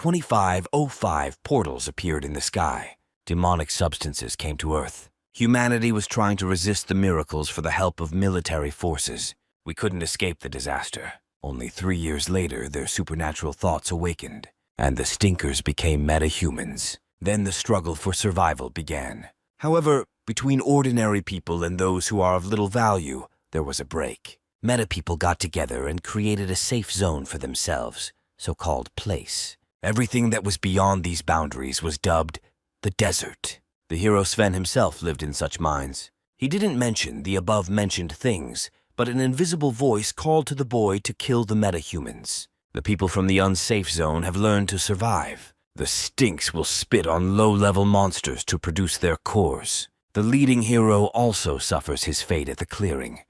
2505 portals appeared in the sky. Demonic substances came to Earth. Humanity was trying to resist the miracles for the help of military forces. We couldn't escape the disaster. Only 3 years later, their supernatural thoughts awakened, and the stinkers became metahumans. Then the struggle for survival began. However, between ordinary people and those who are of little value, there was a break. Meta people got together and created a safe zone for themselves, so-called place. Everything that was beyond these boundaries was dubbed the desert. The hero Sven himself lived in such mines. He didn't mention the above-mentioned things, but an invisible voice called to the boy to kill the metahumans. The people from the unsafe zone have learned to survive. The stinks will spit on low-level monsters to produce their cores. The leading hero also suffers his fate at the clearing.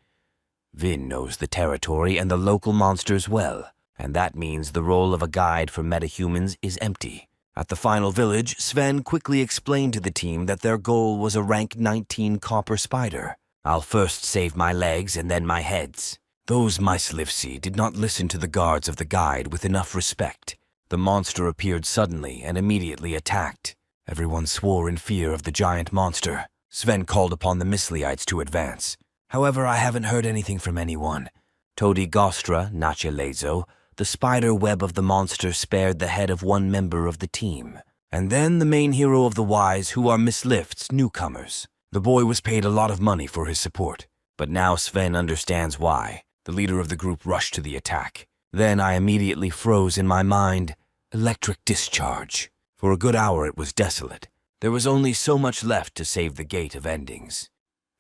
Vin knows the territory and the local monsters well, and that means the role of a guide for metahumans is empty. At the final village, Sven quickly explained to the team that their goal was a rank 19 copper spider. I'll first save my legs and then my heads. Those Lexi did not listen to the guards of the guide with enough respect. The monster appeared suddenly and immediately attacked. Everyone swore in fear of the giant monster. Sven called upon the Mislyites to advance. However, I haven't heard anything from anyone. Todi Gostra, Nachelezo, the spider web of the monster spared the head of one member of the team. And then the main hero of the Wise, who are Miss Lift's newcomers. The boy was paid a lot of money for his support, but now Sven understands why. The leader of the group rushed to the attack. Then I immediately froze in my mind. Electric discharge. For a good hour it was desolate. There was only so much left to save the Gate of Endings.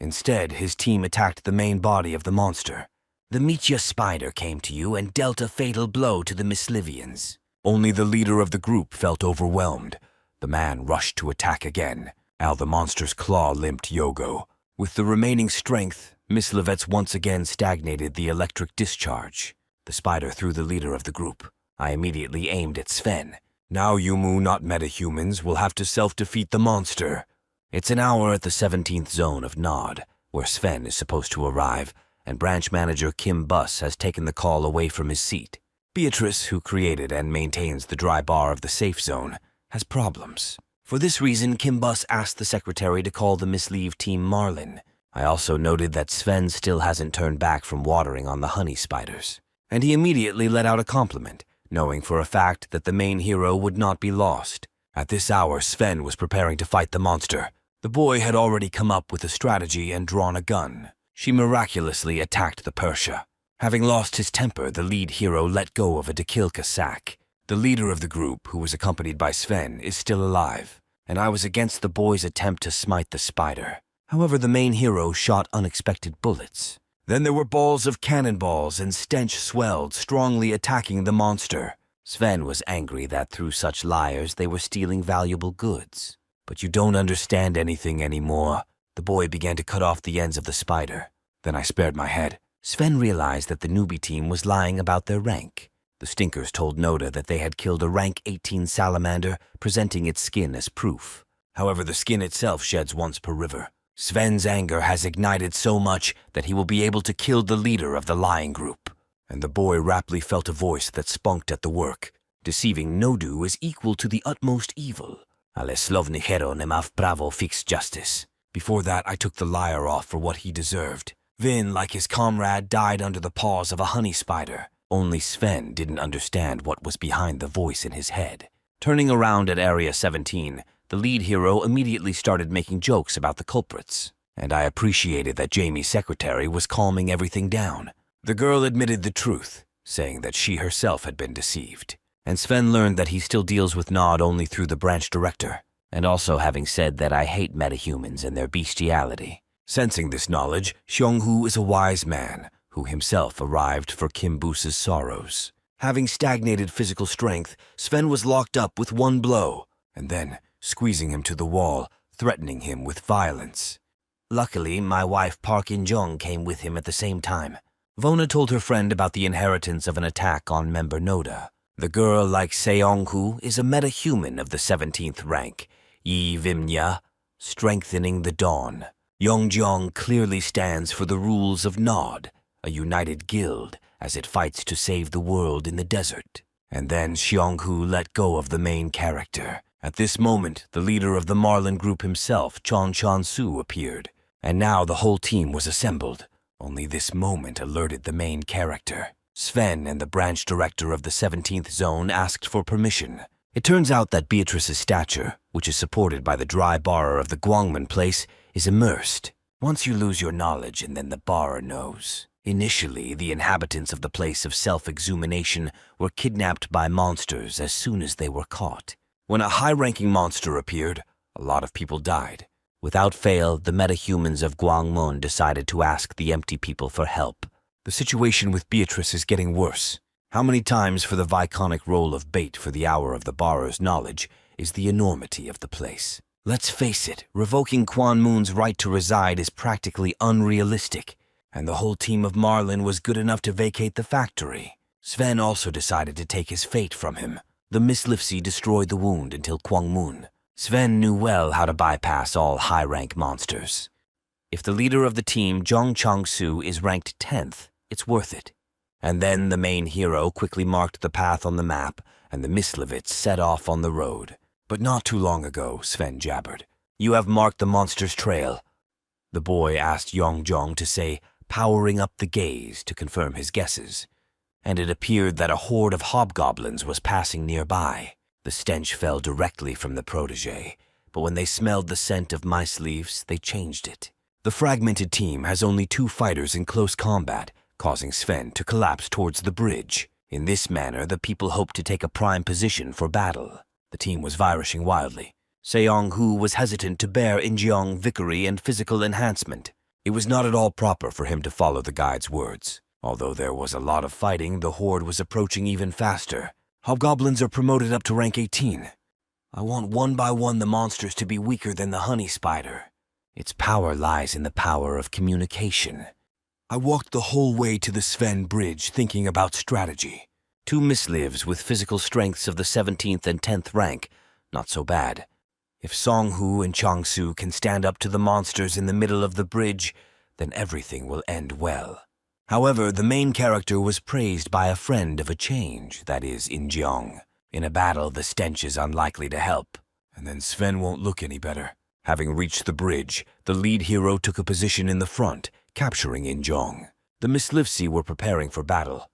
Instead, his team attacked the main body of the monster. The Mitya spider came to you and dealt a fatal blow to the Mislivians. Only the leader of the group felt overwhelmed. The man rushed to attack again. The monster's claw limped Yogo. With the remaining strength, Mislevets once again stagnated the electric discharge. The spider threw the leader of the group. I immediately aimed at Sven. Now you not metahumans will have to self-defeat the monster. It's an hour at the 17th zone of Nod, where Sven is supposed to arrive, and branch manager Kim Buss has taken the call away from his seat. Beatrice, who created and maintains the dry bar of the safe zone, has problems. For this reason, Kim Buss asked the secretary to call the Misleave team Marlin. I also noted that Sven still hasn't turned back from watering on the honey spiders. And he immediately let out a compliment, knowing for a fact that the main hero would not be lost. At this hour, Sven was preparing to fight the monster. The boy had already come up with a strategy and drawn a gun. She miraculously attacked the Persia. Having lost his temper, the lead hero let go of a Dakilka sack. The leader of the group, who was accompanied by Sven, is still alive, and I was against the boy's attempt to smite the spider. However, the main hero shot unexpected bullets. Then there were balls of cannonballs and stench swelled, strongly attacking the monster. Sven was angry that through such liars they were stealing valuable goods. But you don't understand anything anymore. The boy began to cut off the ends of the spider. Then I spared my head. Sven realized that the newbie team was lying about their rank. The stinkers told Noda that they had killed a rank 18 salamander, presenting its skin as proof. However, the skin itself sheds once per river. Sven's anger has ignited so much that he will be able to kill the leader of the lying group. And the boy rapidly felt a voice that spunked at the work. Deceiving Nodu is equal to the utmost evil. Ale slovny hero nemav pravo fix justice. Before that, I took the liar off for what he deserved. Vin, like his comrade, died under the paws of a honey spider. Only Sven didn't understand what was behind the voice in his head. Turning around at Area 17, the lead hero immediately started making jokes about the culprits. And I appreciated that Jamie's secretary was calming everything down. The girl admitted the truth, saying that she herself had been deceived. And Sven learned that he still deals with Nod only through the branch director, and also having said that I hate metahumans and their bestiality. Sensing this knowledge, Xionghu is a wise man, who himself arrived for Kim Bus's sorrows. Having stagnated physical strength, Sven was locked up with one blow, and then squeezing him to the wall, threatening him with violence. Luckily, my wife Park In-jung came with him at the same time. Vona told her friend about the inheritance of an attack on member Noda. The girl, like Seonghu, is a metahuman of the 17th rank, Yi Vimnya, strengthening the dawn. Yongjong clearly stands for the rules of Nod, a united guild, as it fights to save the world in the desert. And then Xionghu let go of the main character. At this moment, the leader of the Marlin group himself, Hansu, appeared. And now the whole team was assembled. Only this moment alerted the main character. Sven and the branch director of the 17th zone asked for permission. It turns out that Beatrice's stature, which is supported by the dry bar of the Gwangmyeong place, is immersed. Once you lose your knowledge and then the bar knows. Initially, the inhabitants of the place of self-exhumination were kidnapped by monsters as soon as they were caught. When a high-ranking monster appeared, a lot of people died. Without fail, the metahumans of Gwangmyeong decided to ask the empty people for help. The situation with Beatrice is getting worse. How many times for the viconic role of bait for the hour of the barrer's knowledge is the enormity of the place. Let's face it, revoking Quan Moon's right to reside is practically unrealistic, and the whole team of Marlin was good enough to vacate the factory. Sven also decided to take his fate from him. The Miss Lexi destroyed the wound until Kwang Moon. Sven knew well how to bypass all high-rank monsters. If the leader of the team, Jong Chang-soo, is ranked 10th, it's worth it. And then the main hero quickly marked the path on the map, and the Mislevits set off on the road. But not too long ago, Sven jabbered. You have marked the monster's trail. The boy asked Yongjong to say, powering up the gaze to confirm his guesses. And it appeared that a horde of hobgoblins was passing nearby. The stench fell directly from the protege, but when they smelled the scent of mice leaves, they changed it. The fragmented team has only 2 fighters in close combat, causing Sven to collapse towards the bridge. In this manner, the people hoped to take a prime position for battle. The team was virusing wildly. Seong-hu was hesitant to bear Injeong victory and physical enhancement. It was not at all proper for him to follow the guide's words. Although there was a lot of fighting, the horde was approaching even faster. Hobgoblins are promoted up to rank 18. I want one by one the monsters to be weaker than the honey spider. Its power lies in the power of communication. I walked the whole way to the Sven bridge thinking about strategy. 2 mislives with physical strengths of the 17th and 10th rank, not so bad. If Song-hu and Chang-su can stand up to the monsters in the middle of the bridge, then everything will end well. However, the main character was praised by a friend of a change, that is, Injeong. In a battle, the stench is unlikely to help, and then Sven won't look any better. Having reached the bridge, the lead hero took a position in the front, capturing Injeong. The Mislivsi were preparing for battle.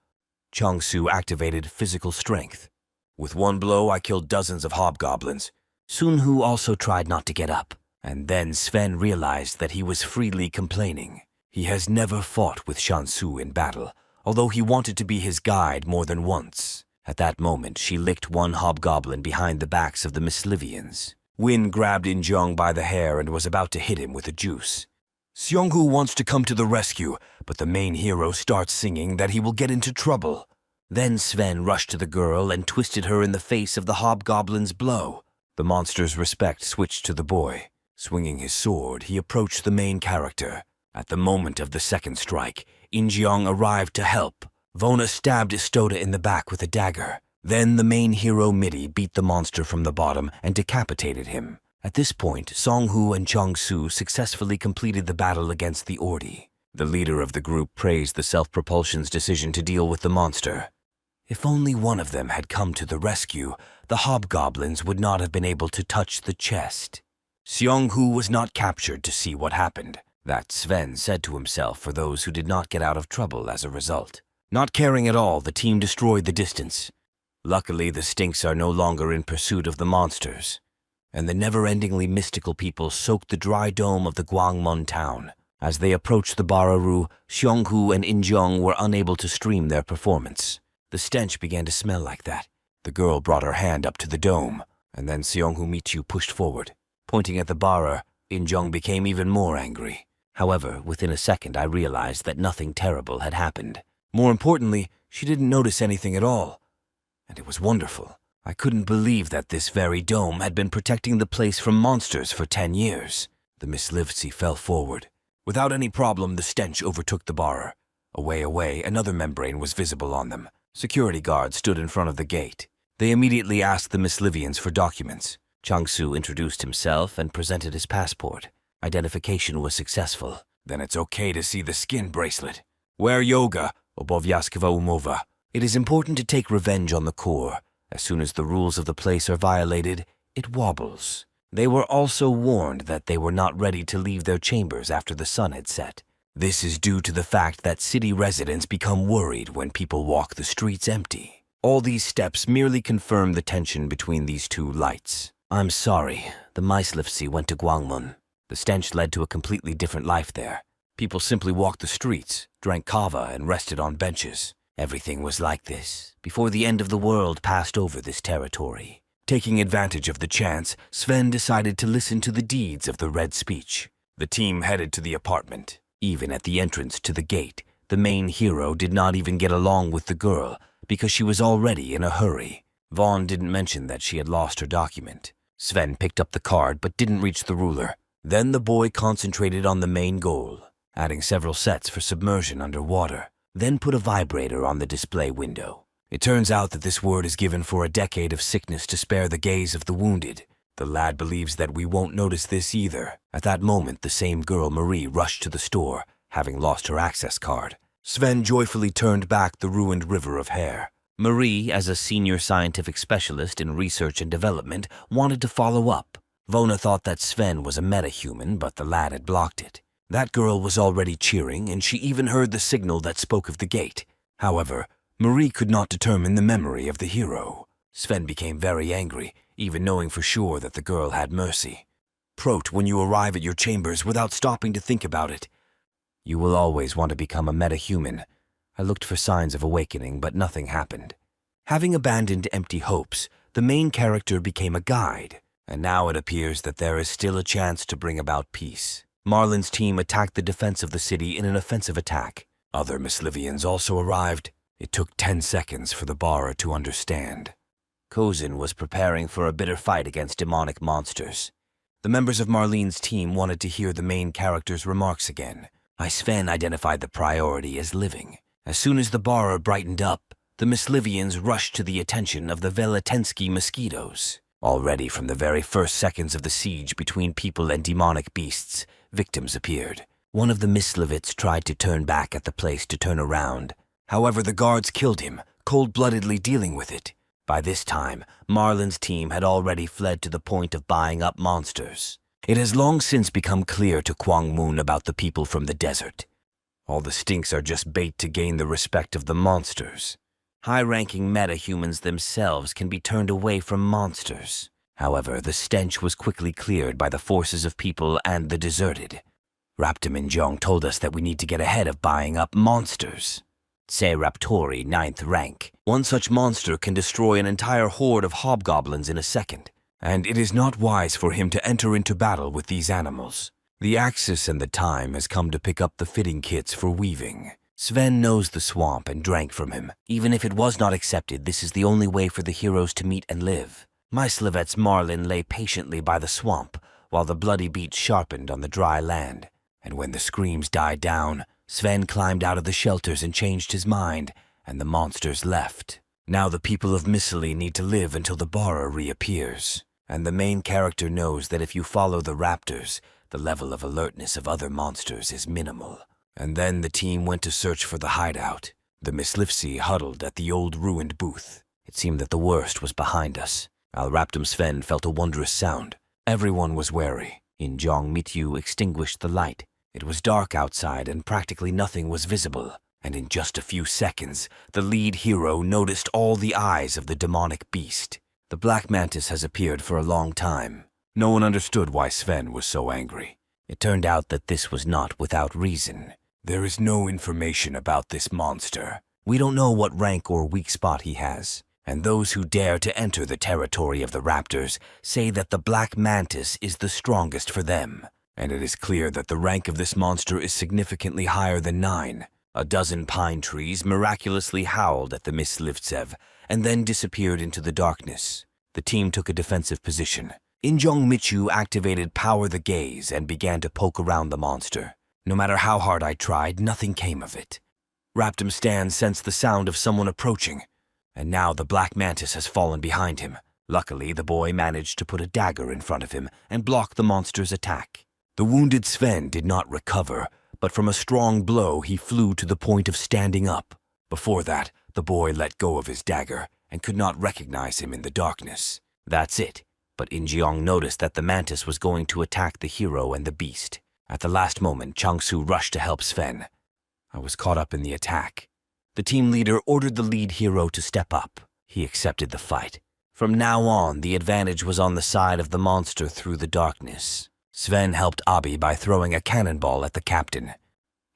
Chang-su activated physical strength. With one blow, I killed dozens of hobgoblins. Sun-hu also tried not to get up, and then Sven realized that he was freely complaining. He has never fought with Shansu in battle, although he wanted to be his guide more than once. At that moment, she licked one hobgoblin behind the backs of the Mislivians. Win grabbed Injeong by the hair and was about to hit him with a juice. Seong-hu wants to come to the rescue, but the main hero starts singing that he will get into trouble. Then Sven rushed to the girl and twisted her in the face of the hobgoblin's blow. The monster's respect switched to the boy. Swinging his sword, he approached the main character. At the moment of the second strike, Injeong arrived to help. Vona stabbed Istoda in the back with a dagger. Then the main hero Midi beat the monster from the bottom and decapitated him. At this point, Song-hu and Chang-su successfully completed the battle against the Ordi. The leader of the group praised the Self-Propulsion's decision to deal with the monster. If only one of them had come to the rescue, the hobgoblins would not have been able to touch the chest. Seong-hu was not captured to see what happened. That Sven said to himself for those who did not get out of trouble as a result. Not caring at all, the team destroyed the distance. Luckily, the Stinks are no longer in pursuit of the monsters, and the never-endingly mystical people soaked the dry dome of the Gwangmyeong town. As they approached the Bararu, Seong-hu and Injeong were unable to stream their performance. The stench began to smell like that. The girl brought her hand up to the dome, and then Seong-hu Michu pushed forward. Pointing at the Bara, Injeong became even more angry. However, within a second I realized that nothing terrible had happened. More importantly, she didn't notice anything at all. And it was wonderful. I couldn't believe that this very dome had been protecting the place from monsters for 10 years. The Mislivsi fell forward. Without any problem, the stench overtook the bar. Away, another membrane was visible on them. Security guards stood in front of the gate. They immediately asked the Mislivians for documents. Chang-su introduced himself and presented his passport. Identification was successful. Then it's okay to see the skin bracelet. Wear yoga, obowiązkowa umowa. It is important to take revenge on the core. As soon as the rules of the place are violated, it wobbles. They were also warned that they were not ready to leave their chambers after the sun had set. This is due to the fact that city residents become worried when people walk the streets empty. All these steps merely confirm the tension between these two lights. I'm sorry, the Lexi went to Gwangmyeong. The stench led to a completely different life there. People simply walked the streets, drank kava, and rested on benches. Everything was like this before the end of the world passed over this territory. Taking advantage of the chance, Sven decided to listen to the deeds of the Red Speech. The team headed to the apartment. Even at the entrance to the gate, the main hero did not even get along with the girl because she was already in a hurry. Vaughn didn't mention that she had lost her document. Sven picked up the card but didn't reach the ruler. Then the boy concentrated on the main goal, adding several sets for submersion underwater, then put a vibrator on the display window. It turns out that this word is given for a decade of sickness to spare the gaze of the wounded. The lad believes that we won't notice this either. At that moment, the same girl, Marie, rushed to the store, having lost her access card. Sven joyfully turned back the ruined river of hair. Marie, as a senior scientific specialist in research and development, wanted to follow up. Vona thought that Sven was a metahuman, but the lad had blocked it. That girl was already cheering, and she even heard the signal that spoke of the gate. However, Marie could not determine the memory of the hero. Sven became very angry, even knowing for sure that the girl had mercy. Prot, when you arrive at your chambers without stopping to think about it. You will always want to become a metahuman. I looked for signs of awakening, but nothing happened. Having abandoned empty hopes, the main character became a guide, and now it appears that there is still a chance to bring about peace. Marlin's team attacked the defense of the city in an offensive attack. Other Mislivians also arrived. It took 10 seconds for the Bara to understand. Kozin was preparing for a bitter fight against demonic monsters. The members of Marlene's team wanted to hear the main character's remarks again. Sven identified the priority as living. As soon as the Bara brightened up, the Mislivians rushed to the attention of the Veletensky mosquitoes. Already from the very first seconds of the siege between people and demonic beasts, victims appeared. One of the Mislivits tried to turn back at the place to turn around. However, the guards killed him, cold-bloodedly dealing with it. By this time, Marlin's team had already fled to the point of buying up monsters. It has long since become clear to Gwangmyeong about the people from the desert. All the stinks are just bait to gain the respect of the monsters. High-ranking metahumans themselves can be turned away from monsters. However, the stench was quickly cleared by the forces of people and the deserted. Raptum and Jong told us that we need to get ahead of buying up monsters. Say Raptori, 9th rank. One such monster can destroy an entire horde of hobgoblins in a second, and it is not wise for him to enter into battle with these animals. The Axis and the time has come to pick up the fitting kits for weaving. Sven knows the swamp and drank from him. Even if it was not accepted, this is the only way for the heroes to meet and live. Myslivet's Marlin lay patiently by the swamp, while the bloody beats sharpened on the dry land. And when the screams died down, Sven climbed out of the shelters and changed his mind, and the monsters left. Now the people of Miscely need to live until the Bara reappears. And the main character knows that if you follow the raptors, the level of alertness of other monsters is minimal. And then the team went to search for the hideout. The Mislivsi huddled at the old ruined booth. It seemed that the worst was behind us. Raptum Sven felt a wondrous sound. Everyone was wary. In Jong Mityu extinguished the light. It was dark outside and practically nothing was visible. And in just a few seconds, the lead hero noticed all the eyes of the demonic beast. The Black Mantis has appeared for a long time. No one understood why Sven was so angry. It turned out that this was not without reason. There is no information about this monster. We don't know what rank or weak spot he has. And those who dare to enter the territory of the raptors say that the Black Mantis is the strongest for them. And it is clear that the rank of this monster is significantly higher than 9. A dozen pine trees miraculously howled at the Mislivtsev and then disappeared into the darkness. The team took a defensive position. Injong Michu activated Power the Gaze and began to poke around the monster. No matter how hard I tried, nothing came of it. Raptum Stan sensed the sound of someone approaching, and now the Black Mantis has fallen behind him. Luckily, the boy managed to put a dagger in front of him and block the monster's attack. The wounded Sven did not recover, but from a strong blow he flew to the point of standing up. Before that, The boy let go of his dagger and could not recognize him in the darkness. That's it. But In-jeong noticed that the mantis was going to attack the hero and the beast. At the last moment, Chang-soo rushed to help Sven. I was caught up in the attack. The team leader ordered the lead hero to step up. He accepted the fight. From now on, the advantage was on the side of the monster through the darkness. Sven helped Abi by throwing a cannonball at the captain.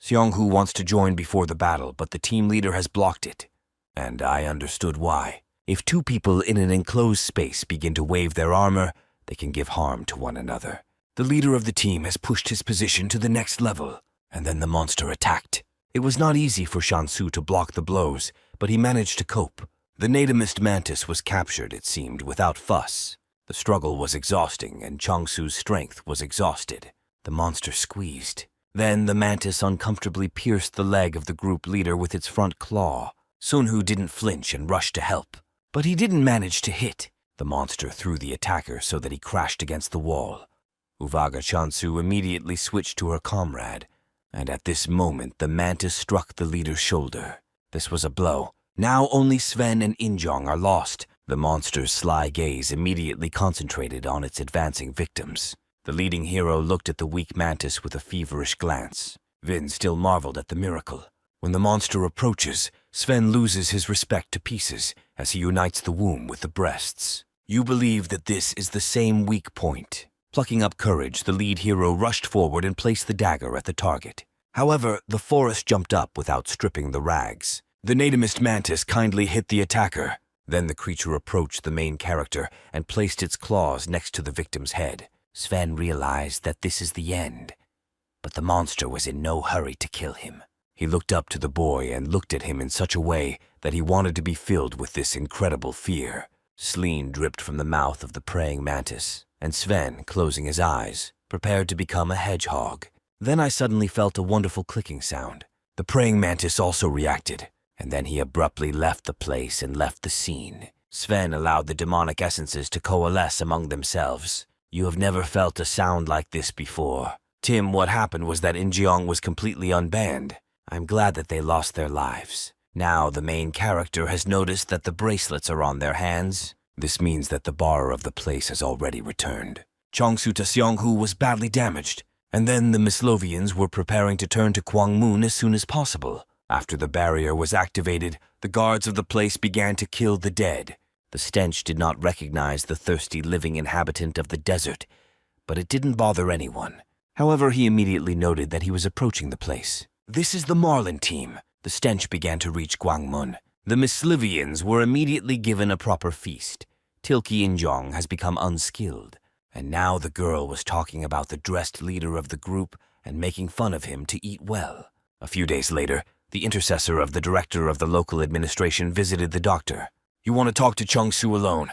Seong-hoo wants to join before the battle, but the team leader has blocked it. And I understood why. If two people in an enclosed space begin to wave their armor, they can give harm to one another. The leader of the team has pushed his position to the next level, and then the monster attacked. It was not easy for Hansu to block the blows, but he managed to cope. The nativist mantis was captured, it seemed, without fuss. The struggle was exhausting, and Chang-soo's strength was exhausted. The monster squeezed. Then the mantis uncomfortably pierced the leg of the group leader with its front claw. Sun-hoo didn't flinch and rushed to help. But he didn't manage to hit. The monster threw the attacker so that he crashed against the wall. Uvaga Chansu immediately switched to her comrade, and at this moment the mantis struck the leader's shoulder. This was a blow. Now only Sven and In-jeong are lost. The monster's sly gaze immediately concentrated on its advancing victims. The leading hero looked at the weak mantis with a feverish glance. Vin still marveled at the miracle. When the monster approaches, Sven loses his respect to pieces as he unites the womb with the breasts. You believe that this is the same weak point. Plucking up courage, the lead hero rushed forward and placed the dagger at the target. However, the forest jumped up without stripping the rags. The nativist mantis kindly hit the attacker. Then the creature approached the main character and placed its claws next to the victim's head. Sven realized that this is the end, but the monster was in no hurry to kill him. He looked up to the boy and looked at him in such a way that he wanted to be filled with this incredible fear. Slein dripped from the mouth of the praying mantis, and Sven, closing his eyes, prepared to become a hedgehog. Then I suddenly felt a wonderful clicking sound. The praying mantis also reacted, and then he abruptly left the place and left the scene. Sven allowed the demonic essences to coalesce among themselves. You have never felt a sound like this before. Tim, what happened was that In-jeong was completely unbanned. I'm glad that they lost their lives. Now the main character has noticed that the bracelets are on their hands. This means that the bar of the place has already returned. Chong-soo to Seong-hoo was badly damaged, and then the Mislovians were preparing to turn to Gwangmyeong as soon as possible. After the barrier was activated, the guards of the place began to kill the dead. The stench did not recognize the thirsty living inhabitant of the desert, but it didn't bother anyone. However, he immediately noted that he was approaching the place. This is the Marlin team. The stench began to reach Gwangmyeong. The Mislivians were immediately given a proper feast. Tilki In-jeong has become unskilled, and now the girl was talking about the dressed leader of the group and making fun of him to eat well. A few days later, the intercessor of the director of the local administration visited the doctor. You want to talk to Chung-soo alone?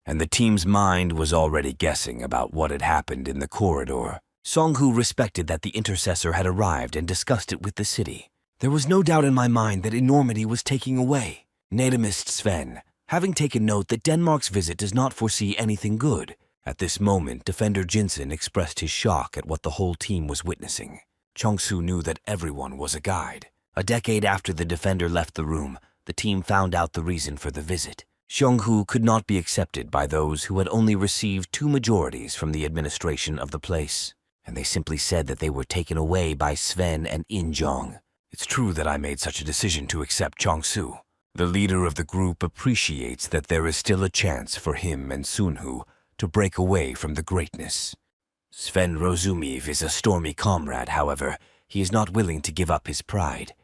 And the team's mind was already guessing about what had happened in the corridor. Song-hoo respected that the intercessor had arrived and discussed it with the city. There was no doubt in my mind that enormity was taking away. Nativist Sven, having taken note that Denmark's visit does not foresee anything good. At this moment, Defender Jinsen expressed his shock at what the whole team was witnessing. Chung-soo knew that everyone was a guide. A decade after the Defender left the room, the team found out the reason for the visit. Seong-hoo could not be accepted by those who had only received 2 majorities from the administration of the place, and they simply said that they were taken away by Sven and In-jeong. It's true that I made such a decision to accept Chong-soo. The leader of the group appreciates that there is still a chance for him and Sun-hoo to break away from the greatness. Sven Rozumiv is a stormy comrade, however. He is not willing to give up his pride.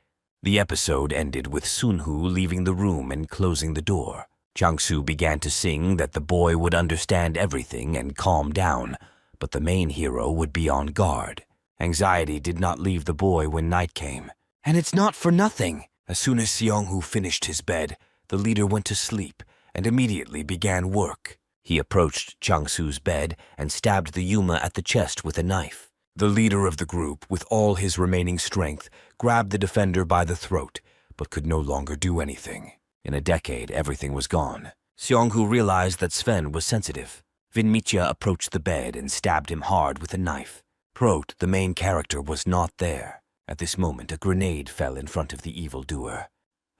The episode ended with Sun-hoo leaving the room and closing the door. Chang-soo began to sing that the boy would understand everything and calm down, but the main hero would be on guard. Anxiety did not leave the boy when night came. And it's not for nothing. As soon as Seong-hoo finished his bed, the leader went to sleep and immediately began work. He approached Chang-soo's bed and stabbed the Yuma at the chest with a knife. The leader of the group, with all his remaining strength, grabbed the defender by the throat, but could no longer do anything. In a decade, everything was gone. Seong-hoo realized that Sven was sensitive. Vinmitya approached the bed and stabbed him hard with a knife. Prot, the main character, was not there. At this moment, a grenade fell in front of the evildoer.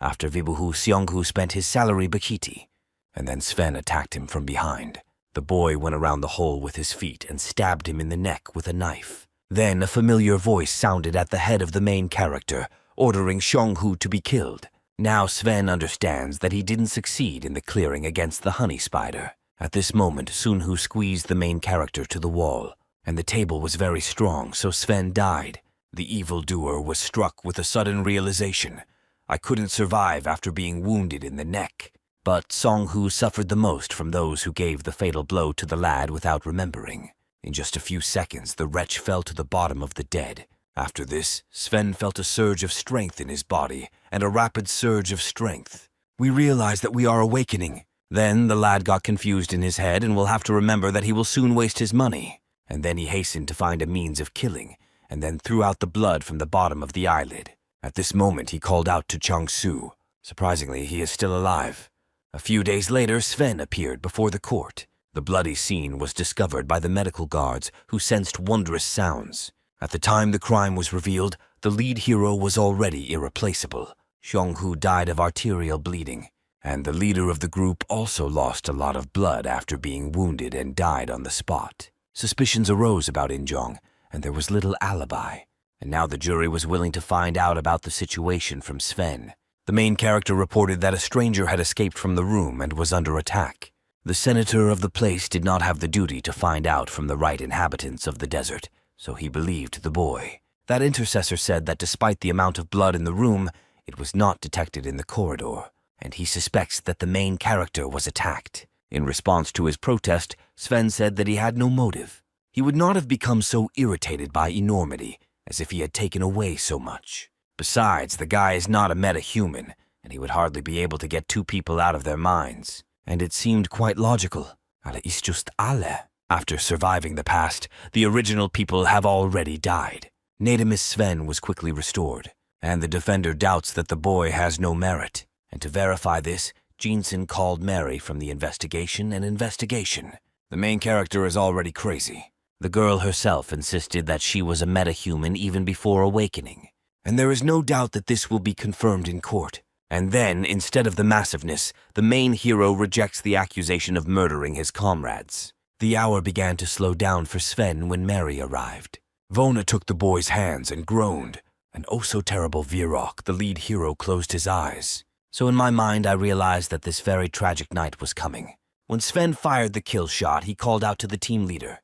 After Vibuhu, Seonghu spent his salary bakiti, and then Sven attacked him from behind. The boy went around the hole with his feet and stabbed him in the neck with a knife. Then a familiar voice sounded at the head of the main character, ordering Seonghu to be killed. Now Sven understands that he didn't succeed in the clearing against the honey spider. At this moment, Sunhu squeezed the main character to the wall, and the table was very strong, so Sven died. The evildoer was struck with a sudden realization. I couldn't survive after being wounded in the neck. But Seonghu suffered the most from those who gave the fatal blow to the lad without remembering. In just a few seconds, the wretch fell to the bottom of the dead. After this, Sven felt a surge of strength in his body, and a rapid surge of strength. We realize that we are awakening. Then the lad got confused in his head and will have to remember that he will soon waste his money. And then he hastened to find a means of killing, and then threw out the blood from the bottom of the eyelid. At this moment, he called out to Chang-su. Surprisingly, he is still alive. A few days later, Sven appeared before the court. The bloody scene was discovered by the medical guards, who sensed wondrous sounds. At the time the crime was revealed, the lead hero was already irreplaceable. Seonghu died of arterial bleeding, and the leader of the group also lost a lot of blood after being wounded and died on the spot. Suspicions arose about Injong, and there was little alibi. And now the jury was willing to find out about the situation from Sven. The main character reported that a stranger had escaped from the room and was under attack. The senator of the place did not have the duty to find out from the right inhabitants of the desert, so he believed the boy. That intercessor said that despite the amount of blood in the room, it was not detected in the corridor, and he suspects that the main character was attacked. In response to his protest, Sven said that he had no motive. He would not have become so irritated by enormity as if he had taken away so much. Besides, the guy is not a metahuman, and he would hardly be able to get two people out of their minds. And it seemed quite logical. Alle ist just alle. After surviving the past, the original people have already died. Natimus Sven was quickly restored, and the defender doubts that the boy has no merit. And to verify this, Jinsen called Mary from the investigation. The main character is already crazy. The girl herself insisted that she was a metahuman even before awakening. And there is no doubt that this will be confirmed in court. And then, instead of the massiveness, the main hero rejects the accusation of murdering his comrades. The hour began to slow down for Sven when Mary arrived. Vona took the boy's hands and groaned, and oh so terrible Virok, the lead hero, closed his eyes. So in my mind I realized that this very tragic night was coming. When Sven fired the kill shot, he called out to the team leader.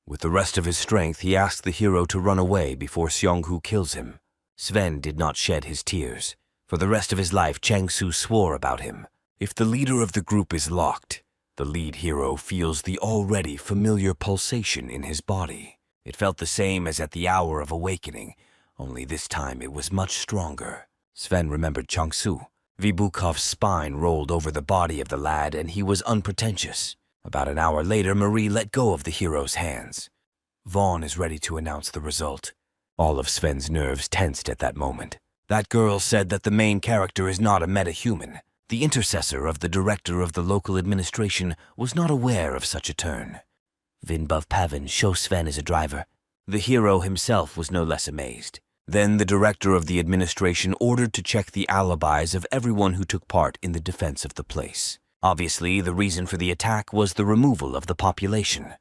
With the rest of his strength, he asked the hero to run away before Seonghu kills him. Sven did not shed his tears. For the rest of his life, Chang-su swore about him. If the leader of the group is locked, the lead hero feels the already familiar pulsation in his body. It felt the same as at the hour of awakening, only this time it was much stronger. Sven remembered Chang-su. Vibukov's spine rolled over the body of the lad, and he was unpretentious. About an hour later, Marie let go of the hero's hands. Vaughn is ready to announce the result. All of Sven's nerves tensed at that moment. That girl said that the main character is not a metahuman. The intercessor of the director of the local administration was not aware of such a turn. Vinbov Pavin, show Sven as a driver. The hero himself was no less amazed. Then the director of the administration ordered to check the alibis of everyone who took part in the defense of the place. Obviously, the reason for the attack was the removal of the population.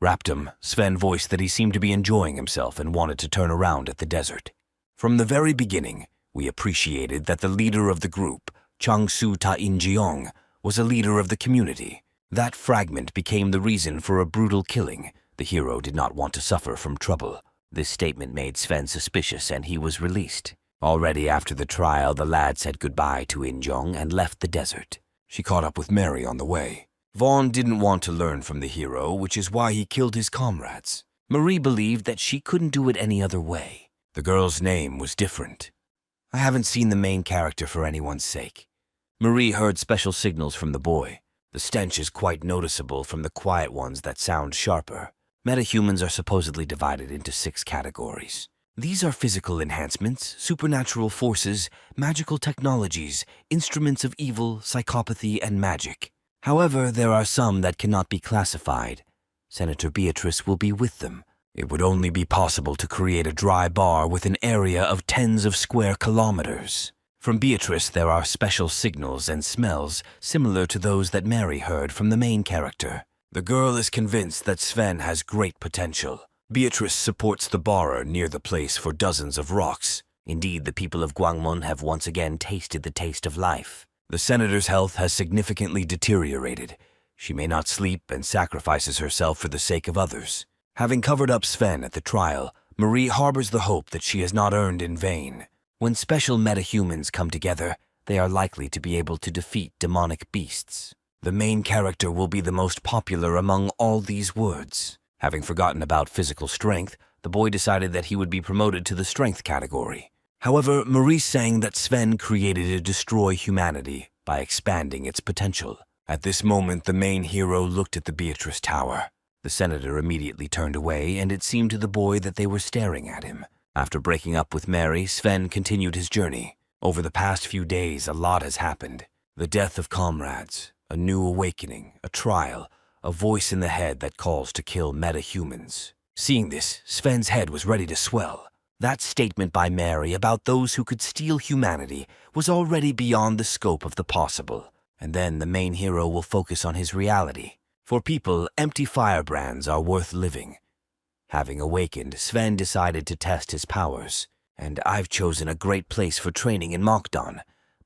Raptum, Sven voiced that he seemed to be enjoying himself and wanted to turn around at the desert. From the very beginning, we appreciated that the leader of the group, Chang-su Ta-in-jeong, was a leader of the community. That fragment became the reason for a brutal killing. The hero did not want to suffer from trouble. This statement made Sven suspicious, and he was released. Already after the trial, the lad said goodbye to In-jong and left the desert. She caught up with Mary on the way. Vaughn didn't want to learn from the hero, which is why he killed his comrades. Marie believed that she couldn't do it any other way. The girl's name was different. I haven't seen the main character for anyone's sake. Marie heard special signals from the boy. The stench is quite noticeable from the quiet ones that sound sharper. Metahumans are supposedly divided into 6 categories. These are physical enhancements, supernatural forces, magical technologies, instruments of evil, psychopathy, and magic. However, there are some that cannot be classified. Senator Beatrice will be with them. It would only be possible to create a dry bar with an area of tens of square kilometers. From Beatrice, there are special signals and smells similar to those that Mary heard from the main character. The girl is convinced that Sven has great potential. Beatrice supports the borrower near the place for dozens of rocks. Indeed, the people of Gwangmyeong have once again tasted the taste of life. The senator's health has significantly deteriorated. She may not sleep and sacrifices herself for the sake of others. Having covered up Sven at the trial, Marie harbors the hope that she has not earned in vain. When special metahumans come together, they are likely to be able to defeat demonic beasts. The main character will be the most popular among all these words. Having forgotten about physical strength, the boy decided that he would be promoted to the strength category. However, Marie sang that Sven created to destroy humanity by expanding its potential. At this moment, the main hero looked at the Beatrice Tower. The senator immediately turned away, and it seemed to the boy that they were staring at him. After breaking up with Mary, Sven continued his journey. Over the past few days, a lot has happened. The death of comrades, a new awakening, a trial, a voice in the head that calls to kill metahumans. Seeing this, Sven's head was ready to swell. That statement by Mary about those who could steal humanity was already beyond the scope of the possible. And then the main hero will focus on his reality. For people, empty firebrands are worth living. Having awakened, Sven decided to test his powers. And I've chosen a great place for training in Mokdon,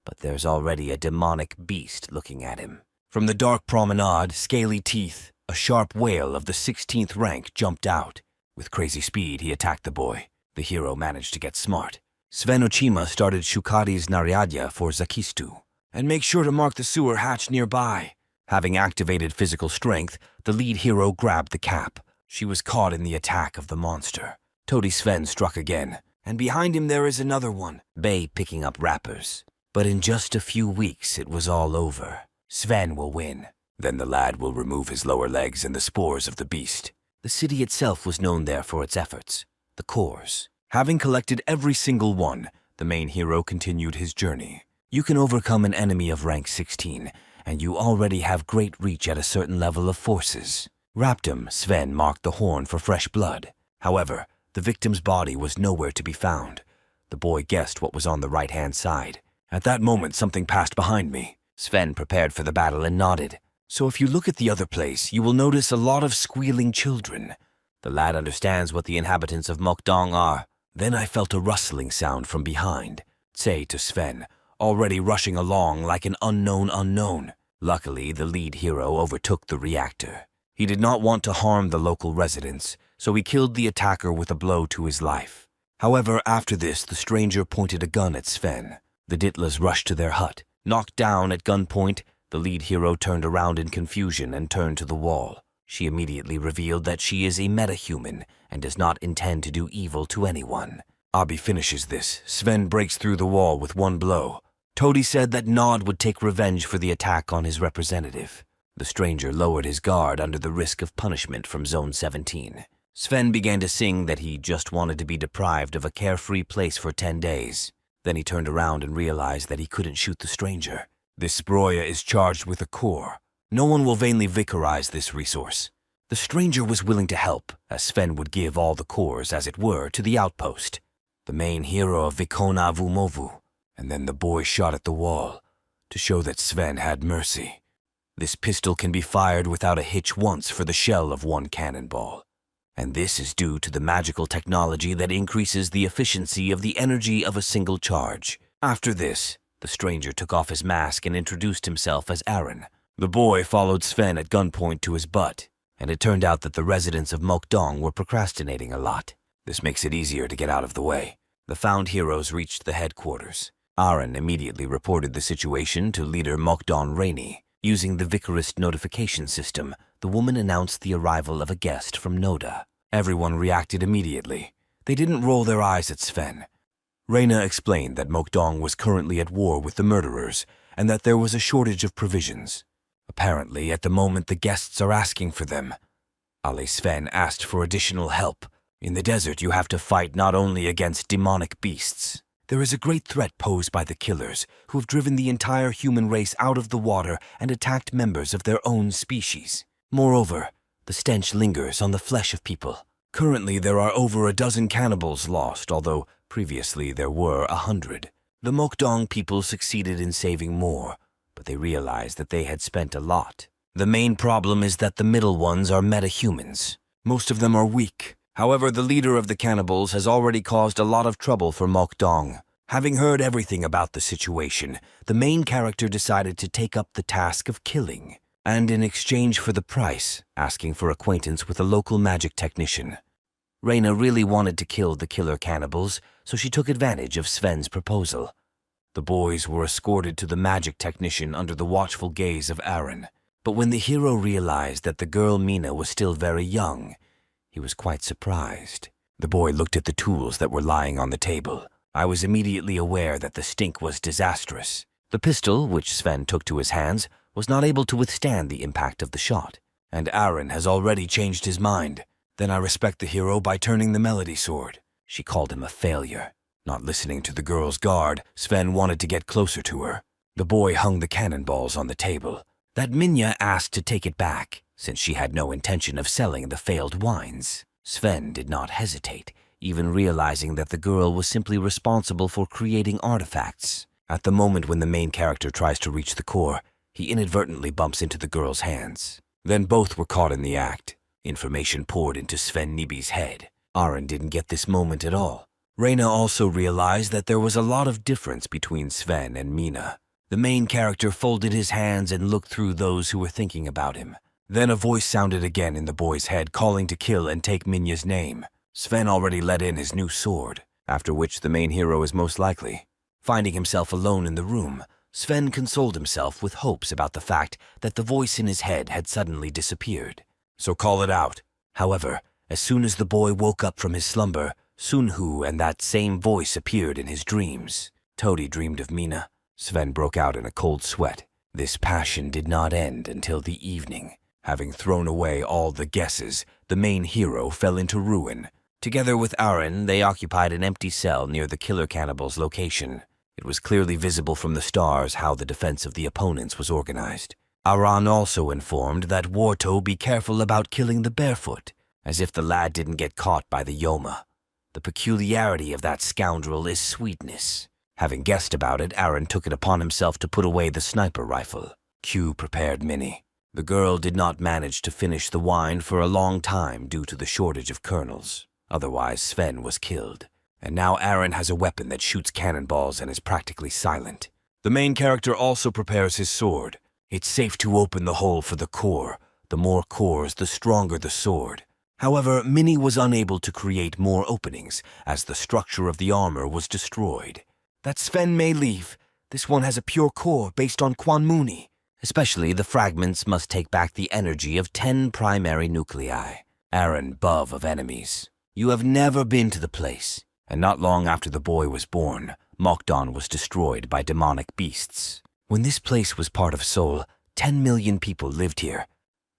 but there's already a demonic beast looking at him. From the dark promenade, scaly teeth, a sharp whale of the 16th rank jumped out. With crazy speed, he attacked the boy. The hero managed to get smart. Sven Ochima started Shukari's Naryadya for Zakistu. And make sure to mark the sewer hatch nearby. Having activated physical strength, the lead hero grabbed the cap. She was caught in the attack of the monster. Toady Sven struck again, and behind him there is another one, Bay picking up wrappers. But in just a few weeks, it was all over. Sven will win. Then the lad will remove his lower legs and the spores of the beast. The city itself was known there for its efforts, the cores. Having collected every single one, the main hero continued his journey. You can overcome an enemy of rank 16, and you already have great reach at a certain level of forces. Raptum, Sven marked the horn for fresh blood. However, the victim's body was nowhere to be found. The boy guessed what was on the right-hand side. At that moment, something passed behind me. Sven prepared for the battle and nodded. So if you look at the other place, you will notice a lot of squealing children. The lad understands what the inhabitants of Mokdong are. Then I felt a rustling sound from behind. Say to Sven, already rushing along like an unknown. Luckily, the lead hero overtook the reactor. He did not want to harm the local residents, so he killed the attacker with a blow to his life. However, after this, the stranger pointed a gun at Sven. The Ditlas rushed to their hut. Knocked down at gunpoint, the lead hero turned around in confusion and turned to the wall. She immediately revealed that she is a metahuman and does not intend to do evil to anyone. Abi finishes this. Sven breaks through the wall with one blow. Toady said that Nod would take revenge for the attack on his representative. The stranger lowered his guard under the risk of punishment from Zone 17. Sven began to sing that he just wanted to be deprived of a carefree place for 10 days. Then he turned around and realized that he couldn't shoot the stranger. This Sbroya is charged with a core. No one will vainly vicarize this resource. The stranger was willing to help, as Sven would give all the cores, as it were, to the outpost. The main hero of Vikona Vumovu. And then the boy shot at the wall, to show that Sven had mercy. This pistol can be fired without a hitch once for the shell of one cannonball. And this is due to the magical technology that increases the efficiency of the energy of a single charge. After this, the stranger took off his mask and introduced himself as Aaron. The boy followed Sven at gunpoint to his butt, and it turned out that the residents of Mokdong were procrastinating a lot. This makes it easier to get out of the way. The found heroes reached the headquarters. Aaron immediately reported the situation to leader Mokdong Rainey. Using the Vicarist notification system, the woman announced the arrival of a guest from Noda. Everyone reacted immediately. They didn't roll their eyes at Sven. Reina explained that Mokdong was currently at war with the murderers and that there was a shortage of provisions. Apparently, at the moment the guests are asking for them. Ali Sven asked for additional help. In the desert, you have to fight not only against demonic beasts. There is a great threat posed by the killers, who have driven the entire human race out of the water and attacked members of their own species. Moreover, the stench lingers on the flesh of people. Currently, there are over a dozen cannibals lost, although previously there were 100. The Mokdong people succeeded in saving more, but they realized that they had spent a lot. The main problem is that the middle ones are metahumans. Most of them are weak. However, the leader of the cannibals has already caused a lot of trouble for Mokdong. Having heard everything about the situation, the main character decided to take up the task of killing, and in exchange for the price, asking for acquaintance with a local magic technician. Reina really wanted to kill the killer cannibals, so she took advantage of Sven's proposal. The boys were escorted to the magic technician under the watchful gaze of Aaron. But when the hero realized that the girl Mina was still very young, he was quite surprised. The boy looked at the tools that were lying on the table. I was immediately aware that the stink was disastrous. The pistol, which Sven took to his hands, was not able to withstand the impact of the shot. And Aaron has already changed his mind. Then I respect the hero by turning the melody sword. She called him a failure. Not listening to the girl's guard, Sven wanted to get closer to her. The boy hung the cannonballs on the table. That Minya asked to take it back, since she had no intention of selling the failed wines. Sven did not hesitate, even realizing that the girl was simply responsible for creating artifacts. At the moment when the main character tries to reach the core, he inadvertently bumps into the girl's hands. Then both were caught in the act. Information poured into Sven Nibi's head. Aaron didn't get this moment at all. Reina also realized that there was a lot of difference between Sven and Mina. The main character folded his hands and looked through those who were thinking about him. Then a voice sounded again in the boy's head, calling to kill and take Minya's name. Sven already let in his new sword, after which the main hero is most likely. Finding himself alone in the room, Sven consoled himself with hopes about the fact that the voice in his head had suddenly disappeared. So call it out. However, as soon as the boy woke up from his slumber, Sunhu and that same voice appeared in his dreams. Todi dreamed of Mina. Sven broke out in a cold sweat. This passion did not end until the evening. Having thrown away all the guesses, the main hero fell into ruin. Together with Aaron, they occupied an empty cell near the killer cannibal's location. It was clearly visible from the stars how the defense of the opponents was organized. Aaron also informed that Warto be careful about killing the barefoot, as if the lad didn't get caught by the Yoma. The peculiarity of that scoundrel is sweetness. Having guessed about it, Aaron took it upon himself to put away the sniper rifle. Q prepared Minnie. The girl did not manage to finish the wine for a long time due to the shortage of kernels. Otherwise, Sven was killed. And now Aaron has a weapon that shoots cannonballs and is practically silent. The main character also prepares his sword. It's safe to open the hole for the core. The more cores, the stronger the sword. However, Minnie was unable to create more openings, as the structure of the armor was destroyed. That Sven may leave. This one has a pure core based on Kwanmuni. Especially the fragments must take back the energy of 10 primary nuclei. Aaron, Bov of enemies. You have never been to the place. And not long after the boy was born, Mokdong was destroyed by demonic beasts. When this place was part of Seoul, 10 million people lived here.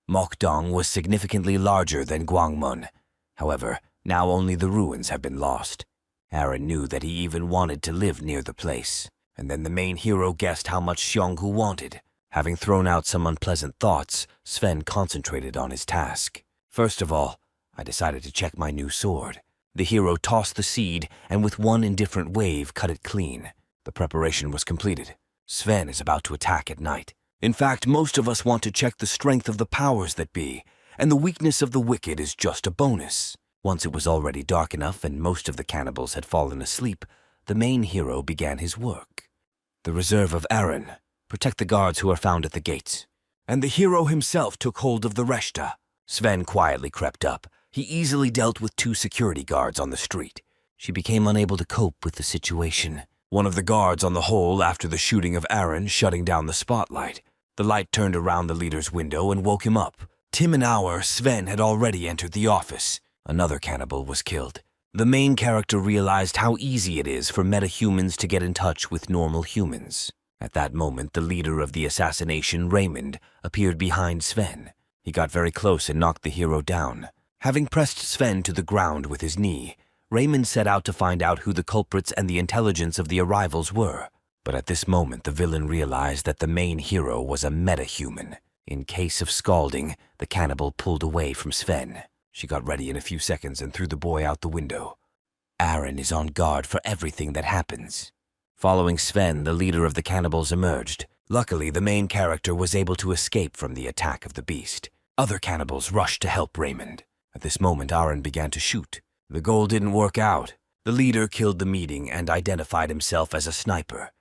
Mokdong was significantly larger than Gwangmyeong. However, now only the ruins have been lost. Aaron knew that he even wanted to live near the place. And then the main hero guessed how much Xionghu wanted. Having thrown out some unpleasant thoughts, Sven concentrated on his task. First of all, I decided to check my new sword. The hero tossed the seed and with one indifferent wave cut it clean. The preparation was completed. Sven is about to attack at night. In fact, most of us want to check the strength of the powers that be, and the weakness of the wicked is just a bonus. Once it was already dark enough and most of the cannibals had fallen asleep, the main hero began his work. The reserve of Aaron. Protect the guards who are found at the gates. And the hero himself took hold of the reshta. Sven quietly crept up. He easily dealt with 2 security guards on the street. She became unable to cope with the situation. One of the guards on the hole after the shooting of Aaron shutting down the spotlight. The light turned around the leader's window and woke him up. Tim an hour, Sven had already entered the office. Another cannibal was killed. The main character realized how easy it is for metahumans to get in touch with normal humans. At that moment, the leader of the assassination, Raymond, appeared behind Sven. He got very close and knocked the hero down. Having pressed Sven to the ground with his knee, Raymond set out to find out who the culprits and the intelligence of the arrivals were. But at this moment, the villain realized that the main hero was a metahuman. In case of scalding, the cannibal pulled away from Sven. She got ready in a few seconds and threw the boy out the window. Aaron is on guard for everything that happens. Following Sven, the leader of the cannibals emerged. Luckily, the main character was able to escape from the attack of the beast. Other cannibals rushed to help Raymond. At this moment, Aaron began to shoot. The goal didn't work out. The leader killed the meeting and identified himself as a sniper.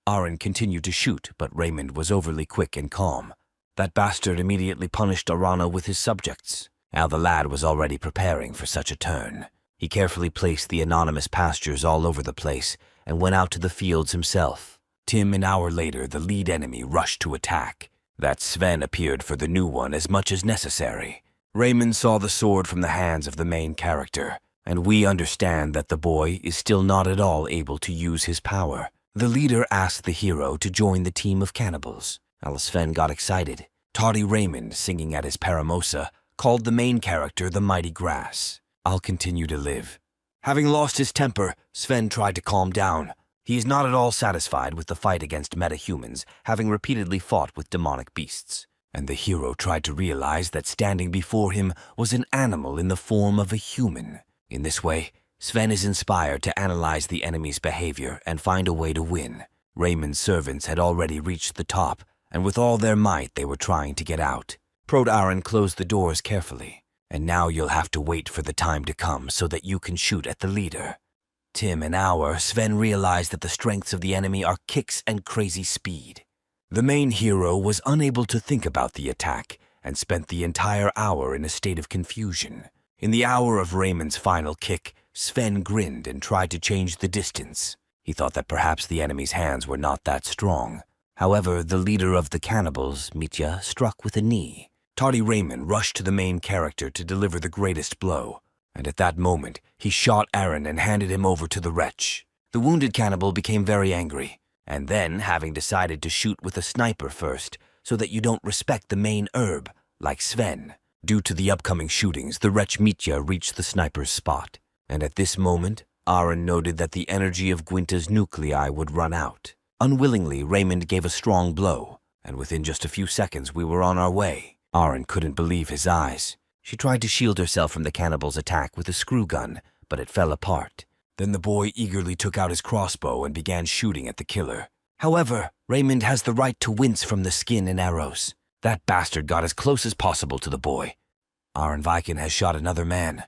Aaron continued to shoot, but Raymond was overly quick and calm. That bastard immediately punished Arana with his subjects. Now the lad was already preparing for such a turn. He carefully placed the anonymous pastures all over the place and went out to the fields himself. An hour later, the lead enemy rushed to attack. That Sven appeared for the new one as much as necessary. Raymond saw the sword from the hands of the main character, and we understand that the boy is still not at all able to use his power. The leader asked the hero to join the team of cannibals. Sven got excited. Tawdy Raymond, singing at his paramosa, called the main character the Mighty Grass. I'll continue to live. Having lost his temper, Sven tried to calm down. He is not at all satisfied with the fight against metahumans, having repeatedly fought with demonic beasts. And the hero tried to realize that standing before him was an animal in the form of a human. In this way, Sven is inspired to analyze the enemy's behavior and find a way to win. Raymond's servants had already reached the top, and with all their might they were trying to get out. Prod Aaron closed the doors carefully. And now you'll have to wait for the time to come so that you can shoot at the leader. An hour, Sven realized that the strengths of the enemy are kicks and crazy speed. The main hero was unable to think about the attack and spent the entire hour in a state of confusion. In the hour of Raymond's final kick, Sven grinned and tried to change the distance. He thought that perhaps the enemy's hands were not that strong. However, the leader of the cannibals, Mitya, struck with a knee. Tawdy Raymond rushed to the main character to deliver the greatest blow, and at that moment, he shot Aaron and handed him over to the wretch. The wounded cannibal became very angry, and then, having decided to shoot with a sniper first, so that you don't respect the main herb, like Sven. Due to the upcoming shootings, the wretch Mitya reached the sniper's spot, and at this moment, Aaron noted that the energy of Gwinta's nuclei would run out. Unwillingly, Raymond gave a strong blow, and within just a few seconds we were on our way. Aaron couldn't believe his eyes. She tried to shield herself from the cannibal's attack with a screw gun, but it fell apart. Then the boy eagerly took out his crossbow and began shooting at the killer. However, Raymond has the right to wince from the skin and arrows. That bastard got as close as possible to the boy. Aaron Viken has shot another man.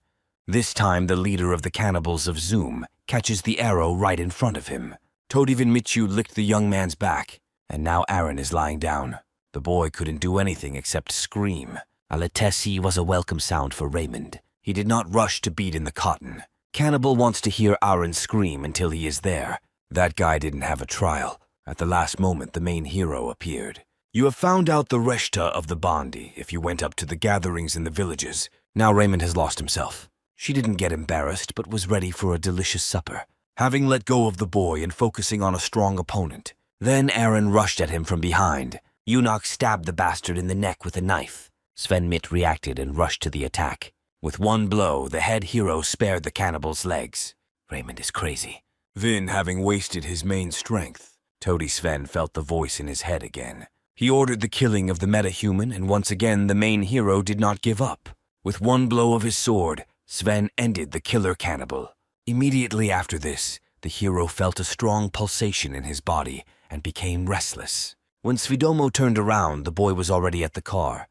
This time, the leader of the cannibals of Zoom catches the arrow right in front of him. Todivan Michu licked the young man's back, and now Aaron is lying down. The boy couldn't do anything except scream. Aletesi was a welcome sound for Raymond. He did not rush to beat in the cotton. Cannibal wants to hear Aaron scream until he is there. That guy didn't have a trial. At the last moment, the main hero appeared. You have found out the reshta of the Bandi if you went up to the gatherings in the villages. Now Raymond has lost himself. She didn't get embarrassed, but was ready for a delicious supper. Having let go of the boy and focusing on a strong opponent. Then Aaron rushed at him from behind. Eunuch stabbed the bastard in the neck with a knife. Sven Mitt reacted and rushed to the attack. With one blow, the head hero spared the cannibal's legs. Raymond is crazy. Vin having wasted his main strength, Toady Sven felt the voice in his head again. He ordered the killing of the metahuman, and once again the main hero did not give up. With one blow of his sword, Sven ended the killer cannibal. Immediately after this, the hero felt a strong pulsation in his body and became restless. When Svidomo turned around, the boy was already at the car.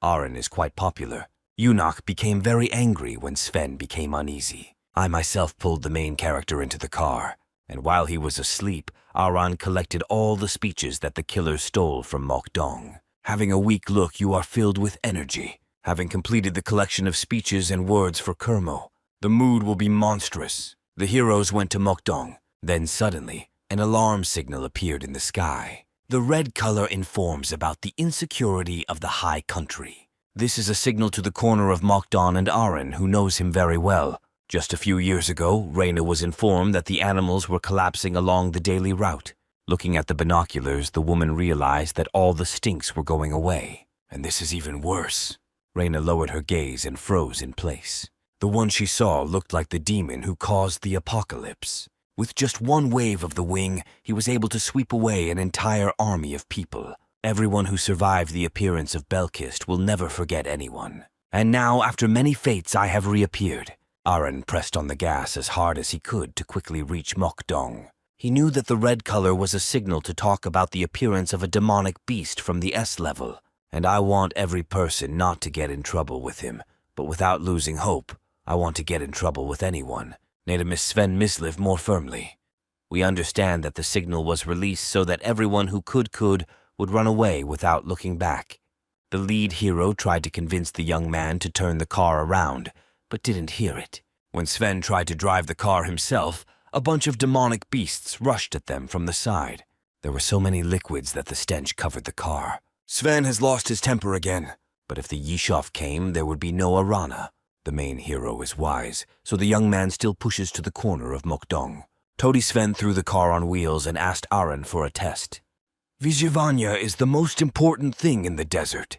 Aaron is quite popular. Eunuch became very angry when Sven became uneasy. I myself pulled the main character into the car, and while he was asleep, Aaron collected all the speeches that the killer stole from Mokdong. Having a weak look, you are filled with energy. Having completed the collection of speeches and words for Kermo, the mood will be monstrous. The heroes went to Mokdong. Then suddenly, an alarm signal appeared in the sky. The red color informs about the insecurity of the high country. This is a signal to the corner of Mokdong and Aaron, who knows him very well. Just a few years ago, Reina was informed that the animals were collapsing along the daily route. Looking at the binoculars, the woman realized that all the stinks were going away. And this is even worse. Reina lowered her gaze and froze in place. The one she saw looked like the demon who caused the apocalypse. With just one wave of the wing, he was able to sweep away an entire army of people. Everyone who survived the appearance of Belkist will never forget anyone. And now, after many fates, I have reappeared. Aaron pressed on the gas as hard as he could to quickly reach Mokdong. He knew that the red color was a signal to talk about the appearance of a demonic beast from the S level, and I want every person not to get in trouble with him, but without losing hope, I want to get in trouble with anyone. Miss Sven mislive more firmly. We understand that the signal was released so that everyone who could would run away without looking back. The lead hero tried to convince the young man to turn the car around, but didn't hear it. When Sven tried to drive the car himself, a bunch of demonic beasts rushed at them from the side. There were so many liquids that the stench covered the car. Sven has lost his temper again, but if the Yishof came, there would be no Arana. The main hero is wise, so the young man still pushes to the corner of Mokdong. Tody Sven threw the car on wheels and asked Aaron for a test. Vyzhyvania is the most important thing in the desert.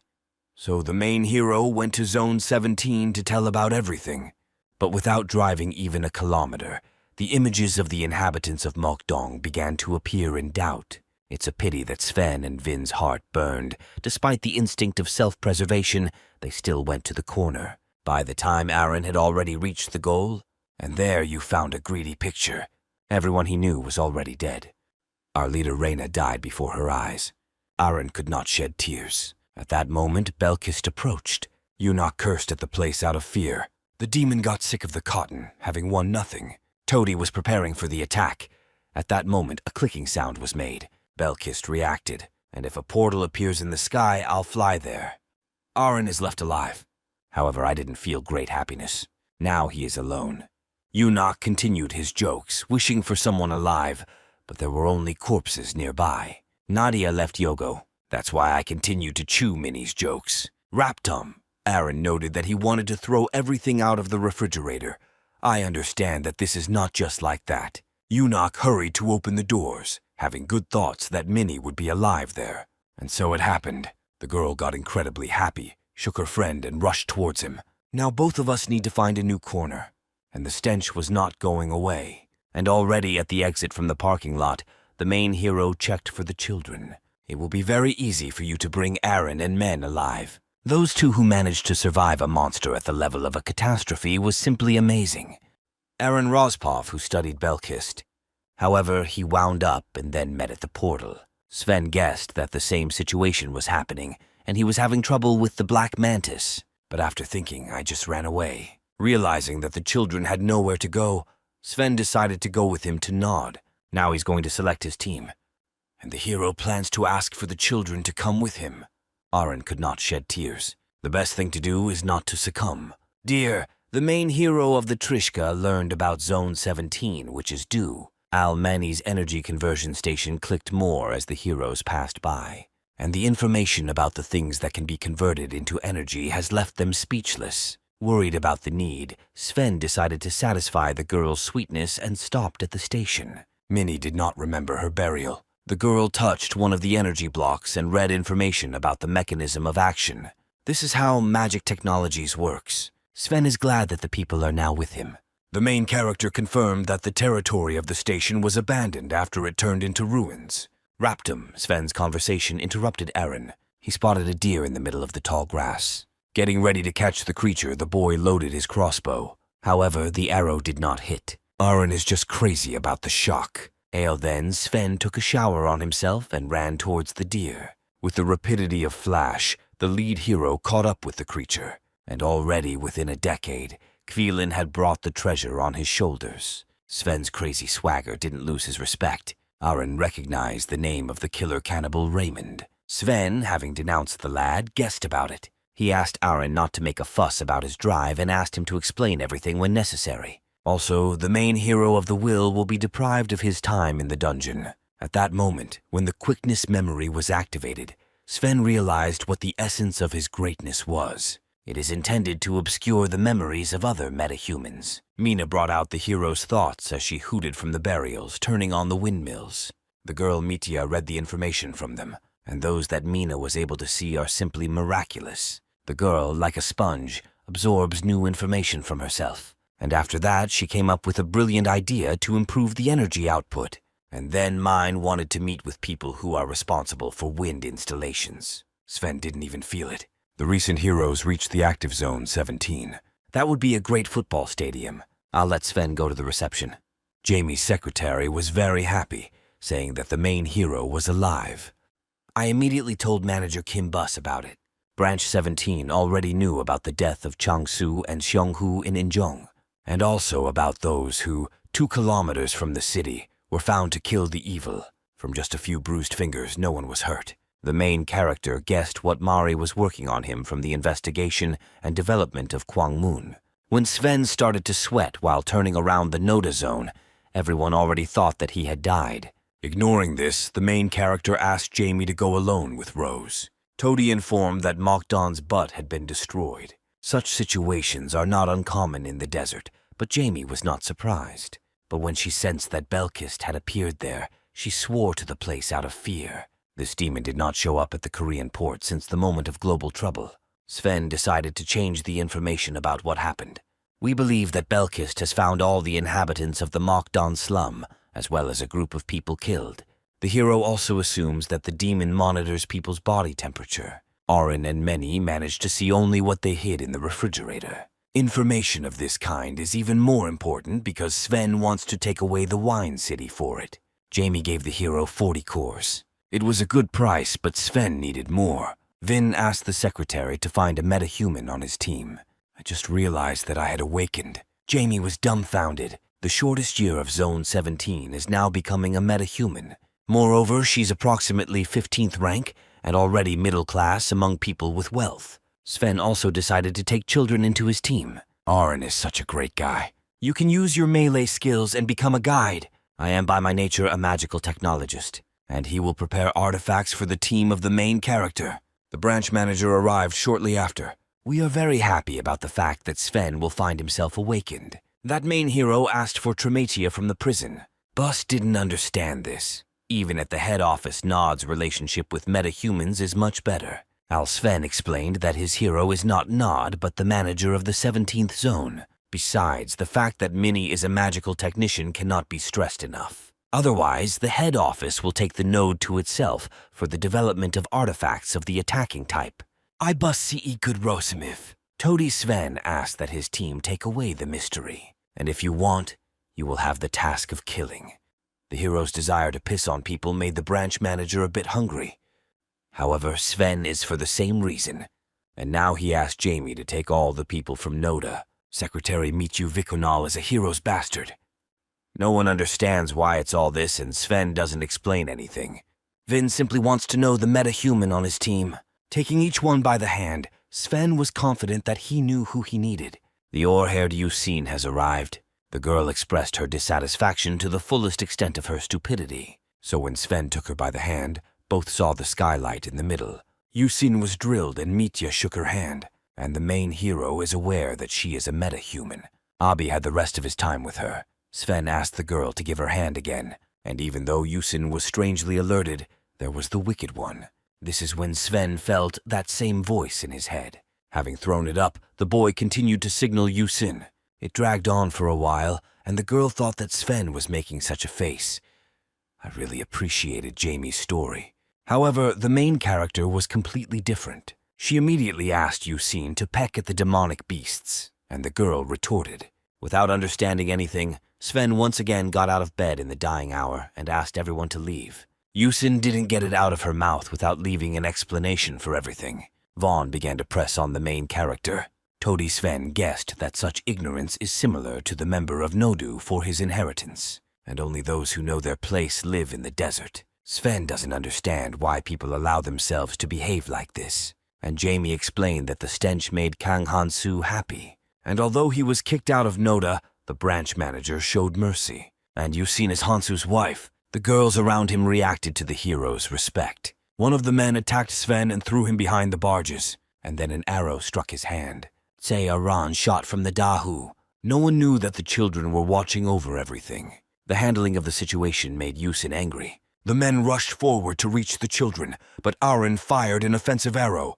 So the main hero went to Zone 17 to tell about everything. But without driving even a kilometer, the images of the inhabitants of Mokdong began to appear in doubt. It's a pity that Sven and Vin's heart burned. Despite the instinct of self-preservation, they still went to the corner. By the time Aaron had already reached the goal, and there you found a greedy picture. Everyone he knew was already dead. Our leader Reina died before her eyes. Aaron could not shed tears. At that moment, Belkist approached. Eunuch cursed at the place out of fear. The demon got sick of the cotton, having won nothing. Tody was preparing for the attack. At that moment, a clicking sound was made. Belkist reacted, and if a portal appears in the sky, I'll fly there. Aaron is left alive. However, I didn't feel great happiness. Now he is alone. Eunuch continued his jokes, wishing for someone alive, but there were only corpses nearby. Nadia left Yogo. That's why I continued to chew Minnie's jokes. Raptum. Aaron noted that he wanted to throw everything out of the refrigerator. I understand that this is not just like that. Eunuch hurried to open the doors, having good thoughts that Minnie would be alive there. And so it happened. The girl got incredibly happy, shook her friend, and rushed towards him. Now both of us need to find a new corner. And the stench was not going away. And already at the exit from the parking lot, the main hero checked for the children. It will be very easy for you to bring Aaron and Men alive. Those two who managed to survive a monster at the level of a catastrophe was simply amazing. Aaron Rospov, who studied Belkist. However, he wound up and then met at the portal. Sven guessed that the same situation was happening, and he was having trouble with the Black Mantis. But after thinking, I just ran away. Realizing that the children had nowhere to go, Sven decided to go with him to Nod. Now he's going to select his team. And the hero plans to ask for the children to come with him. Aaron could not shed tears. The best thing to do is not to succumb. Dear, the main hero of the Trishka learned about Zone 17, which is due. Al-Mani's energy conversion station clicked more as the heroes passed by. And the information about the things that can be converted into energy has left them speechless. Worried about the need, Sven decided to satisfy the girl's sweetness and stopped at the station. Minnie did not remember her burial. The girl touched one of the energy blocks and read information about the mechanism of action. This is how magic technologies works. Sven is glad that the people are now with him. The main character confirmed that the territory of the station was abandoned after it turned into ruins. Raptum, Sven's conversation interrupted Aaron. He spotted a deer in the middle of the tall grass. Getting ready to catch the creature, the boy loaded his crossbow. However, the arrow did not hit. Aaron is just crazy about the shock. Then, Sven took a shower on himself and ran towards the deer. With the rapidity of flash, the lead hero caught up with the creature. And already within a decade, Kvilin had brought the treasure on his shoulders. Sven's crazy swagger didn't lose his respect. Aaron recognized the name of the killer cannibal Raymond. Sven, having denounced the lad, guessed about it. He asked Aaron not to make a fuss about his drive and asked him to explain everything when necessary. Also, the main hero of the will be deprived of his time in the dungeon. At that moment, when the quickness memory was activated, Sven realized what the essence of his greatness was. It is intended to obscure the memories of other metahumans. Mina brought out the hero's thoughts as she hooted from the burials, turning on the windmills. The girl Mitya read the information from them, and those that Mina was able to see are simply miraculous. The girl, like a sponge, absorbs new information from herself. And after that, she came up with a brilliant idea to improve the energy output. And then Mine wanted to meet with people who are responsible for wind installations. Sven didn't even feel it. The recent heroes reached the active zone 17. That would be a great football stadium. I'll let Sven go to the reception. Jamie's secretary was very happy, saying that the main hero was alive. I immediately told manager Kim Bus about it. Branch 17 already knew about the death of Chang-Su and Xionghu in Injong, and also about those who, 2 kilometers from the city, were found to kill the evil. From just a few bruised fingers, no one was hurt. The main character guessed what Mari was working on him from the investigation and development of Gwangmyeong. When Sven started to sweat while turning around the Noda zone, everyone already thought that he had died. Ignoring this, the main character asked Jamie to go alone with Rose. Toady informed that Mokdon's butt had been destroyed. Such situations are not uncommon in the desert, but Jamie was not surprised. But when she sensed that Belkist had appeared there, she swore to the place out of fear. This demon did not show up at the Korean port since the moment of global trouble. Sven decided to change the information about what happened. We believe that Belkist has found all the inhabitants of the Mokdon slum, as well as a group of people killed. The hero also assumes that the demon monitors people's body temperature. Arin and Many managed to see only what they hid in the refrigerator. Information of this kind is even more important because Sven wants to take away the wine city for it. Jamie gave the hero 40 cores. It was a good price, but Sven needed more. Vin asked the secretary to find a metahuman on his team. I just realized that I had awakened. Jamie was dumbfounded. The shortest year of Zone 17 is now becoming a metahuman. Moreover, she's approximately 15th rank and already middle class among people with wealth. Sven also decided to take children into his team. Arin is such a great guy. You can use your melee skills and become a guide. I am by my nature a magical technologist, and he will prepare artifacts for the team of the main character. The branch manager arrived shortly after. We are very happy about the fact that Sven will find himself awakened. That main hero asked for Trimatia from the prison. Bus didn't understand this. Even at the head office, Nod's relationship with metahumans is much better. Sven explained that his hero is not Nod, but the manager of the 17th zone. Besides, the fact that Minnie is a magical technician cannot be stressed enough. Otherwise, the head office will take the node to itself for the development of artifacts of the attacking type. I bus see good Rosamif. Toady Sven asked that his team take away the mystery. And if you want, you will have the task of killing. The hero's desire to piss on people made the branch manager a bit hungry. However, Sven is for the same reason. And now he asked Jamie to take all the people from Noda. Secretary Michu Vikonal is a hero's bastard. No one understands why it's all this, and Sven doesn't explain anything. Vin simply wants to know the metahuman on his team. Taking each one by the hand, Sven was confident that he knew who he needed. The ore-haired Yusin has arrived. The girl expressed her dissatisfaction to the fullest extent of her stupidity. So when Sven took her by the hand, both saw the skylight in the middle. Yusin was drilled and Mitya shook her hand, and the main hero is aware that she is a metahuman. Abi had the rest of his time with her. Sven asked the girl to give her hand again, and even though Yusin was strangely alerted, there was the wicked one. This is when Sven felt that same voice in his head. Having thrown it up, the boy continued to signal Yusin. It dragged on for a while, and the girl thought that Sven was making such a face. I really appreciated Jamie's story. However, the main character was completely different. She immediately asked Yusin to peck at the demonic beasts, and the girl retorted. Without understanding anything, Sven once again got out of bed in the dying hour and asked everyone to leave. Yusin didn't get it out of her mouth without leaving an explanation for everything. Vaughn began to press on the main character. Toady Sven guessed that such ignorance is similar to the member of Nodu for his inheritance, and only those who know their place live in the desert. Sven doesn't understand why people allow themselves to behave like this, and Jamie explained that the stench made Kang Hansu happy. And although he was kicked out of Noda, the branch manager showed mercy. And Yusin is Hansu's wife. The girls around him reacted to the hero's respect. One of the men attacked Sven and threw him behind the barges, and then an arrow struck his hand. Tse Aran shot from the Dahu. No one knew that the children were watching over everything. The handling of the situation made Yusin angry. The men rushed forward to reach the children, but Aran fired an offensive arrow.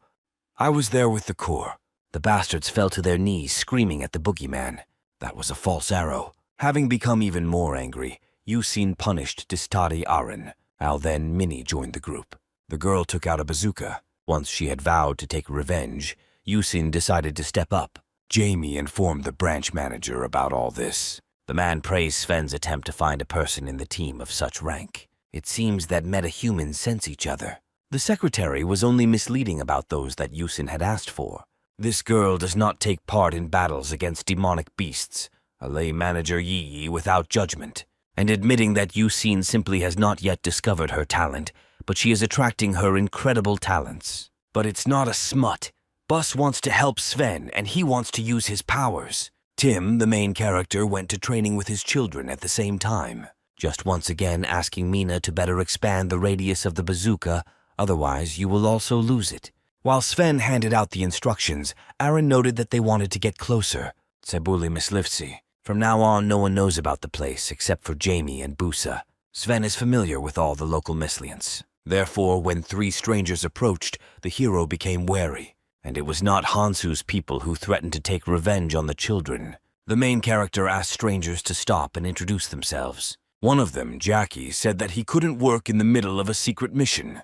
I was there with the corps. The bastards fell to their knees, screaming at the boogeyman. That was a false arrow. Having become even more angry, Yusin punished Distari Aran. Then Minnie joined the group. The girl took out a bazooka. Once she had vowed to take revenge, Yusin decided to step up. Jamie informed the branch manager about all this. The man praised Sven's attempt to find a person in the team of such rank. It seems that metahumans sense each other. The secretary was only misleading about those that Yusin had asked for. This girl does not take part in battles against demonic beasts, a lay manager Yi without judgment, and admitting that Yusin simply has not yet discovered her talent, but she is attracting her incredible talents. But it's not a smut. Bus wants to help Sven, and he wants to use his powers. Tim, the main character, went to training with his children at the same time, just once again asking Mina to better expand the radius of the bazooka, otherwise you will also lose it. While Sven handed out the instructions, Aaron noted that they wanted to get closer. Tsebuli Mislivsi. From now on, no one knows about the place except for Jamie and Busa. Sven is familiar with all the local miscreants. Therefore, when 3 strangers approached, the hero became wary. And it was not Hansu's people who threatened to take revenge on the children. The main character asked strangers to stop and introduce themselves. One of them, Jackie, said that he couldn't work in the middle of a secret mission.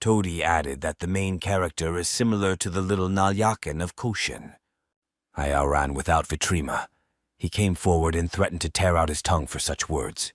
Toady added that the main character is similar to the little Nalyakan of Koshin. I outran without Vitrima. He came forward and threatened to tear out his tongue for such words.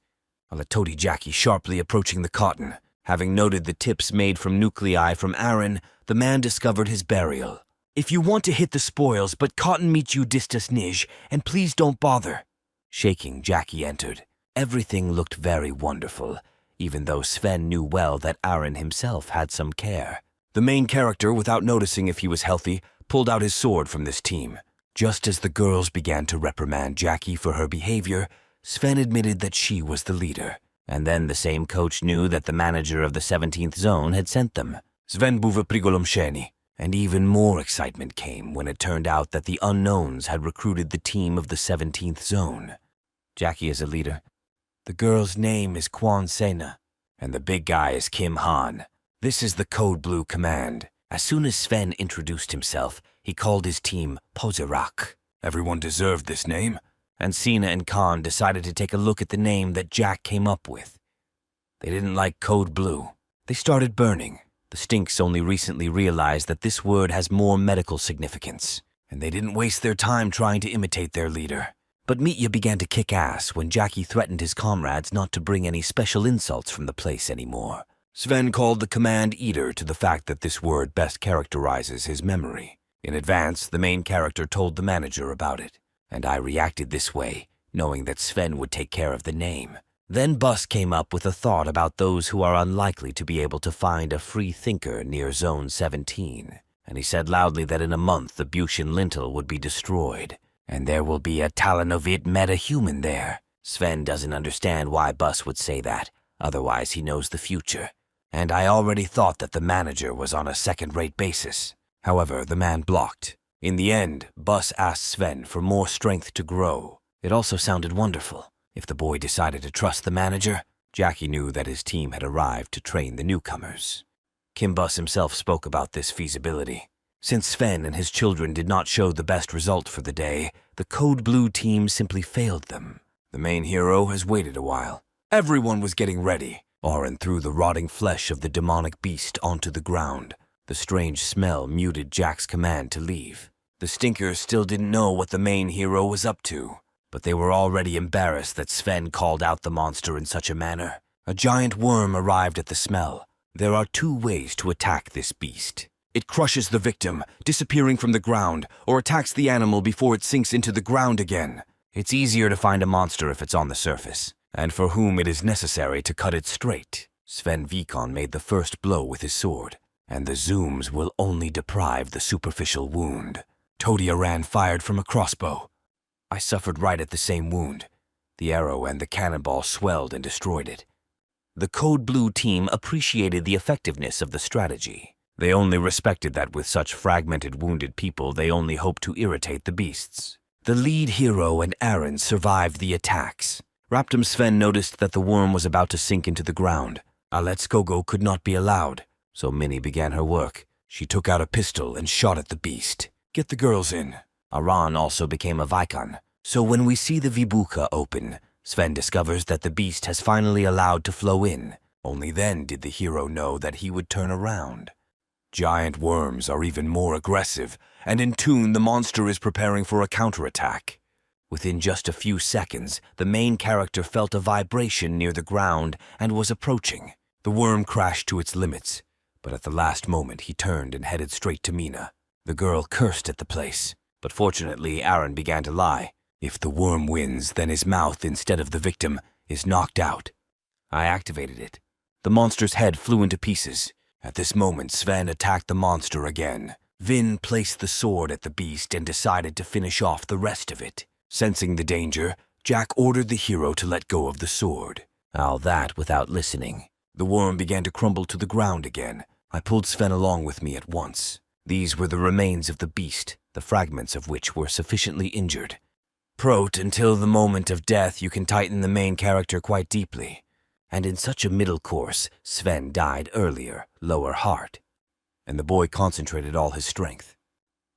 Toady Jackie sharply approaching the cotton. Having noted the tips made from nuclei from Aaron, the man discovered his burial. If you want to hit the spoils, but cotton meets you distas nij, and please don't bother. Shaking, Jackie entered. Everything looked very wonderful, even though Sven knew well that Aaron himself had some care. The main character, without noticing if he was healthy, pulled out his sword from this team. Just as the girls began to reprimand Jackie for her behavior, Sven admitted that she was the leader. And then the same coach knew that the manager of the 17th zone had sent them. Sven buva prigolomsheni. And even more excitement came when it turned out that the unknowns had recruited the team of the 17th zone. Jackie is a leader. The girl's name is Kwon Sena, and the big guy is Kim Han. This is the Code Blue Command. As soon as Sven introduced himself, he called his team Poserak. Everyone deserved this name, and Sina and Khan decided to take a look at the name that Jack came up with. They didn't like Code Blue. They started burning. The Stinks only recently realized that this word has more medical significance, and they didn't waste their time trying to imitate their leader. But Mitya began to kick ass when Jackie threatened his comrades not to bring any special insults from the place anymore. Sven called the command Eater to the fact that this word best characterizes his memory. In advance, the main character told the manager about it, and I reacted this way, knowing that Sven would take care of the name. Then Bus came up with a thought about those who are unlikely to be able to find a free thinker near Zone 17, and he said loudly that in a month the Bushin lintel would be destroyed, and there will be a Talanovit metahuman there. Sven doesn't understand why Bus would say that, otherwise he knows the future, and I already thought that the manager was on a second-rate basis. However, the man blocked. In the end, Bus asked Sven for more strength to grow. It also sounded wonderful. If the boy decided to trust the manager, Jackie knew that his team had arrived to train the newcomers. Kim Bus himself spoke about this feasibility. Since Sven and his children did not show the best result for the day, the Code Blue team simply failed them. The main hero has waited a while. Everyone was getting ready. Oren threw the rotting flesh of the demonic beast onto the ground. The strange smell muted Jack's command to leave. The Stinkers still didn't know what the main hero was up to, but they were already embarrassed that Sven called out the monster in such a manner. A giant worm arrived at the smell. There are 2 ways to attack this beast. It crushes the victim, disappearing from the ground, or attacks the animal before it sinks into the ground again. It's easier to find a monster if it's on the surface, and for whom it is necessary to cut it straight. Sven Vikon made the first blow with his sword, and the zooms will only deprive the superficial wound. Todia Ran fired from a crossbow. I suffered right at the same wound. The arrow and the cannonball swelled and destroyed it. The Code Blue team appreciated the effectiveness of the strategy. They only respected that with such fragmented wounded people they only hoped to irritate the beasts. The lead hero and Aaron survived the attacks. Raptum Sven noticed that the worm was about to sink into the ground. Aletskogo could not be allowed, so Minnie began her work. She took out a pistol and shot at the beast. Get the girls in. Aran also became a Vikon, so when we see the Vibuka open, Sven discovers that the beast has finally allowed to flow in. Only then did the hero know that he would turn around. Giant worms are even more aggressive, and in tune the monster is preparing for a counterattack. Within just a few seconds, the main character felt a vibration near the ground and was approaching. The worm crashed to its limits, but at the last moment he turned and headed straight to Mina. The girl cursed at the place, but fortunately Aaron began to lie. If the worm wins, then his mouth, instead of the victim, is knocked out. I activated it. The monster's head flew into pieces. At this moment, Sven attacked the monster again. Vin placed the sword at the beast and decided to finish off the rest of it. Sensing the danger, Jack ordered the hero to let go of the sword. All that without listening. The worm began to crumble to the ground again. I pulled Sven along with me at once. These were the remains of the beast, the fragments of which were sufficiently injured. Prot, until the moment of death, you can tighten the main character quite deeply. And in such a middle course, Sven died earlier, lower heart. And the boy concentrated all his strength.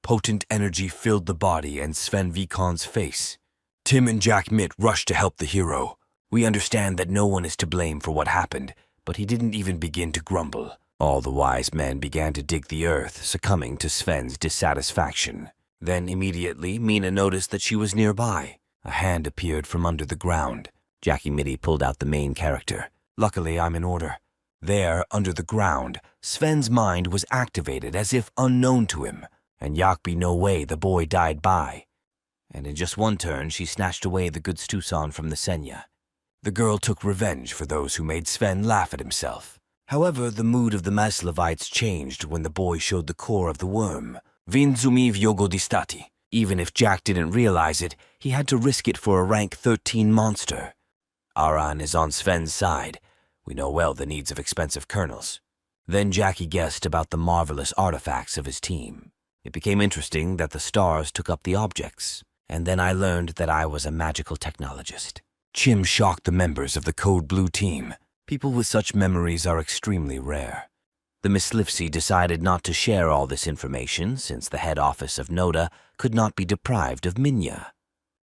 Potent energy filled the body and Sven Vikon's face. Tim and Jack Mitt rushed to help the hero. We understand that no one is to blame for what happened, but he didn't even begin to grumble. All the wise men began to dig the earth, succumbing to Sven's dissatisfaction. Then immediately, Mina noticed that she was nearby. A hand appeared from under the ground. Jackie Mitty pulled out the main character. Luckily, I'm in order. There, under the ground, Sven's mind was activated as if unknown to him, and Yakby no way the boy died by. And in just one turn, she snatched away the good Stusan from the Senya. The girl took revenge for those who made Sven laugh at himself. However, the mood of the Maslovites changed when the boy showed the core of the worm. Vinzumiv Yogodistati. Even if Jack didn't realize it, he had to risk it for a rank 13 monster. Aran is on Sven's side. We know well the needs of expensive kernels. Then Jackie guessed about the marvelous artifacts of his team. It became interesting that the stars took up the objects, and then I learned that I was a magical technologist. Chim shocked the members of the Code Blue team. People with such memories are extremely rare. The Miss Lifsey decided not to share all this information since the head office of Noda could not be deprived of Minya.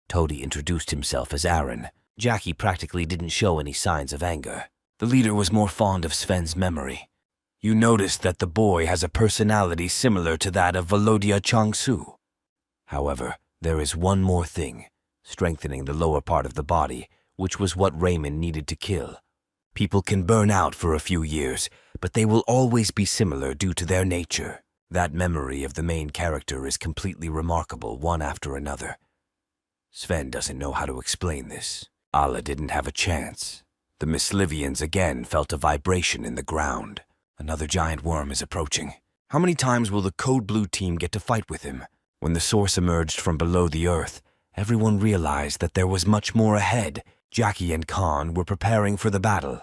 Toady introduced himself as Aaron. Jackie practically didn't show any signs of anger. The leader was more fond of Sven's memory. You noticed that the boy has a personality similar to that of Volodya Changsu. However, there is one more thing, strengthening the lower part of the body, which was what Raymond needed to kill. People can burn out for a few years, but they will always be similar due to their nature. That memory of the main character is completely remarkable, one after another. Sven doesn't know how to explain this. Allah didn't have a chance. The Mislivians again felt a vibration in the ground. Another giant worm is approaching. How many times will the Code Blue team get to fight with him? When the source emerged from below the earth, everyone realized that there was much more ahead. Jackie and Khan were preparing for the battle.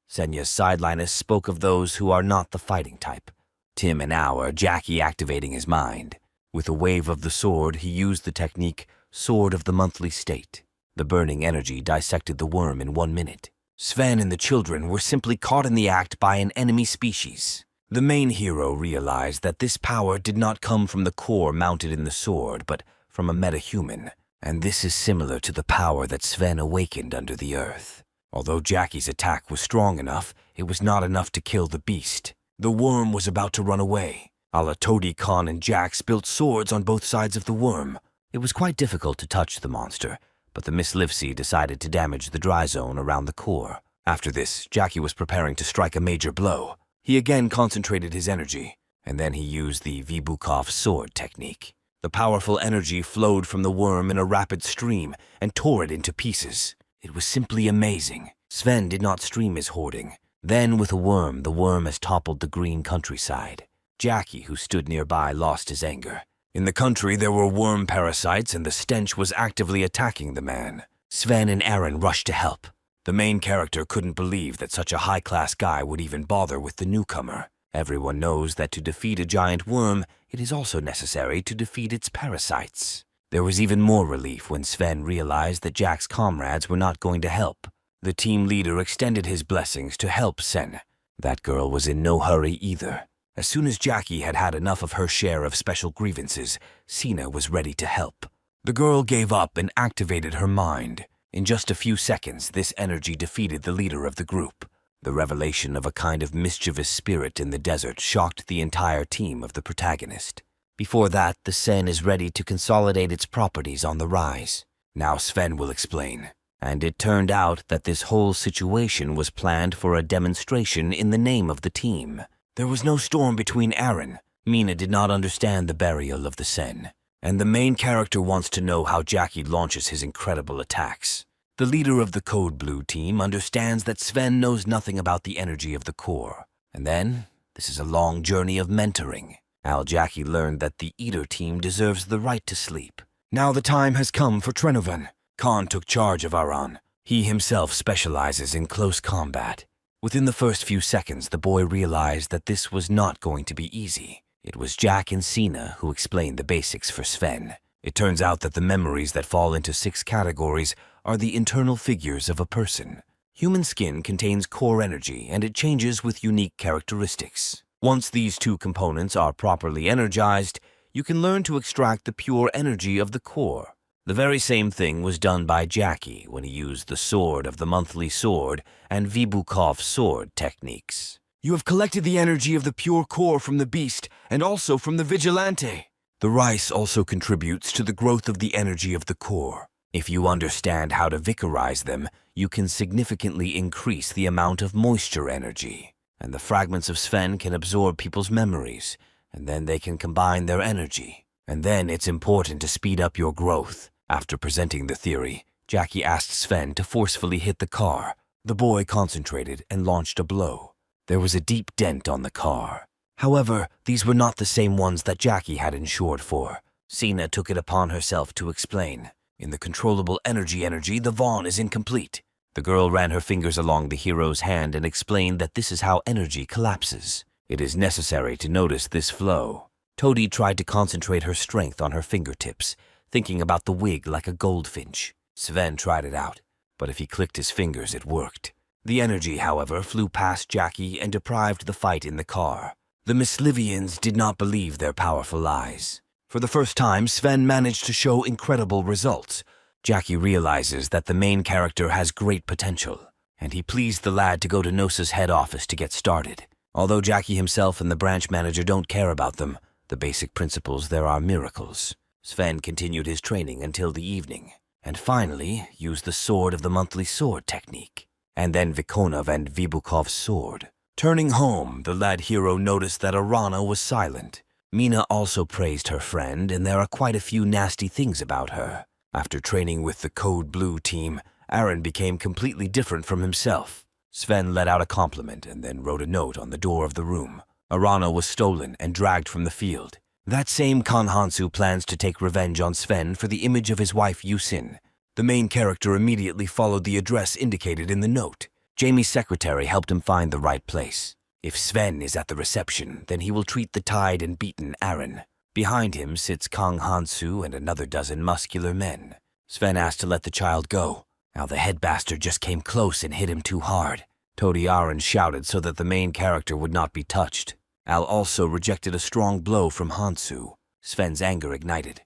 Senya's sideliners spoke of those who are not the fighting type. Tim and Hour, Jackie activating his mind. With a wave of the sword, he used the technique Sword of the Monthly State. The burning energy dissected the worm in 1 minute. Sven and the children were simply caught in the act by an enemy species. The main hero realized that this power did not come from the core mounted in the sword, but from a metahuman, and this is similar to the power that Sven awakened under the earth. Although Jackie's attack was strong enough, it was not enough to kill the beast. The worm was about to run away. Alatodi, Khan, and Jax built swords on both sides of the worm. It was quite difficult to touch the monster, but the Miss Livesey decided to damage the dry zone around the core. After this, Jackie was preparing to strike a major blow. He again concentrated his energy, and then he used the Vibukov sword technique. The powerful energy flowed from the worm in a rapid stream and tore it into pieces. It was simply amazing. Sven did not stream his hoarding. Then, with a worm, the worm has toppled the green countryside. Jackie, who stood nearby, lost his anger. In the country, there were worm parasites, and the stench was actively attacking the man. Sven and Aaron rushed to help. The main character couldn't believe that such a high-class guy would even bother with the newcomer. Everyone knows that to defeat a giant worm, it is also necessary to defeat its parasites. There was even more relief when Sven realized that Jack's comrades were not going to help. The team leader extended his blessings to help Sen. That girl was in no hurry either. As soon as Jackie had had enough of her share of special grievances, Sina was ready to help. The girl gave up and activated her mind. In just a few seconds, this energy defeated the leader of the group. The revelation of a kind of mischievous spirit in the desert shocked the entire team of the protagonist. Before that, the Sen is ready to consolidate its properties on the rise. Now Sven will explain. And it turned out that this whole situation was planned for a demonstration in the name of the team. There was no storm between Aaron. Mina did not understand the burial of the Sen. And the main character wants to know how Jackie launches his incredible attacks. The leader of the Code Blue team understands that Sven knows nothing about the energy of the core. And then, this is a long journey of mentoring. Jackie learned that the Eater team deserves the right to sleep. Now the time has come for Trenovan. Khan took charge of Aran. He himself specializes in close combat. Within the first few seconds, the boy realized that this was not going to be easy. It was Jack and Sina who explained the basics for Sven. It turns out that the memories that fall into 6 categories are the internal figures of a person. Human skin contains core energy, and it changes with unique characteristics. Once these 2 components are properly energized, you can learn to extract the pure energy of the core. The very same thing was done by Jackie when he used the Sword of the Monthly Sword and Vibukov's sword techniques. You have collected the energy of the pure core from the beast and also from the vigilante. The rice also contributes to the growth of the energy of the core. If you understand how to vicarize them, you can significantly increase the amount of moisture energy. And the fragments of Sven can absorb people's memories, and then they can combine their energy. And then it's important to speed up your growth. After presenting the theory, Jackie asked Sven to forcefully hit the car. The boy concentrated and launched a blow. There was a deep dent on the car. However, these were not the same ones that Jackie had insured for. Sina took it upon herself to explain. In the controllable energy, the Vaughn is incomplete. The girl ran her fingers along the hero's hand and explained that this is how energy collapses. It is necessary to notice this flow. Toadie tried to concentrate her strength on her fingertips, thinking about the wig like a goldfinch. Sven tried it out, but if he clicked his fingers, it worked. The energy, however, flew past Jackie and deprived the fight in the car. The Mislivians did not believe their powerful lies. For the first time, Sven managed to show incredible results. Jackie realizes that the main character has great potential, and he pleased the lad to go to Nosa's head office to get started. Although Jackie himself and the branch manager don't care about them, the basic principles there are miracles. Sven continued his training until the evening, and finally used the Sword of the Monthly Sword technique, and then Vikonov and Vibukov's sword. Turning home, the lad hero noticed that Arana was silent. Mina also praised her friend, and there are quite a few nasty things about her. After training with the Code Blue team, Aaron became completely different from himself. Sven let out a compliment and then wrote a note on the door of the room. Arana was stolen and dragged from the field. That same Khan Hansu plans to take revenge on Sven for the image of his wife Yusin. The main character immediately followed the address indicated in the note. Jamie's secretary helped him find the right place. If Sven is at the reception, then he will treat the tied and beaten Aaron. Behind him sits Kang Hansu and another dozen muscular men. Sven asked to let the child go. Now the head bastard just came close and hit him too hard. Toadie Aaron shouted so that the main character would not be touched. Al also rejected a strong blow from Hansu. Sven's anger ignited.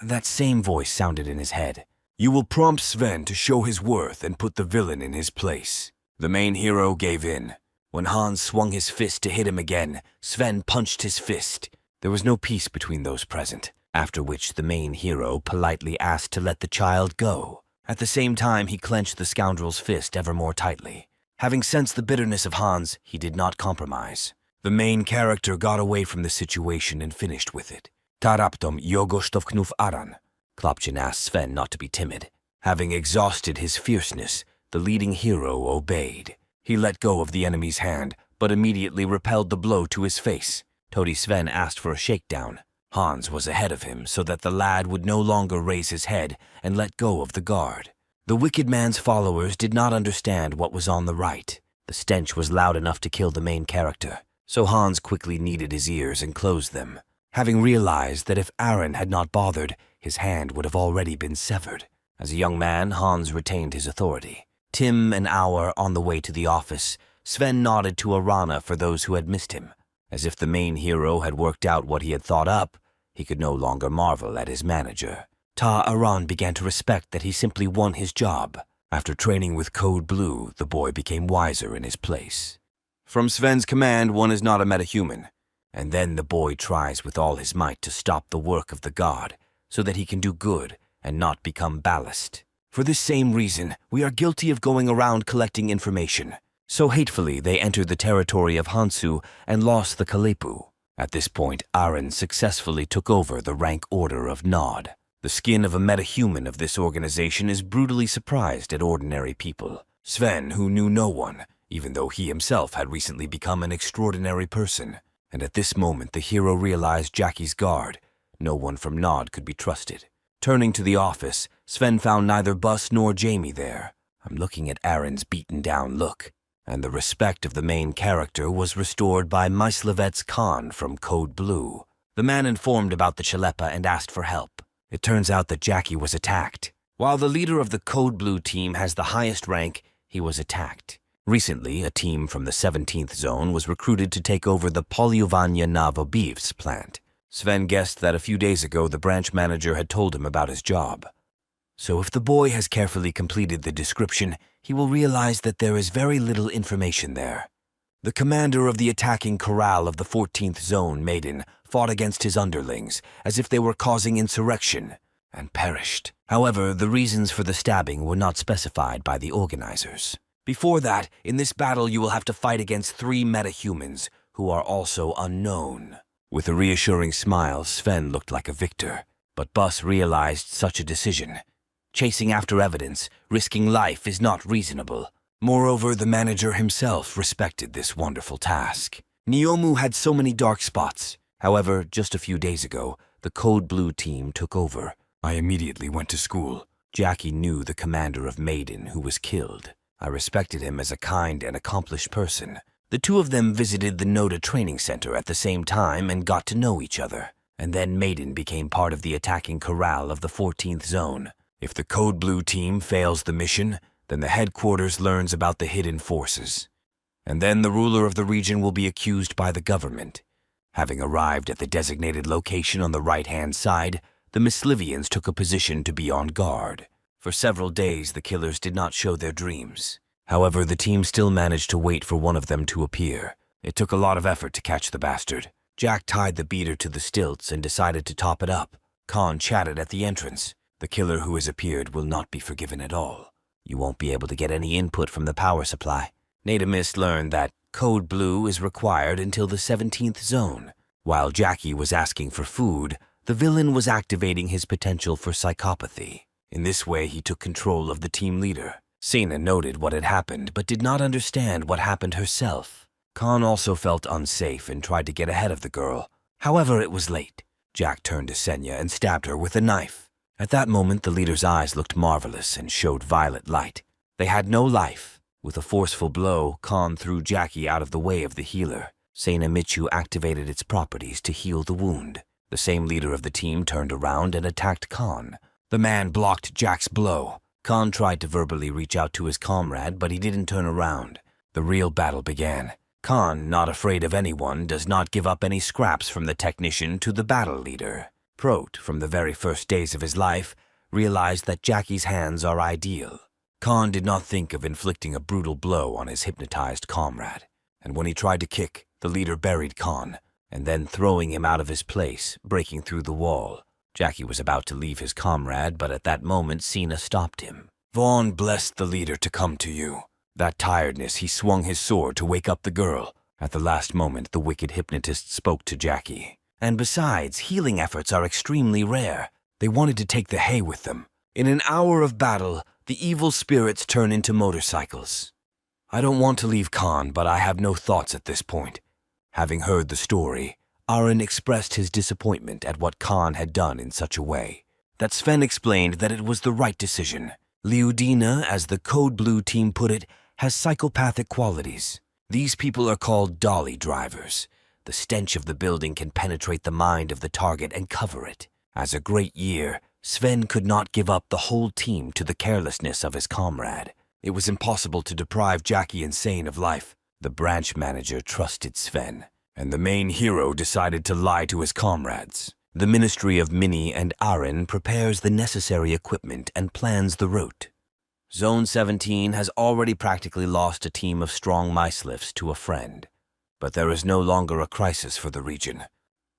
That same voice sounded in his head. You will prompt Sven to show his worth and put the villain in his place. The main hero gave in. When Hans swung his fist to hit him again, Sven punched his fist. There was no peace between those present, after which the main hero politely asked to let the child go. At the same time, he clenched the scoundrel's fist ever more tightly. Having sensed the bitterness of Hans, he did not compromise. The main character got away from the situation and finished with it. Taraptom Yogostovknuf Aran. Klopchin asked Sven not to be timid. Having exhausted his fierceness, the leading hero obeyed. He let go of the enemy's hand, but immediately repelled the blow to his face. Toadie Sven asked for a shakedown. Hans was ahead of him so that the lad would no longer raise his head and let go of the guard. The wicked man's followers did not understand what was on the right. The stench was loud enough to kill the main character, so Hans quickly kneaded his ears and closed them, having realized that if Aaron had not bothered, his hand would have already been severed. As a young man, Hans retained his authority. Tim and Auer on the way to the office, Sven nodded to Arana for those who had missed him. As if the main hero had worked out what he had thought up, he could no longer marvel at his manager. Ta Aran began to respect that he simply won his job. After training with Code Blue, the boy became wiser in his place. From Sven's command, one is not a metahuman. And then the boy tries with all his might to stop the work of the god, so that he can do good and not become ballast. For this same reason, we are guilty of going around collecting information. So hatefully, they entered the territory of Hansu and lost the Kalepu. At this point, Aren successfully took over the rank order of Nod. The skin of a metahuman of this organization is brutally surprised at ordinary people. Sven, who knew no one, even though he himself had recently become an extraordinary person. And at this moment, the hero realized Jackie's guard. No one from Nod could be trusted. Turning to the office, Sven found neither Bus nor Jamie there. I'm looking at Aren's beaten-down look, and the respect of the main character was restored by Myslevet's Khan from Code Blue. The man informed about the Chalepa and asked for help. It turns out that Jackie was attacked. While the leader of the Code Blue team has the highest rank, he was attacked. Recently, a team from the 17th Zone was recruited to take over the Polyovanya Novobivs plant. Sven guessed that a few days ago the branch manager had told him about his job. So if the boy has carefully completed the description, he will realize that there is very little information there. The commander of the attacking corral of the 14th Zone, Maiden, fought against his underlings as if they were causing insurrection, and perished. However, the reasons for the stabbing were not specified by the organizers. Before that, in this battle you will have to fight against 3 metahumans, who are also unknown. With a reassuring smile, Sven looked like a victor, but Bus realized such a decision. Chasing after evidence, risking life is not reasonable. Moreover, the manager himself respected this wonderful task. Neomu had so many dark spots. However, just a few days ago, the Code Blue team took over. I immediately went to school. Jackie knew the commander of Maiden who was killed. I respected him as a kind and accomplished person. The two of them visited the Noda training center at the same time and got to know each other. And then Maiden became part of the attacking corral of the 14th Zone. If the Code Blue team fails the mission, then the headquarters learns about the hidden forces. And then the ruler of the region will be accused by the government. Having arrived at the designated location on the right-hand side, the Mislivians took a position to be on guard. For several days, the killers did not show their dreams. However, the team still managed to wait for one of them to appear. It took a lot of effort to catch the bastard. Jack tied the beater to the stilts and decided to top it up. Khan chatted at the entrance. The killer who has appeared will not be forgiven at all. You won't be able to get any input from the power supply. Nadamis learned that Code Blue is required until the 17th Zone. While Jackie was asking for food, the villain was activating his potential for psychopathy. In this way, he took control of the team leader. Sena noted what had happened, but did not understand what happened herself. Khan also felt unsafe and tried to get ahead of the girl. However, it was late. Jack turned to Senya and stabbed her with a knife. At that moment, the leader's eyes looked marvelous and showed violet light. They had no life. With a forceful blow, Khan threw Jackie out of the way of the healer. Sena Michu activated its properties to heal the wound. The same leader of the team turned around and attacked Khan. The man blocked Jack's blow. Khan tried to verbally reach out to his comrade, but he didn't turn around. The real battle began. Khan, not afraid of anyone, does not give up any scraps from the technician to the battle leader. Prot, from the very first days of his life, realized that Jackie's hands are ideal. Khan did not think of inflicting a brutal blow on his hypnotized comrade, and when he tried to kick, the leader buried Khan, and then throwing him out of his place, breaking through the wall. Jackie was about to leave his comrade, but at that moment Sena stopped him. Vaughn blessed the leader to come to you. That tiredness, he swung his sword to wake up the girl. At the last moment, the wicked hypnotist spoke to Jackie. And besides, healing efforts are extremely rare. They wanted to take the hay with them. In an hour of battle, the evil spirits turn into motorcycles. I don't want to leave Khan, but I have no thoughts at this point. Having heard the story, Aren expressed his disappointment at what Khan had done in such a way. That Sven explained that it was the right decision. Liudina, as the Code Blue team put it, has psychopathic qualities. These people are called Dolly drivers. The stench of the building can penetrate the mind of the target and cover it. As a great year, Sven could not give up the whole team to the carelessness of his comrade. It was impossible to deprive Jackie and Sane of life. The branch manager trusted Sven, and the main hero decided to lie to his comrades. The Ministry of Mini and Aren prepares the necessary equipment and plans the route. Zone 17 has already practically lost a team of strong Myslifs to a friend, but there is no longer a crisis for the region.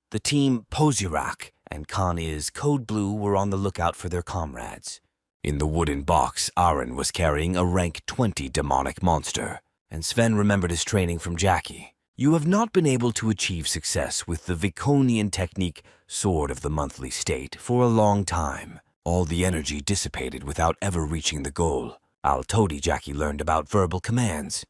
The team Pozirak and Khan is Code Blue were on the lookout for their comrades. In the wooden box, Aaron was carrying a rank 20 demonic monster, and Sven remembered his training from Jackie. You have not been able to achieve success with the Viconian technique Sword of the Monthly State for a long time. All the energy dissipated without ever reaching the goal. I'll told Jackie learned about verbal commands.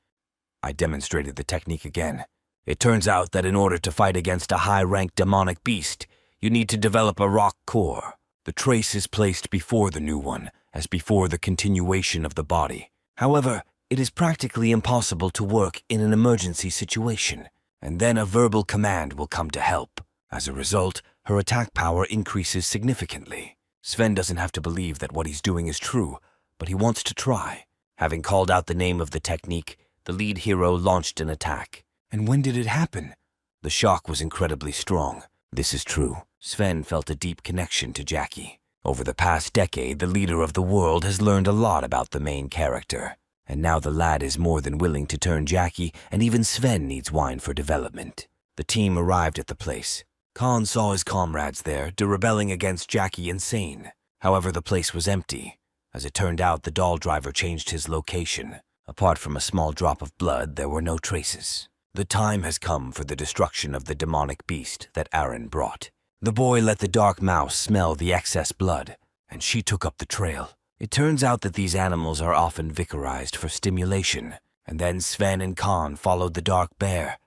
I demonstrated the technique again. It turns out that in order to fight against a high-ranked demonic beast, you need to develop a rock core. The trace is placed before the new one, as before the continuation of the body. However, it is practically impossible to work in an emergency situation, and then a verbal command will come to help. As a result, her attack power increases significantly. Sven doesn't have to believe that what he's doing is true, but he wants to try. Having called out the name of the technique, the lead hero launched an attack. And when did it happen? The shock was incredibly strong. This is true. Sven felt a deep connection to Jackie. Over the past decade, the leader of the world has learned a lot about the main character. And now the lad is more than willing to turn Jackie, and even Sven needs wine for development. The team arrived at the place. Khan saw his comrades there, rebelling against Jackie insane. However, the place was empty. As it turned out, the doll driver changed his location. Apart from a small drop of blood, there were no traces. The time has come for the destruction of the demonic beast that Aaron brought. The boy let the dark mouse smell the excess blood, and she took up the trail. It turns out that these animals are often vicarized for stimulation, and then Sven and Khan followed the dark bear.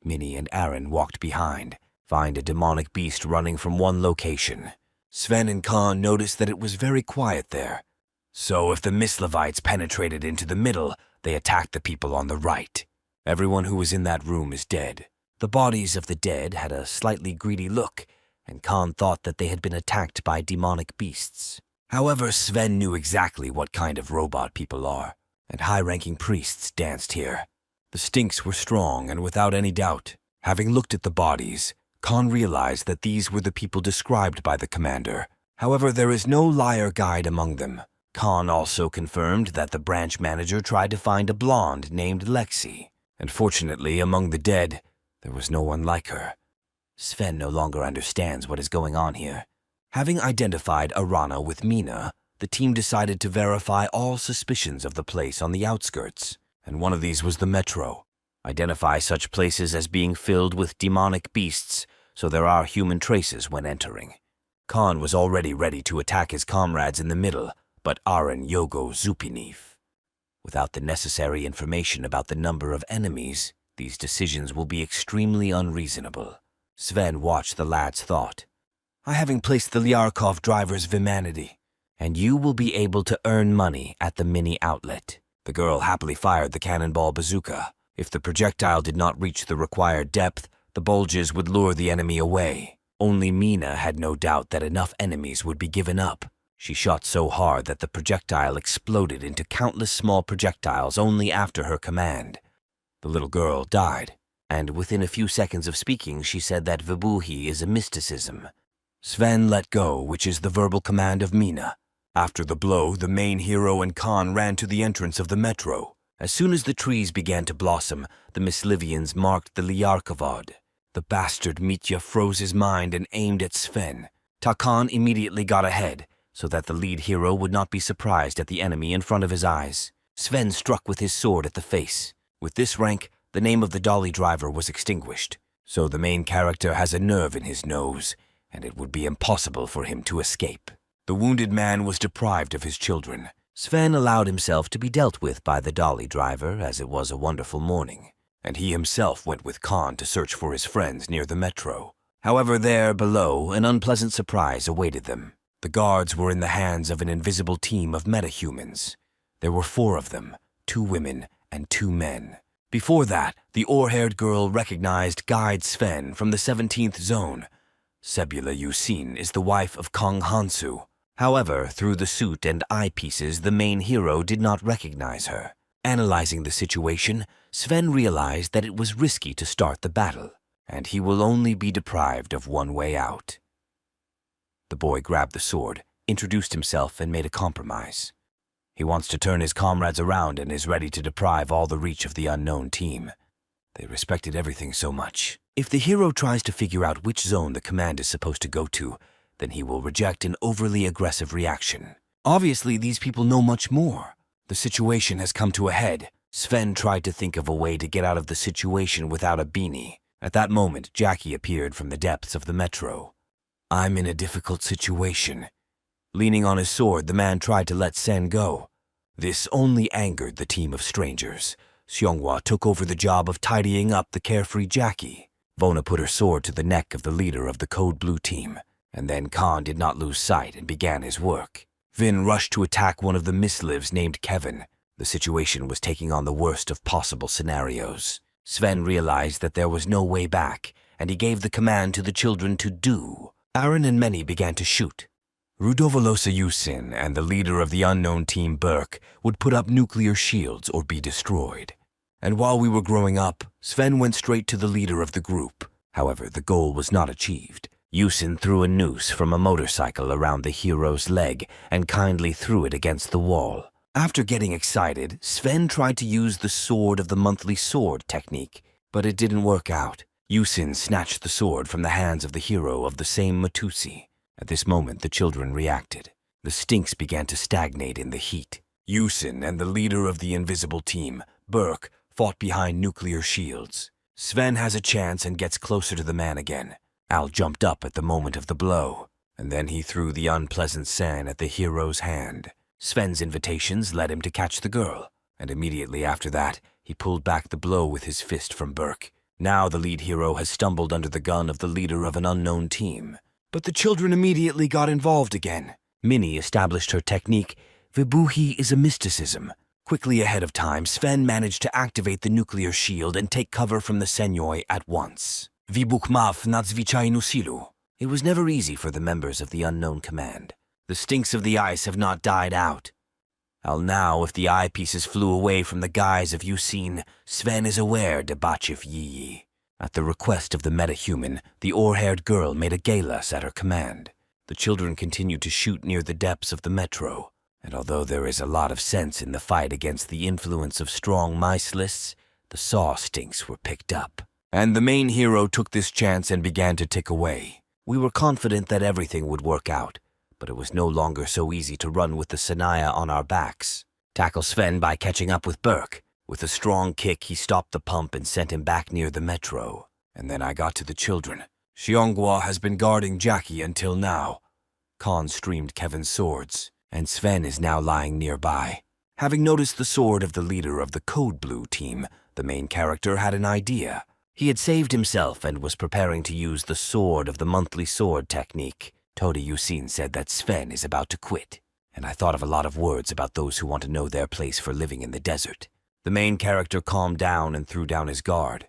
Minnie and Aaron walked behind, find a demonic beast running from one location. Sven and Khan noticed that it was very quiet there. So if the Mislevites penetrated into the middle, they attacked the people on the right. Everyone who was in that room is dead. The bodies of the dead had a slightly greedy look, and Khan thought that they had been attacked by demonic beasts. However, Sven knew exactly what kind of robot people are, and high-ranking priests danced here. The stinks were strong and without any doubt. Having looked at the bodies, Khan realized that these were the people described by the commander. However, there is no liar guide among them. Khan also confirmed that the branch manager tried to find a blonde named Lexi. And fortunately, among the dead, there was no one like her. Sven no longer understands what is going on here. Having identified Arana with Mina, the team decided to verify all suspicions of the place on the outskirts, and one of these was the metro. Identify such places as being filled with demonic beasts, so there are human traces when entering. Khan was already ready to attack his comrades in the middle, but Aaron Yogo Zupinif. Without the necessary information about the number of enemies, these decisions will be extremely unreasonable. Sven watched the lad's thought. Having placed the Lyarkov driver's Vimanity, and you will be able to earn money at the mini outlet. The girl happily fired the cannonball bazooka. If the projectile did not reach the required depth, the bulges would lure the enemy away. Only Mina had no doubt that enough enemies would be given up. She shot so hard that the projectile exploded into countless small projectiles only after her command. The little girl died, and within a few seconds of speaking, she said that Vibuhi is a mysticism. Sven let go, which is the verbal command of Mina. After the blow, the main hero and Khan ran to the entrance of the metro. As soon as the trees began to blossom, the Mislivians marked the Lyarkovod. The bastard Mitya froze his mind and aimed at Sven. Takan immediately got ahead, so that the lead hero would not be surprised at the enemy in front of his eyes. Sven struck with his sword at the face. With this rank, the name of the dolly driver was extinguished, so the main character has a nerve in his nose, and it would be impossible for him to escape. The wounded man was deprived of his children. Sven allowed himself to be dealt with by the dolly driver, as it was a wonderful morning, and he himself went with Khan to search for his friends near the metro. However, there below, an unpleasant surprise awaited them. The guards were in the hands of an invisible team of metahumans. There were 4 of them, 2 women and 2 men. Before that, the oar-haired girl recognized Guide Sven from the 17th zone. Sebula Yusin is the wife of Kong Hansu. However, through the suit and eyepieces, the main hero did not recognize her. Analyzing the situation, Sven realized that it was risky to start the battle, and he will only be deprived of one way out. The boy grabbed the sword, introduced himself, and made a compromise. He wants to turn his comrades around and is ready to deprive all the reach of the unknown team. They respected everything so much. If the hero tries to figure out which zone the command is supposed to go to, then he will reject an overly aggressive reaction. Obviously, these people know much more. The situation has come to a head. Sven tried to think of a way to get out of the situation without a beanie. At that moment, Jackie appeared from the depths of the metro. "I'm in a difficult situation." Leaning on his sword, the man tried to let Sen go. This only angered the team of strangers. Seonghwa took over the job of tidying up the carefree Jackie. Vona put her sword to the neck of the leader of the Code Blue team, and then Khan did not lose sight and began his work. Vin rushed to attack one of the mislivs named Kevin. The situation was taking on the worst of possible scenarios. Sven realized that there was no way back, and he gave the command to the children to do. Aaron and many began to shoot. Rudovolosa Yusin and the leader of the unknown team Burke would put up nuclear shields or be destroyed. And while we were growing up, Sven went straight to the leader of the group. However, the goal was not achieved. Yusin threw a noose from a motorcycle around the hero's leg and kindly threw it against the wall. After getting excited, Sven tried to use the sword of the monthly sword technique, but it didn't work out. Yusin snatched the sword from the hands of the hero of the same Matusi. At this moment, the children reacted. The stinks began to stagnate in the heat. Yusin and the leader of the invisible team, Burke, fought behind nuclear shields. Sven has a chance and gets closer to the man again. Al jumped up at the moment of the blow, and then he threw the unpleasant sand at the hero's hand. Sven's invitations led him to catch the girl, and immediately after that, he pulled back the blow with his fist from Burke. Now the lead hero has stumbled under the gun of the leader of an unknown team. But the children immediately got involved again. Minnie established her technique. Vibuhi is a mysticism. Quickly ahead of time, Sven managed to activate the nuclear shield and take cover from the Senyoi at once. Vibukmav nadzvyczajnu silu. It was never easy for the members of the unknown command. The stinks of the ice have not died out. Now, if the eyepieces flew away from the guise of Yusin, Sven is aware debachiv yi. At the request of the metahuman, the oar-haired girl made a galas at her command. The children continued to shoot near the depths of the metro, and although there is a lot of sense in the fight against the influence of strong mice lists, the saw stinks were picked up. And the main hero took this chance and began to tick away. We were confident that everything would work out, but it was no longer so easy to run with the Sanaya on our backs. Tackle Sven by catching up with Burke. With a strong kick, he stopped the pump and sent him back near the metro. And then I got to the children. Seonghwa has been guarding Jackie until now. Khan streamed Kevin's swords, and Sven is now lying nearby. Having noticed the sword of the leader of the Code Blue team, the main character had an idea. He had saved himself and was preparing to use the sword of the monthly sword technique. Todi Yusin said that Sven is about to quit, and I thought of a lot of words about those who want to know their place for living in the desert. The main character calmed down and threw down his guard.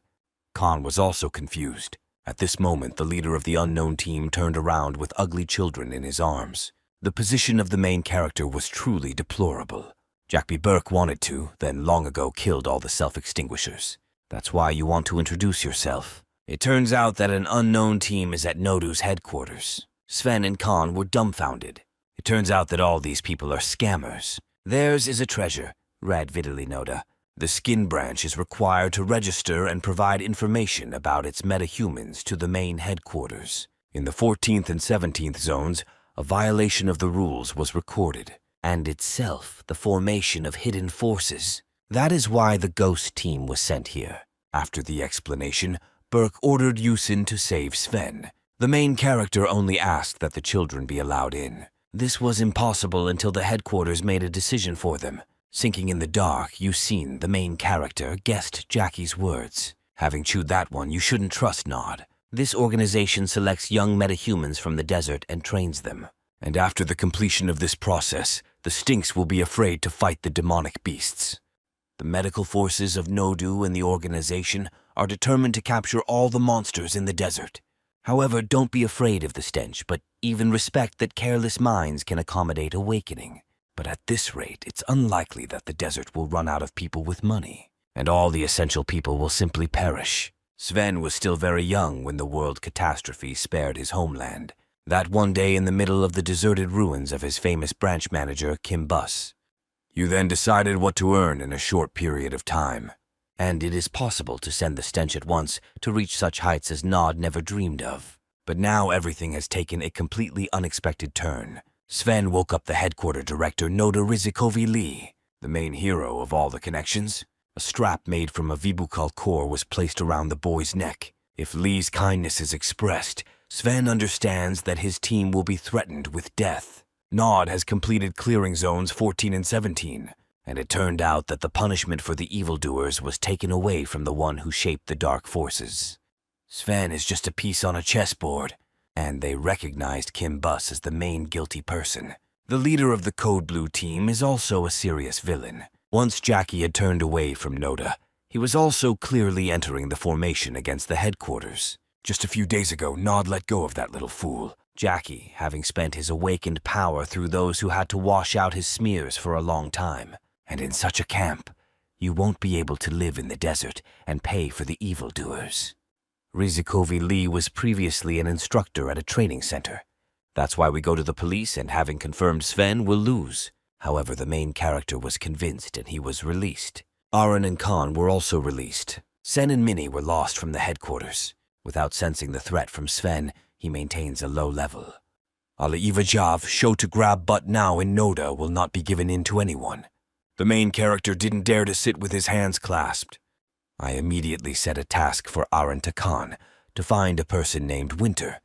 Khan was also confused. At this moment, the leader of the unknown team turned around with ugly children in his arms. The position of the main character was truly deplorable. Jackby Burke wanted to, then long ago killed all the self-extinguishers. That's why you want to introduce yourself. It turns out that an unknown team is at Nodu's headquarters. Sven and Khan were dumbfounded. It turns out that all these people are scammers. Theirs is a treasure, Rad Vidali Noda. The skin branch is required to register and provide information about its metahumans to the main headquarters. In the 14th and 17th zones, a violation of the rules was recorded, and itself the formation of hidden forces. That is why the ghost team was sent here. After the explanation, Burke ordered Yusin to save Sven. The main character only asked that the children be allowed in. This was impossible until the headquarters made a decision for them. Sinking in the dark, Yusin, the main character, guessed Jackie's words. Having chewed that one, you shouldn't trust Nod. This organization selects young metahumans from the desert and trains them. And after the completion of this process, the Stinks will be afraid to fight the demonic beasts. The medical forces of Nodu and the organization are determined to capture all the monsters in the desert. However, don't be afraid of the stench, but even respect that careless minds can accommodate awakening. But at this rate, it's unlikely that the desert will run out of people with money, and all the essential people will simply perish. Sven was still very young when the world catastrophe spared his homeland. That one day in the middle of the deserted ruins of his famous branch manager, Kim Bus. You then decided what to earn in a short period of time. and it is possible to send the stench at once to reach such heights as Nod never dreamed of. But now everything has taken a completely unexpected turn. Sven woke up the headquarters director Noda Rizikovi Lee, the main hero of all the connections. A strap made from a vibukal core was placed around the boy's neck. If Lee's kindness is expressed, Sven understands that his team will be threatened with death. Nod has completed clearing zones 14 and 17, and it turned out that the punishment for the evildoers was taken away from the one who shaped the dark forces. Sven is just a piece on a chessboard, and they recognized Kim Bus as the main guilty person. The leader of the Code Blue team is also a serious villain. Once Jackie had turned away from Noda, he was also clearly entering the formation against the headquarters. Just a few days ago, Nod let go of that little fool. Jackie, having spent his awakened power through those who had to wash out his smears for a long time. And in such a camp, you won't be able to live in the desert and pay for the evildoers. Rizikovi Lee was previously an instructor at a training center. That's why we go to the police, and having confirmed Sven, will lose. However, the main character was convinced and he was released. Aaron and Khan were also released. Sen and Minnie were lost from the headquarters. Without sensing the threat from Sven, he maintains a low level. Alaiva Jav, show to grab butt now in Noda will not be given in to anyone. The main character didn't dare to sit with his hands clasped. I immediately set a task for Aaron to Khan to find a person named Winter,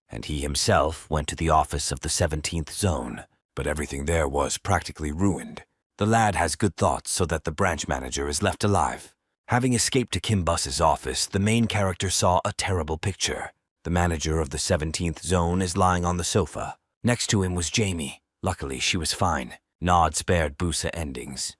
and he himself went to the office of the 17th Zone, but everything there was practically ruined. The lad has good thoughts so that the branch manager is left alive. Having escaped to Kim Bus's office, the main character saw a terrible picture. The manager of the 17th Zone is lying on the sofa. Next to him was Jamie. Luckily, she was fine. Nod spared Busa endings.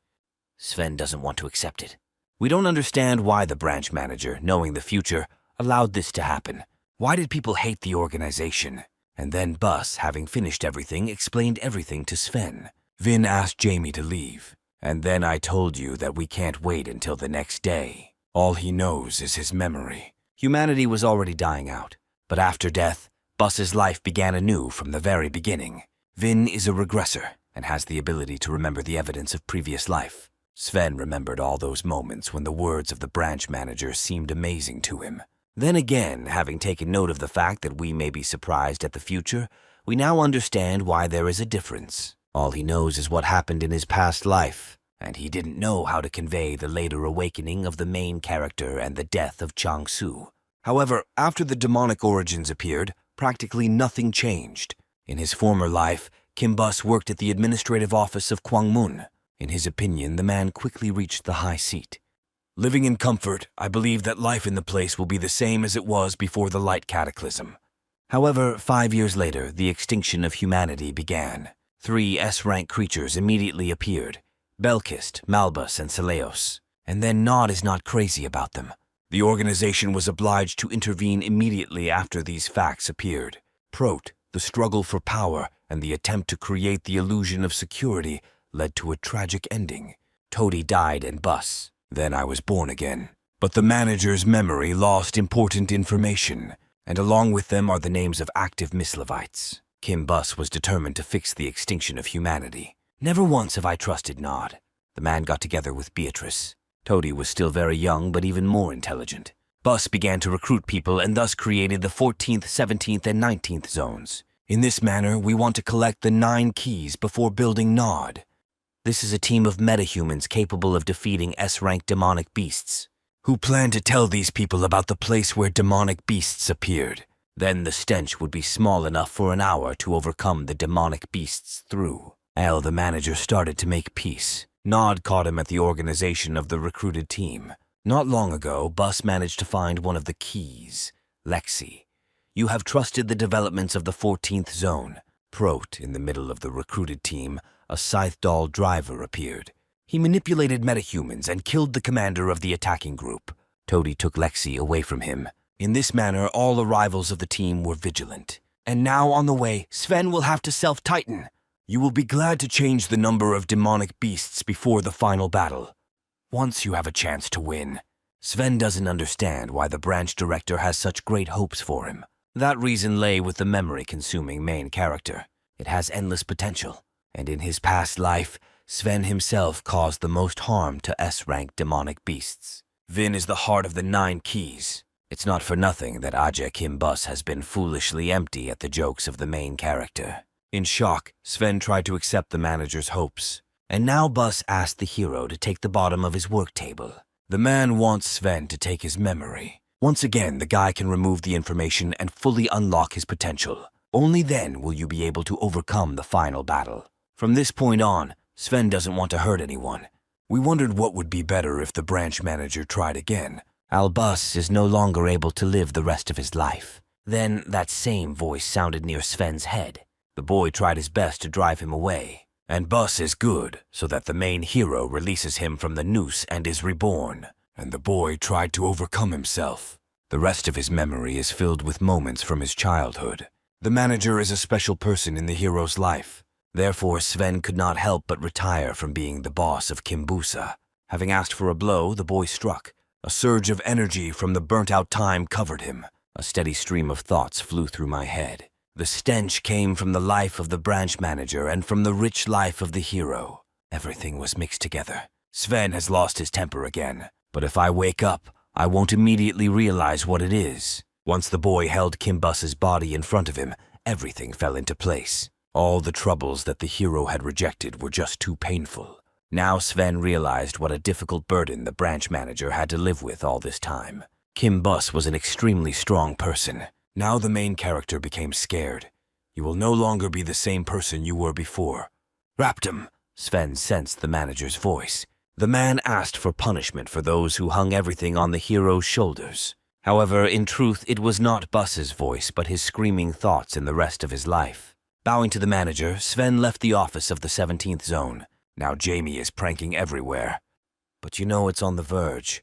Sven doesn't want to accept it. We don't understand why the branch manager, knowing the future, allowed this to happen. Why did people hate the organization? And then Bus, having finished everything, explained everything to Sven. Vin asked Jamie to leave. And then I told you that we can't wait until the next day. All he knows is his memory. Humanity was already dying out. But after death, Bus's life began anew from the very beginning. Vin is a regressor and has the ability to remember the evidence of previous life. Sven remembered all those moments when the words of the branch manager seemed amazing to him. Then again, having taken note of the fact that we may be surprised at the future, we now understand why there is a difference. All he knows is what happened in his past life, and he didn't know how to convey the later awakening of the main character and the death of Chang-Su. However, after the demonic origins appeared, practically nothing changed. In his former life, Kim Bus worked at the administrative office of Gwangmyeong. In his opinion, the man quickly reached the high seat. Living in comfort, I believe that life in the place will be the same as it was before the light cataclysm. However, 5 years later, the extinction of humanity began. 3 S-rank creatures immediately appeared: Belkist, Malbus, and Seleos. And then Nod is not crazy about them. The organization was obliged to intervene immediately after these facts appeared. Prot, the struggle for power, and the attempt to create the illusion of security led to a tragic ending. Todi died and Bus. Then I was born again. But the manager's memory lost important information, and along with them are the names of active Mislevites. Kim Bus was determined to fix the extinction of humanity. Never once have I trusted Nod. The man got together with Beatrice. Todi was still very young, but even more intelligent. Bus began to recruit people and thus created the 14th, 17th, and 19th zones. In this manner, we want to collect the 9 keys before building Nod. This is a team of metahumans capable of defeating S-rank demonic beasts, who plan to tell these people about the place where demonic beasts appeared. Then the stench would be small enough for an hour to overcome the demonic beasts through. Al, the manager, started to make peace. Nod caught him at the organization of the recruited team. Not long ago, Bus managed to find one of the keys, Lexi. You have trusted the developments of the 14th zone. Prot, in the middle of the recruited team, a scythe doll driver appeared. He manipulated metahumans and killed the commander of the attacking group. Todi took Lexi away from him. In this manner, all arrivals of the team were vigilant. And now on the way, Sven will have to self-tighten. You will be glad to change the number of demonic beasts before the final battle. Once you have a chance to win. Sven doesn't understand why the branch director has such great hopes for him. That reason lay with the memory-consuming main character. It has endless potential. And in his past life, Sven himself caused the most harm to S-rank demonic beasts. Vin is the heart of the 9 keys. It's not for nothing that Aja Kim Bus has been foolishly empty at the jokes of the main character. In shock, Sven tried to accept the manager's hopes. And now Bus asked the hero to take the bottom of his work table. The man wants Sven to take his memory. Once again, the guy can remove the information and fully unlock his potential. Only then will you be able to overcome the final battle. From this point on, Sven doesn't want to hurt anyone. We wondered what would be better if the branch manager tried again. Albus is no longer able to live the rest of his life. Then that same voice sounded near Sven's head. The boy tried his best to drive him away. And Bus is good, so that the main hero releases him from the noose and is reborn. And the boy tried to overcome himself. The rest of his memory is filled with moments from his childhood. The manager is a special person in the hero's life. Therefore, Sven could not help but retire from being the boss of Kimbusa. Having asked for a blow, the boy struck. A surge of energy from the burnt-out time covered him. A steady stream of thoughts flew through my head. The stench came from the life of the branch manager and from the rich life of the hero. Everything was mixed together. Sven has lost his temper again. But if I wake up, I won't immediately realize what it is. Once the boy held Kimbus's body in front of him, everything fell into place. All the troubles that the hero had rejected were just too painful. Now Sven realized what a difficult burden the branch manager had to live with all this time. Kimbus was an extremely strong person. Now the main character became scared. You will no longer be the same person you were before. Raptum, Sven sensed the manager's voice. The man asked for punishment for those who hung everything on the hero's shoulders. However, in truth, it was not Bus's voice, but his screaming thoughts in the rest of his life. Bowing to the manager, Sven left the office of the 17th zone. Now Jamie is pranking everywhere. But you know it's on the verge.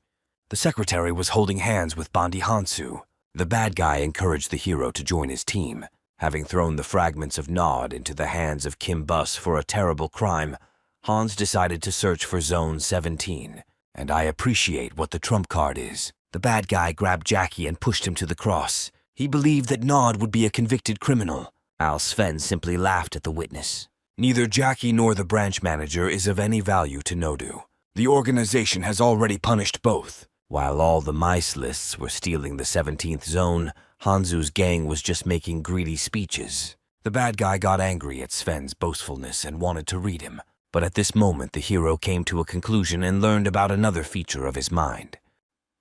The secretary was holding hands with Bandi Hansu. The bad guy encouraged the hero to join his team. Having thrown the fragments of Nod into the hands of Kim Bus for a terrible crime, Hans decided to search for Zone 17. And I appreciate what the trump card is. The bad guy grabbed Jackie and pushed him to the cross. He believed that Nod would be a convicted criminal. Sven simply laughed at the witness. Neither Jackie nor the branch manager is of any value to Nodu. The organization has already punished both. While all the mice lists were stealing the 17th zone, Hansu's gang was just making greedy speeches. The bad guy got angry at Sven's boastfulness and wanted to read him. But at this moment, the hero came to a conclusion and learned about another feature of his mind.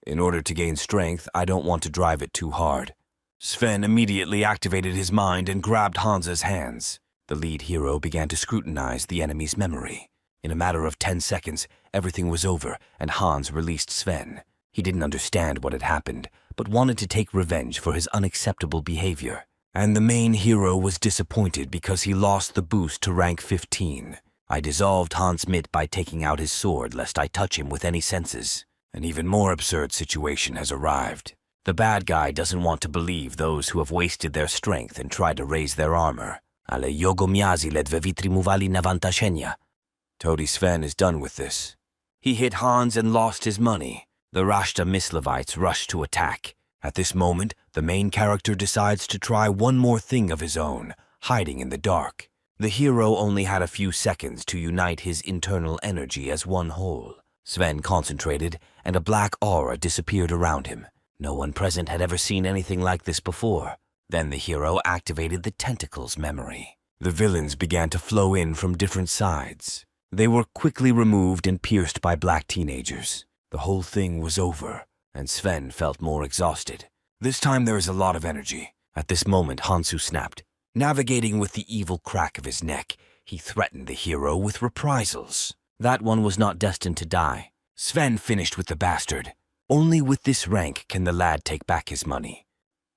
In order to gain strength, I don't want to drive it too hard. Sven immediately activated his mind and grabbed Hansa's hands. The lead hero began to scrutinize the enemy's memory. In a matter of 10 seconds, everything was over, and Hans released Sven. He didn't understand what had happened, but wanted to take revenge for his unacceptable behavior. And the main hero was disappointed because he lost the boost to rank 15. I dissolved Hans Mitt by taking out his sword lest I touch him with any senses. An even more absurd situation has arrived. The bad guy doesn't want to believe those who have wasted their strength and tried to raise their armor. Ale jogomiazi ledve vytrimuvali nawantashenia. Tody Sven is done with this. He hit Hans and lost his money. The Rashta Mislevites rush to attack. At this moment, the main character decides to try one more thing of his own, hiding in the dark. The hero only had a few seconds to unite his internal energy as one whole. Sven concentrated, and a black aura disappeared around him. No one present had ever seen anything like this before. Then the hero activated the tentacles memory. The villains began to flow in from different sides. They were quickly removed and pierced by black teenagers. The whole thing was over, and Sven felt more exhausted. This time there is a lot of energy. At this moment, Hansu snapped. Navigating with the evil crack of his neck, he threatened the hero with reprisals. That one was not destined to die. Sven finished with the bastard. Only with this rank can the lad take back his money.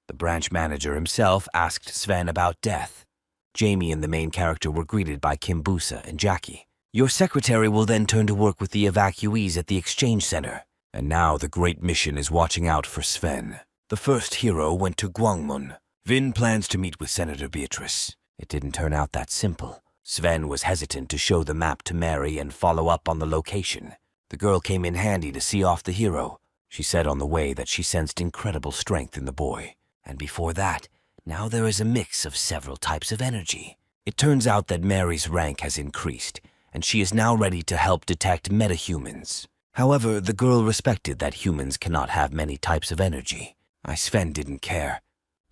The branch manager himself asked Sven about death. Jamie and the main character were greeted by Kimbusa and Jackie. Your secretary will then turn to work with the evacuees at the exchange center. And now the great mission is watching out for Sven. The first hero went to Gwangmyeong. Vin plans to meet with Senator Beatrice. It didn't turn out that simple. Sven was hesitant to show the map to Mary and follow up on the location. The girl came in handy to see off the hero. She said on the way that she sensed incredible strength in the boy. And before that, now there is a mix of several types of energy. It turns out that Mary's rank has increased, and she is now ready to help detect metahumans. However, the girl respected that humans cannot have many types of energy. Sven didn't care.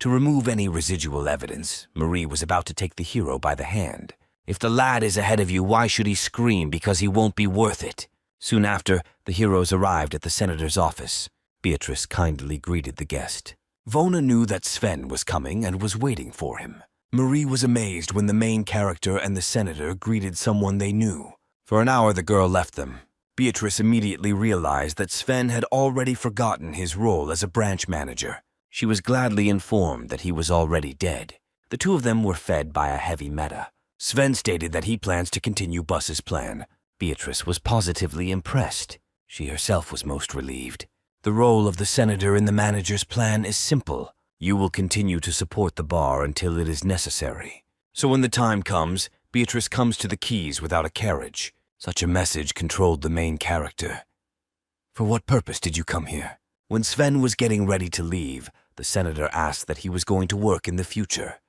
To remove any residual evidence, Marie was about to take the hero by the hand. If the lad is ahead of you, why should he scream because he won't be worth it? Soon after, the heroes arrived at the senator's office. Beatrice kindly greeted the guest. Vona knew that Sven was coming and was waiting for him. Marie was amazed when the main character and the senator greeted someone they knew. For an hour the girl left them. Beatrice immediately realized that Sven had already forgotten his role as a branch manager. She was gladly informed that he was already dead. The two of them were fed by a heavy meta. Sven stated that he plans to continue Bus's plan. Beatrice was positively impressed. She herself was most relieved. The role of the senator in the manager's plan is simple. You will continue to support the bar until it is necessary. So when the time comes, Beatrice comes to the keys without a carriage. Such a message controlled the main character. For what purpose did you come here? When Sven was getting ready to leave, the senator asked that he was going to work in the future.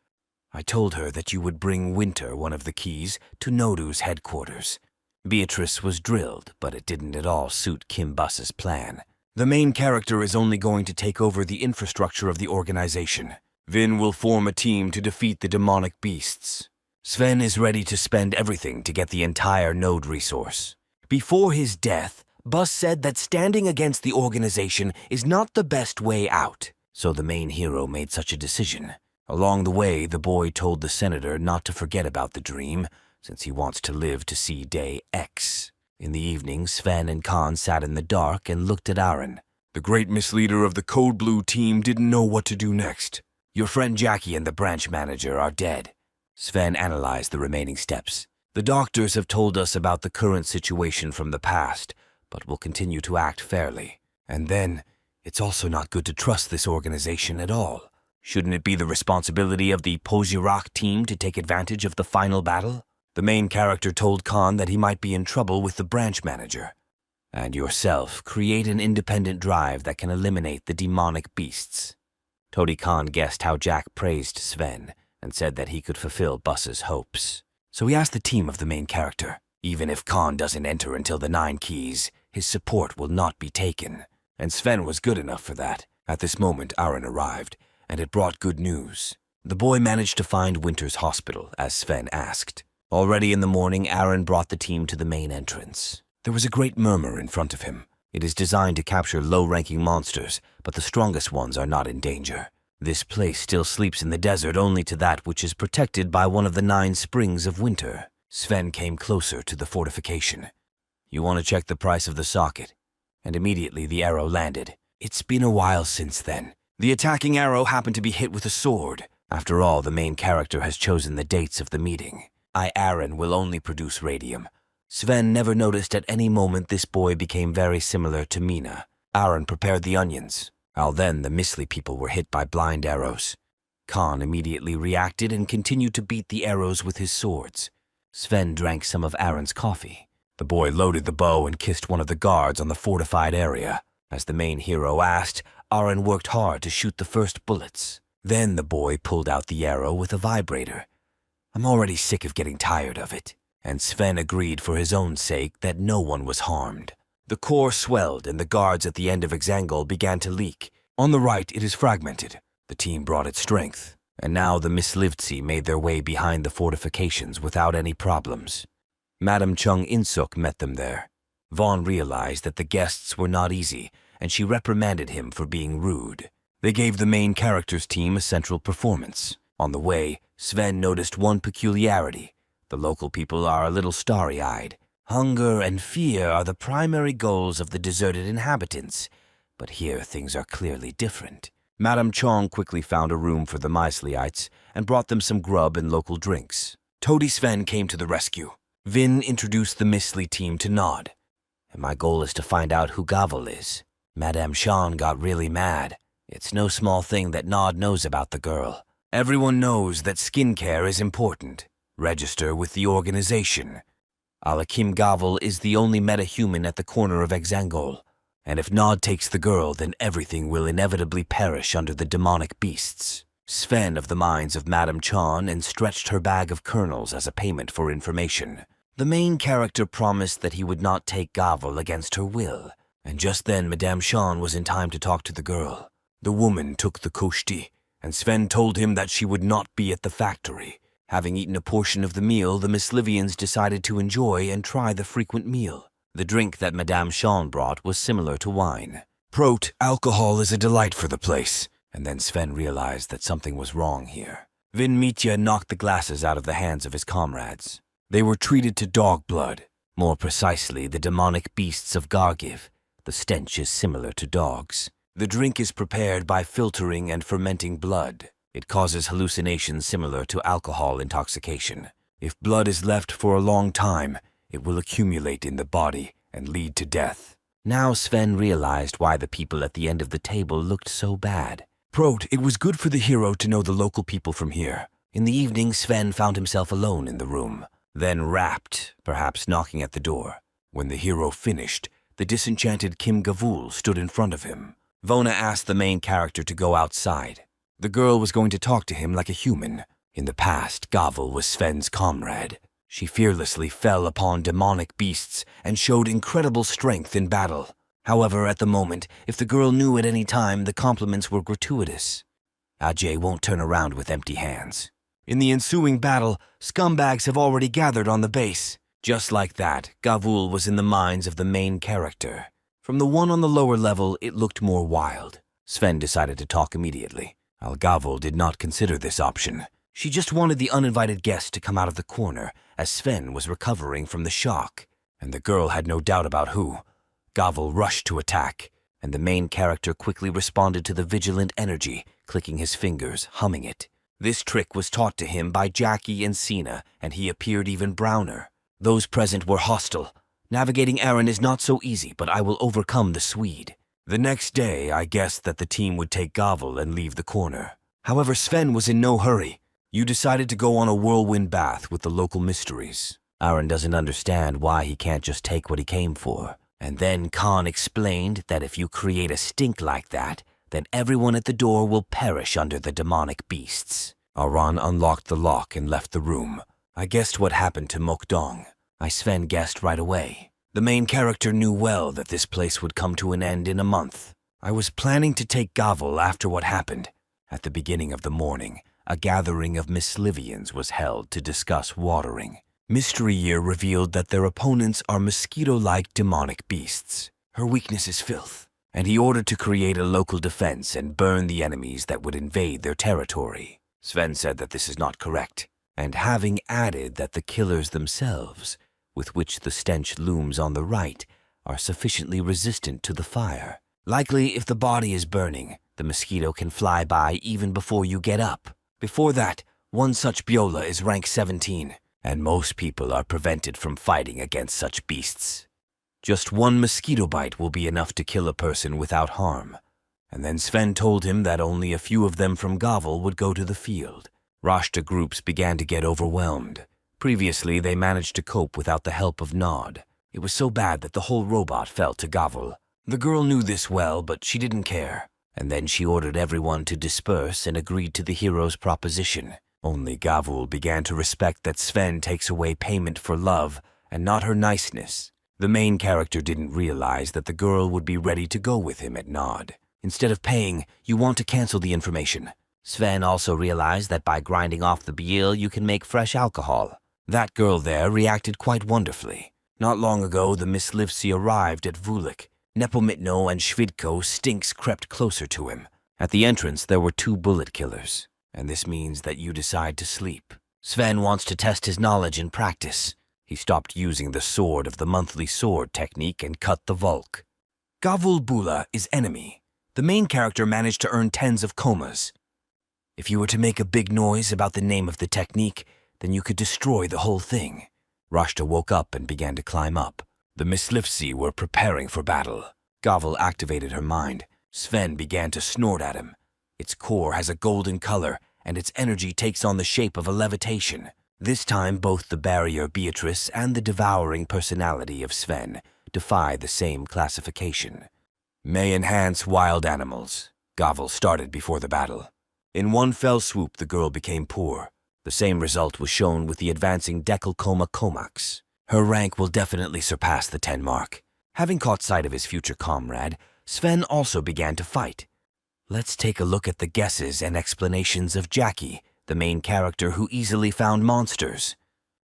I told her that you would bring Winter one of the keys to Nodu's headquarters. Beatrice was drilled, but it didn't at all suit Kim Bus's plan. The main character is only going to take over the infrastructure of the organization. Vin will form a team to defeat the demonic beasts. Sven is ready to spend everything to get the entire node resource. Before his death, Bus said that standing against the organization is not the best way out, so the main hero made such a decision. Along the way, the boy told the senator not to forget about the dream, since he wants to live to see Day X. In the evening, Sven and Khan sat in the dark and looked at Aaron. The great misleader of the Code Blue team didn't know what to do next. Your friend Jackie and the branch manager are dead. Sven analyzed the remaining steps. The doctors have told us about the current situation from the past, but will continue to act fairly. And then, it's also not good to trust this organization at all. Shouldn't it be the responsibility of the Pozirak team to take advantage of the final battle? The main character told Khan that he might be in trouble with the branch manager. And yourself, create an independent drive that can eliminate the demonic beasts. Todi Khan guessed how Jack praised Sven and said that he could fulfill Bus's hopes. So he asked the team of the main character, even if Khan doesn't enter until the 9 keys, his support will not be taken. And Sven was good enough for that. At this moment, Aaron arrived, and it brought good news. The boy managed to find Winter's hospital, as Sven asked. Already in the morning, Aaron brought the team to the main entrance. There was a great murmur in front of him. It is designed to capture low-ranking monsters, but the strongest ones are not in danger. This place still sleeps in the desert only to that which is protected by one of the 9 springs of winter. Sven came closer to the fortification. You want to check the price of the socket? And immediately the arrow landed. It's been a while since then. The attacking arrow happened to be hit with a sword. After all, the main character has chosen the dates of the meeting. Aaron, will only produce radium. Sven never noticed at any moment this boy became very similar to Mina. Aaron prepared the onions. Then the Misli people were hit by blind arrows. Khan immediately reacted and continued to beat the arrows with his swords. Sven drank some of Aaron's coffee. The boy loaded the bow and kissed one of the guards on the fortified area. As the main hero asked, Aaron worked hard to shoot the first bullets. Then the boy pulled out the arrow with a vibrator. I'm already sick of getting tired of it. And Sven agreed for his own sake that no one was harmed. The core swelled and the guards at the end of Exangol began to leak. On the right, it is fragmented. The team brought its strength. And now the Mislivtsi made their way behind the fortifications without any problems. Madame Chung Insuk met them there. Vaughn realized that the guests were not easy, and she reprimanded him for being rude. They gave the main character's team a central performance. On the way, Sven noticed one peculiarity. The local people are a little starry-eyed. Hunger and fear are the primary goals of the deserted inhabitants. But here things are clearly different. Madame Chong quickly found a room for the Misliites and brought them some grub and local drinks. Todi Sven came to the rescue. Vin introduced the Misli team to Nod. And my goal is to find out who Gavul is. Madame Sean got really mad. It's no small thing that Nod knows about the girl. Everyone knows that skincare is important. Register with the organization. Alakim Gavul is the only metahuman at the corner of Exangol. And if Nod takes the girl, then everything will inevitably perish under the demonic beasts. Sven of the minds of Madame Chan and stretched her bag of kernels as a payment for information. The main character promised that he would not take Gavul against her will, and just then Madame Sean was in time to talk to the girl. The woman took the koshti, and Sven told him that she would not be at the factory. Having eaten a portion of the meal, the Miss Livians decided to enjoy and try the frequent meal. The drink that Madame Sean brought was similar to wine. Prot, alcohol is a delight for the place. And then Sven realized that something was wrong here. Vin Mitya knocked the glasses out of the hands of his comrades. They were treated to dog blood, more precisely the demonic beasts of Gargiv. The stench is similar to dogs. The drink is prepared by filtering and fermenting blood. It causes hallucinations similar to alcohol intoxication. If blood is left for a long time, it will accumulate in the body and lead to death. Now Sven realized why the people at the end of the table looked so bad. Prot, it was good for the hero to know the local people from here. In the evening, Sven found himself alone in the room, then rapped, perhaps knocking at the door. When the hero finished, the disenchanted Kim Gavul stood in front of him. Vona asked the main character to go outside. The girl was going to talk to him like a human. In the past, Gavul was Sven's comrade. She fearlessly fell upon demonic beasts and showed incredible strength in battle. However, at the moment, if the girl knew at any time, the compliments were gratuitous. Ajay won't turn around with empty hands. In the ensuing battle, scumbags have already gathered on the base. Just like that, Gavul was in the minds of the main character. From the one on the lower level, it looked more wild. Sven decided to talk immediately. Gavul did not consider this option. She just wanted the uninvited guest to come out of the corner, as Sven was recovering from the shock. And the girl had no doubt about who. Gavul rushed to attack, and the main character quickly responded to the vigilant energy, clicking his fingers, humming it. This trick was taught to him by Jackie and Sina, and he appeared even browner. Those present were hostile. Navigating Aaron is not so easy, but I will overcome the Swede. The next day, I guessed that the team would take Gavul and leave the corner. However, Sven was in no hurry. You decided to go on a whirlwind bath with the local mysteries. Aaron doesn't understand why he can't just take what he came for. And then Khan explained that if you create a stink like that, then everyone at the door will perish under the demonic beasts. Aran unlocked the lock and left the room. I guessed what happened to Mokdong. Sven guessed right away. The main character knew well that this place would come to an end in a month. I was planning to take Gavul after what happened. At the beginning of the morning, a gathering of Miss Livians was held to discuss watering. Mystery Year revealed that their opponents are mosquito-like demonic beasts. Her weakness is filth, and he ordered to create a local defense and burn the enemies that would invade their territory. Sven said that this is not correct, and having added that the killers themselves, with which the stench looms on the right, are sufficiently resistant to the fire. Likely, if the body is burning, the mosquito can fly by even before you get up. Before that, one such Biola is rank 17. And most people are prevented from fighting against such beasts. Just one mosquito bite will be enough to kill a person without harm. And then Sven told him that only a few of them from Gavul would go to the field. Rashta groups began to get overwhelmed. Previously, they managed to cope without the help of Nod. It was so bad that the whole robot fell to Gavul. The girl knew this well, but she didn't care. And then she ordered everyone to disperse and agreed to the hero's proposition. Only Gavul began to respect that Sven takes away payment for love and not her niceness. The main character didn't realize that the girl would be ready to go with him at Nod. Instead of paying, you want to cancel the information. Sven also realized that by grinding off the Biel, you can make fresh alcohol. That girl there reacted quite wonderfully. Not long ago, the Miss Livsi arrived at Vulik. Nepomitno and Shvidko stinks crept closer to him. At the entrance, there were 2 bullet killers. And this means that you decide to sleep. Sven wants to test his knowledge in practice. He stopped using the sword of the monthly sword technique and cut the Volk. Gavul Bula is enemy. The main character managed to earn tens of komas. If you were to make a big noise about the name of the technique, then you could destroy the whole thing. Rashta woke up and began to climb up. The Mislifsi were preparing for battle. Gavul activated her mind. Sven began to snort at him. Its core has a golden color, and its energy takes on the shape of a levitation. This time, both the barrier Beatrice and the devouring personality of Sven defy the same classification. May enhance wild animals. Gavul started before the battle. In one fell swoop, the girl became poor. The same result was shown with the advancing Decalcoma Comax. Her rank will definitely surpass the 10 mark. Having caught sight of his future comrade, Sven also began to fight. Let's take a look at the guesses and explanations of Jackie, the main character who easily found monsters.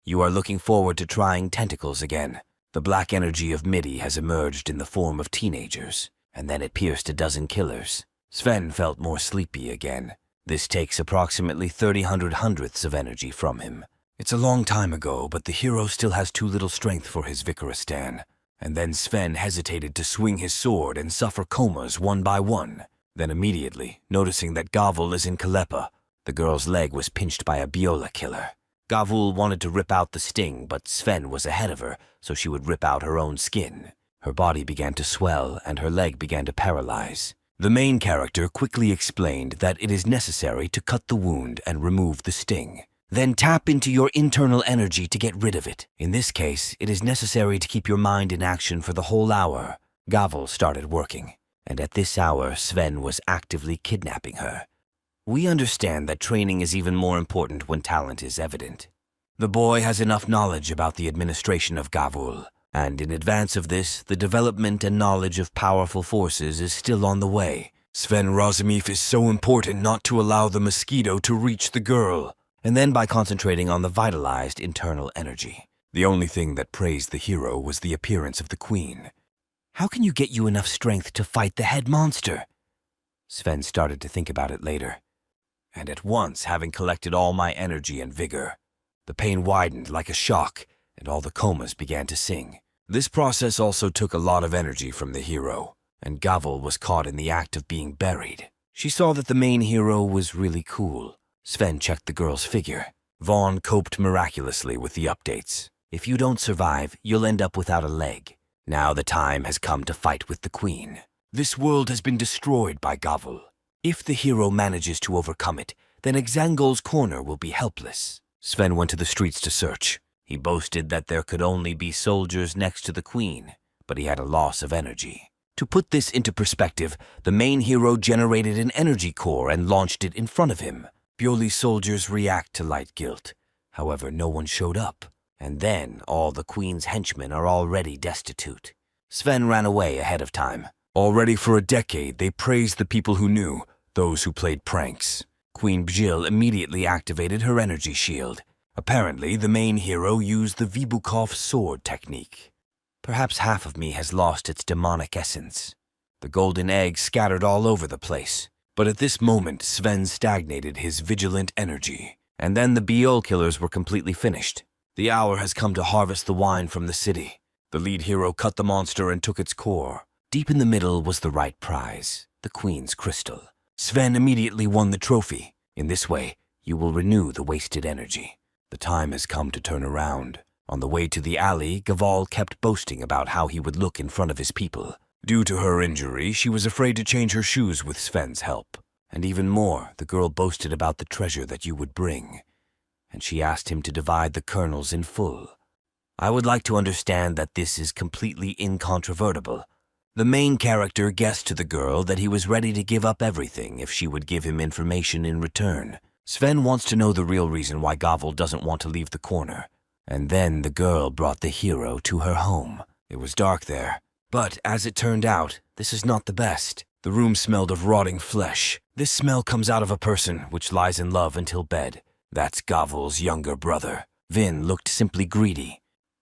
You are looking forward to trying tentacles again. The black energy of MIDI has emerged in the form of teenagers, and then it pierced a dozen killers. Sven felt more sleepy again. This takes approximately 30/100ths of energy from him. It's a long time ago, but the hero still has too little strength for his Vicaristan. And then Sven hesitated to swing his sword and suffer comas one by one. Then immediately, noticing that Gavul is in Kalepa, the girl's leg was pinched by a Biola killer. Gavul wanted to rip out the sting, but Sven was ahead of her, so she would rip out her own skin. Her body began to swell, and her leg began to paralyze. The main character quickly explained that it is necessary to cut the wound and remove the sting. Then tap into your internal energy to get rid of it. In this case, it is necessary to keep your mind in action for the whole hour. Gavul started working, and at this hour, Sven was actively kidnapping her. We understand that training is even more important when talent is evident. The boy has enough knowledge about the administration of Gavul, and in advance of this, the development and knowledge of powerful forces is still on the way. Sven Razumif is so important not to allow the mosquito to reach the girl, and then by concentrating on the vitalized internal energy. The only thing that praised the hero was the appearance of the queen. How can you get you enough strength to fight the head monster? Sven started to think about it later. And at once, having collected all my energy and vigor, the pain widened like a shock, and all the comas began to sing. This process also took a lot of energy from the hero, and Gavul was caught in the act of being buried. She saw that the main hero was really cool. Sven checked the girl's figure. Vaughn coped miraculously with the updates. If you don't survive, you'll end up without a leg. Now the time has come to fight with the queen. This world has been destroyed by Gavul. If the hero manages to overcome it, then Exangol's corner will be helpless. Sven went to the streets to search. He boasted that there could only be soldiers next to the queen, but he had a loss of energy. To put this into perspective, the main hero generated an energy core and launched it in front of him. Bioli's soldiers react to light guilt. However, no one showed up. And then all the queen's henchmen are already destitute. Sven ran away ahead of time. Already for a decade, they praised the people who knew, those who played pranks. Queen Bjil immediately activated her energy shield. Apparently, the main hero used the Vibukov sword technique. Perhaps half of me has lost its demonic essence. The golden egg scattered all over the place. But at this moment, Sven stagnated his vigilant energy. And then the Biol killers were completely finished. The hour has come to harvest the wine from the city. The lead hero cut the monster and took its core. Deep in the middle was the right prize, the queen's crystal. Sven immediately won the trophy. In this way, you will renew the wasted energy. The time has come to turn around. On the way to the alley, Gavul kept boasting about how he would look in front of his people. Due to her injury, she was afraid to change her shoes with Sven's help. And even more, the girl boasted about the treasure that you would bring. And she asked him to divide the kernels in full. I would like to understand that this is completely incontrovertible. The main character guessed to the girl that he was ready to give up everything if she would give him information in return. Sven wants to know the real reason why Gavul doesn't want to leave the corner. And then the girl brought the hero to her home. It was dark there. But as it turned out, this is not the best. The room smelled of rotting flesh. This smell comes out of a person which lies in love until bed. That's Gavul's younger brother. Vin looked simply greedy.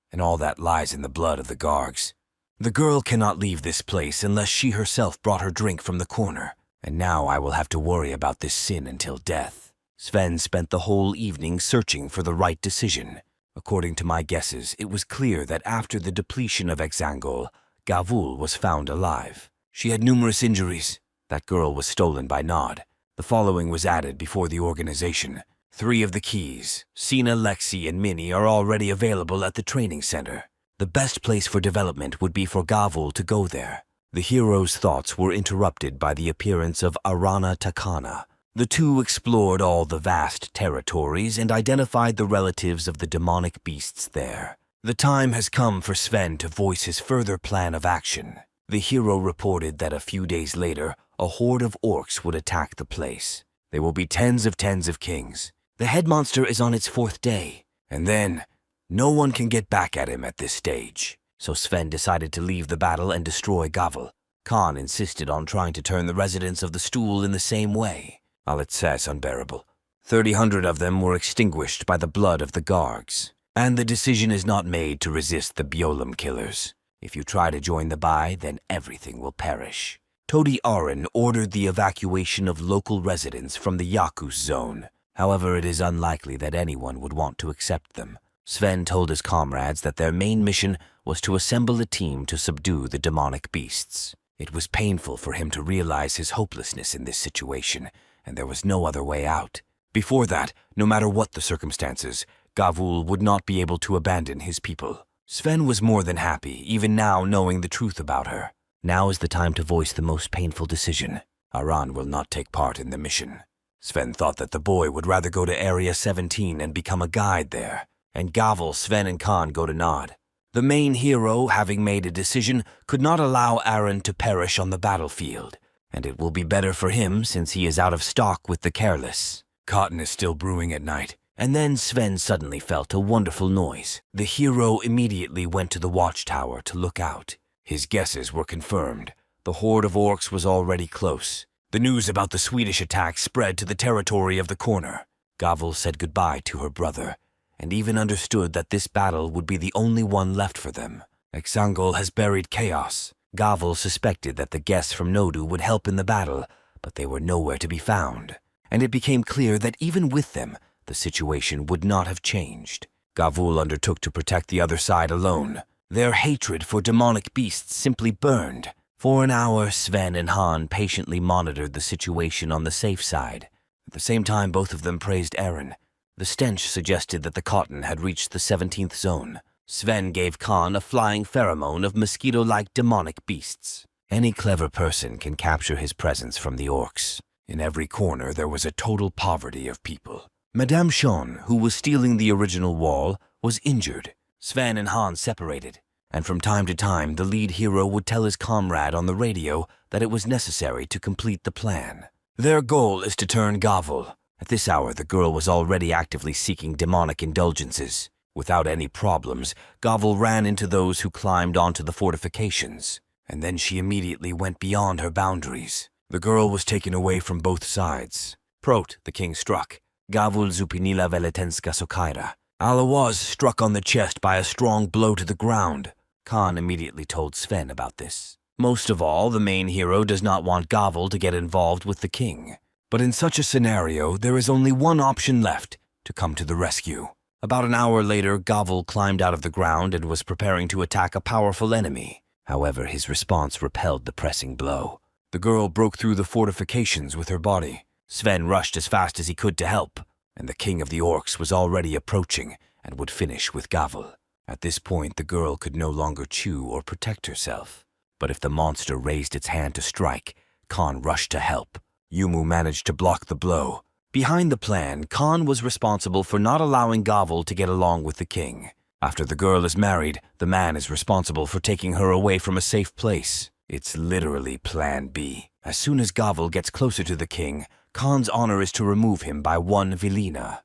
And all that lies in the blood of the Gargs. The girl cannot leave this place unless she herself brought her drink from the corner. And now I will have to worry about this sin until death. Sven spent the whole evening searching for the right decision. According to my guesses, it was clear that after the depletion of Exangol, Gavul was found alive. She had numerous injuries. That girl was stolen by Nod. The following was added before the organization. 3 of the keys, Sina, Lexi, and Minnie, are already available at the training center. The best place for development would be for Gavul to go there. The hero's thoughts were interrupted by the appearance of Arana Takana. The two explored all the vast territories and identified the relatives of the demonic beasts there. The time has come for Sven to voice his further plan of action. The hero reported that a few days later, a horde of orcs would attack the place. There will be tens of kings. The head monster is on its 4th day. And then, No one can get back at him at this stage, so Sven decided to leave the battle and destroy Gavul. Khan insisted on trying to turn the residents of the stool in the same way. It's unbearable. 300 of them were extinguished by the blood of the Gargs, and the decision is not made to resist the Biolam killers. If you try to join the Bai, then everything will perish. Todi Arin ordered the evacuation of local residents from the Yakus zone. However, it is unlikely that anyone would want to accept them. Sven told his comrades that their main mission was to assemble a team to subdue the demonic beasts. It was painful for him to realize his hopelessness in this situation, and there was no other way out. Before that, no matter what the circumstances, Gavul would not be able to abandon his people. Sven was more than happy, even now knowing the truth about her. Now is the time to voice the most painful decision. Aran will not take part in the mission. Sven thought that the boy would rather go to Area 17 and become a guide there, and Gavul, Sven, and Khan go to Nod. The main hero, having made a decision, could not allow Aran to perish on the battlefield, and it will be better for him since he is out of stock with the careless. Cotton is still brewing at night, and then Sven suddenly felt a wonderful noise. The hero immediately went to the watchtower to look out. His guesses were confirmed. The horde of orcs was already close. The news about the Swedish attack spread to the territory of the corner. Gavul said goodbye to her brother, and even understood that this battle would be the only one left for them. Exangol has buried chaos. Gavul suspected that the guests from Nodu would help in the battle, but they were nowhere to be found. And it became clear that even with them, the situation would not have changed. Gavul undertook to protect the other side alone. Their hatred for demonic beasts simply burned. For an hour, Sven and Han patiently monitored the situation on the safe side. At the same time, both of them praised Eren. The stench suggested that the cotton had reached the 17th zone. Sven gave Khan a flying pheromone of mosquito-like demonic beasts. Any clever person can capture his presence from the orcs. In every corner, there was a total poverty of people. Madame Sean, who was stealing the original wall, was injured. Sven and Han separated, and from time to time, the lead hero would tell his comrade on the radio that it was necessary to complete the plan. Their goal is to turn Gavul. At this hour, the girl was already actively seeking demonic indulgences. Without any problems, Gavul ran into those who climbed onto the fortifications, and then she immediately went beyond her boundaries. The girl was taken away from both sides. Prot, the king struck. Gavul zupinila veletenska sokaira. Allah was struck on the chest by a strong blow to the ground. Khan immediately told Sven about this. Most of all, the main hero does not want Gavul to get involved with the king. But in such a scenario, there is only one option left, to come to the rescue. About an hour later, Gavul climbed out of the ground and was preparing to attack a powerful enemy. However, his response repelled the pressing blow. The girl broke through the fortifications with her body. Sven rushed as fast as he could to help, and the king of the orcs was already approaching and would finish with Gavul. At this point, the girl could no longer chew or protect herself. But if the monster raised its hand to strike, Khan rushed to help. Yumu managed to block the blow. Behind the plan, Khan was responsible for not allowing Gavul to get along with the king. After the girl is married, the man is responsible for taking her away from a safe place. It's literally Plan B. As soon as Gavul gets closer to the king, Khan's honor is to remove him by one Vilina.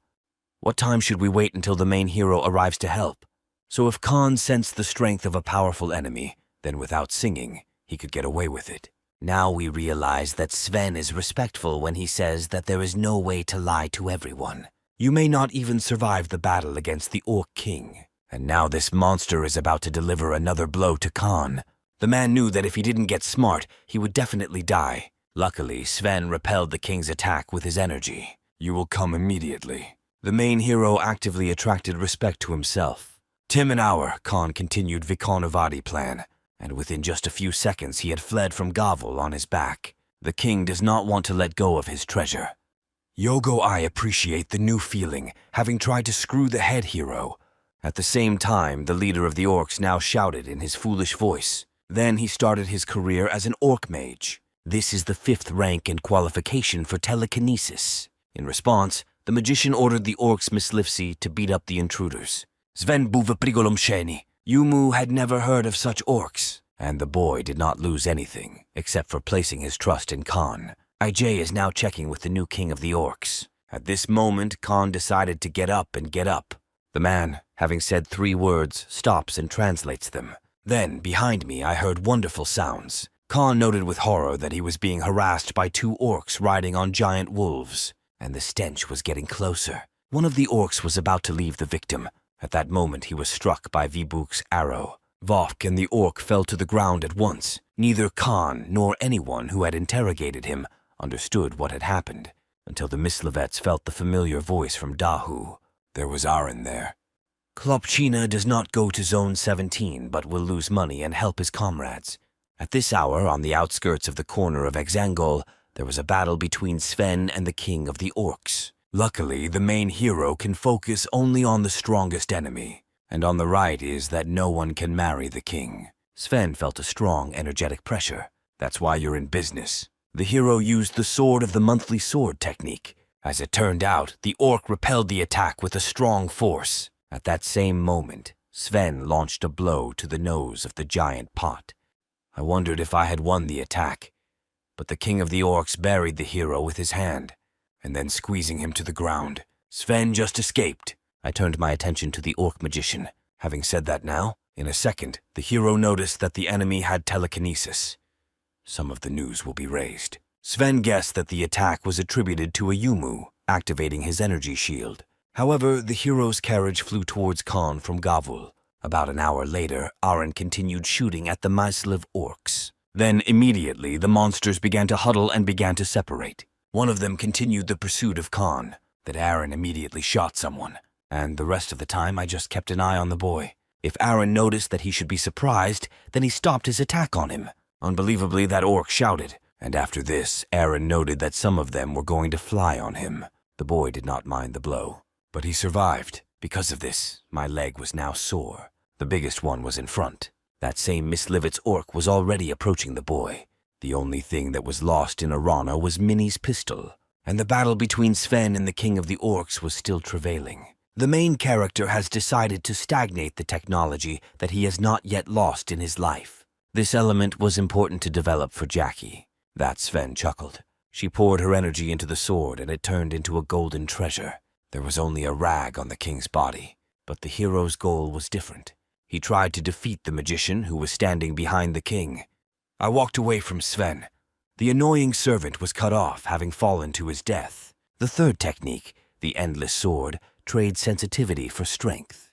What time should we wait until the main hero arrives to help? So if Khan sensed the strength of a powerful enemy, then without singing, he could get away with it. Now we realize that Sven is respectful when he says that there is no way to lie to everyone. You may not even survive the battle against the Orc King. And now this monster is about to deliver another blow to Khan. The man knew that if he didn't get smart, he would definitely die. Luckily, Sven repelled the king's attack with his energy. You will come immediately. The main hero actively attracted respect to himself. Tim an hour, Khan continued Vikonovadi plan, and within just a few seconds he had fled from Gavul on his back. The king does not want to let go of his treasure. Yogo I appreciate the new feeling, having tried to screw the head hero. At the same time, the leader of the orcs now shouted in his foolish voice. Then he started his career as an orc mage. This is the 5th rank and qualification for telekinesis. In response, the magician ordered the orcs Miss Lifsey to beat up the intruders. Sven buva prigolomsheni. Yumu had never heard of such orcs, and the boy did not lose anything, except for placing his trust in Khan. IJ is now checking with the new king of the orcs. At this moment, Khan decided to get up and get up. The man, having said 3 words, stops and translates them. Then, behind me, I heard wonderful sounds. Khan noted with horror that he was being harassed by 2 orcs riding on giant wolves, and the stench was getting closer. One of the orcs was about to leave the victim. At that moment, he was struck by Vibuk's arrow. Vok and the orc fell to the ground at once. Neither Khan nor anyone who had interrogated him understood what had happened, until the Mislevets felt the familiar voice from Dahu. There was Aaron there. Klopchina does not go to Zone 17, but will lose money and help his comrades. At this hour, on the outskirts of the corner of Exangol, there was a battle between Sven and the king of the orcs. Luckily, the main hero can focus only on the strongest enemy, and on the right is that no one can marry the king. Sven felt a strong, energetic pressure. That's why you're in business. The hero used the sword of the monthly sword technique. As it turned out, the orc repelled the attack with a strong force. At that same moment, Sven launched a blow to the nose of the giant pot. I wondered if I had won the attack, but the king of the orcs buried the hero with his hand, and then squeezing him to the ground. Sven just escaped. I turned my attention to the orc magician. Having said that now, in a second, the hero noticed that the enemy had telekinesis. Some of the news will be raised. Sven guessed that the attack was attributed to a Yumu, activating his energy shield. However, the hero's carriage flew towards Khan from Gavul. About an hour later, Aaron continued shooting at the Myslev orcs. Then, immediately, the monsters began to huddle and began to separate. One of them continued the pursuit of Khan. That Aaron immediately shot someone, and the rest of the time I just kept an eye on the boy. If Aaron noticed that he should be surprised, then he stopped his attack on him. Unbelievably, that orc shouted, and after this, Aaron noted that some of them were going to fly on him. The boy did not mind the blow, but he survived. Because of this, my leg was now sore. The biggest one was in front. That same Mislivets orc was already approaching the boy. The only thing that was lost in Arana was Minnie's pistol, and the battle between Sven and the king of the orcs was still travailing. The main character has decided to stagnate the technology that he has not yet lost in his life. This element was important to develop for Jackie. That Sven chuckled. She poured her energy into the sword and it turned into a golden treasure. There was only a rag on the king's body, but the hero's goal was different. He tried to defeat the magician who was standing behind the king. I walked away from Sven. The annoying servant was cut off, having fallen to his death. The third technique, the endless sword, trades sensitivity for strength.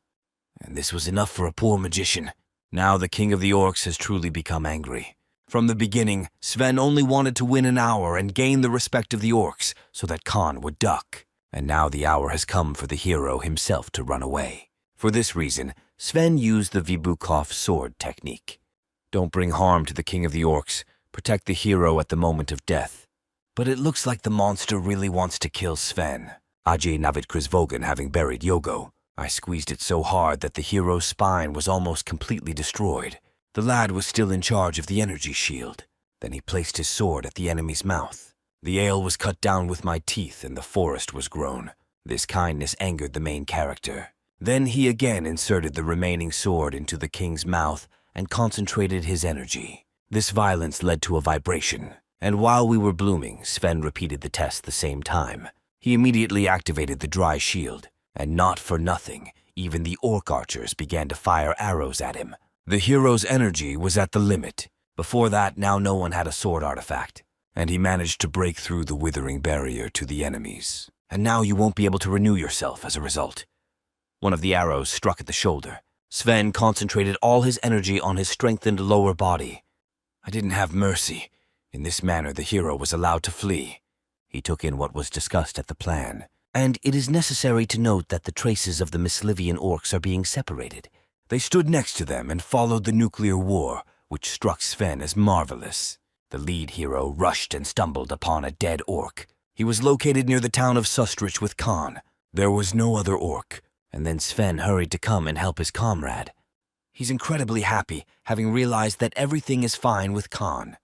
And this was enough for a poor magician. Now the king of the orcs has truly become angry. From the beginning, Sven only wanted to win an hour and gain the respect of the orcs so that Khan would duck. And now the hour has come for the hero himself to run away. For this reason, Sven used the Vibukov sword technique. Don't bring harm to the king of the orcs. Protect the hero at the moment of death. But it looks like the monster really wants to kill Sven. Ajay Navidkrizvogan having buried Yogo. I squeezed it so hard that the hero's spine was almost completely destroyed. The lad was still in charge of the energy shield. Then he placed his sword at the enemy's mouth. The ale was cut down with my teeth and the forest was grown. This kindness angered the main character. Then he again inserted the remaining sword into the king's mouth and concentrated his energy. This violence led to a vibration, and while we were blooming, Sven repeated the test the same time. He immediately activated the dry shield, and not for nothing, even the orc archers began to fire arrows at him. The hero's energy was at the limit. Before that, now no one had a sword artifact, and he managed to break through the withering barrier to the enemies. And now you won't be able to renew yourself as a result. One of the arrows struck at the shoulder. Sven concentrated all his energy on his strengthened lower body. I didn't have mercy. In this manner, the hero was allowed to flee. He took in what was discussed at the plan. And it is necessary to note that the traces of the Mislivian orcs are being separated. They stood next to them and followed the nuclear war, which struck Sven as marvelous. The lead hero rushed and stumbled upon a dead orc. He was located near the town of Sustrich with Khan. There was no other orc, and then Sven hurried to come and help his comrade. He's incredibly happy, having realized that everything is fine with Khan.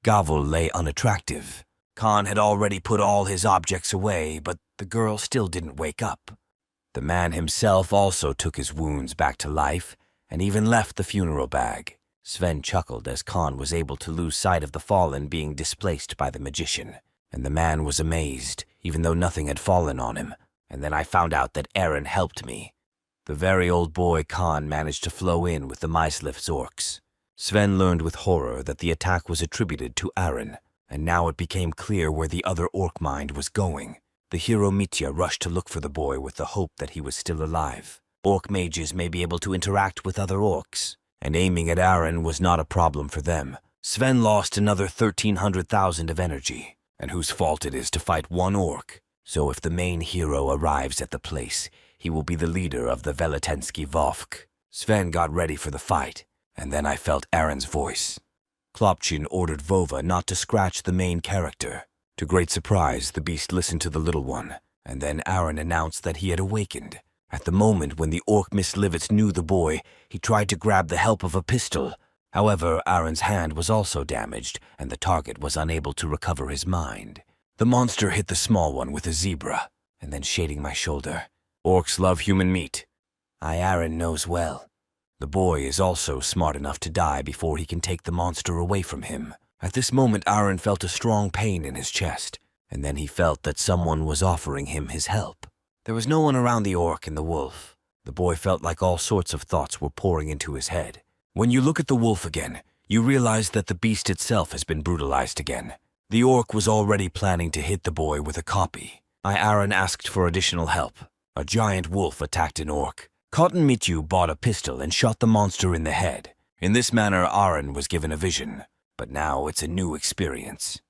Gavul lay unattractive. Khan had already put all his objects away, but the girl still didn't wake up. The man himself also took his wounds back to life, and even left the funeral bag. Sven chuckled as Khan was able to lose sight of the fallen being displaced by the magician, and the man was amazed, even though nothing had fallen on him. And then I found out that Aaron helped me. The very old boy Khan managed to flow in with the Maislif's orcs. Sven learned with horror that the attack was attributed to Aaron, and now it became clear where the other orc mind was going. The hero Mitya rushed to look for the boy with the hope that he was still alive. Orc mages may be able to interact with other orcs, and aiming at Aaron was not a problem for them. Sven lost another 1,300,000 of energy, and whose fault it is to fight one orc. So if the main hero arrives at the place, he will be the leader of the Veletensky Vovk. Sven got ready for the fight, and then I felt Aaron's voice. Klopchin ordered Vova not to scratch the main character. To great surprise, the beast listened to the little one, and then Aaron announced that he had awakened. At the moment when the orc Mislivets knew the boy, he tried to grab the help of a pistol. However, Aaron's hand was also damaged, and the target was unable to recover his mind. The monster hit the small one with a zebra, and then shading my shoulder. Orcs love human meat. Aaron knows well. The boy is also smart enough to die before he can take the monster away from him. At this moment, Aaron felt a strong pain in his chest, and then he felt that someone was offering him his help. There was no one around the orc and the wolf. The boy felt like all sorts of thoughts were pouring into his head. When you look at the wolf again, you realize that the beast itself has been brutalized again. The orc was already planning to hit the boy with a copy. Aaron asked for additional help. A giant wolf attacked an orc. Cotton Mityu bought a pistol and shot the monster in the head. In this manner, Aaron was given a vision. But now it's a new experience.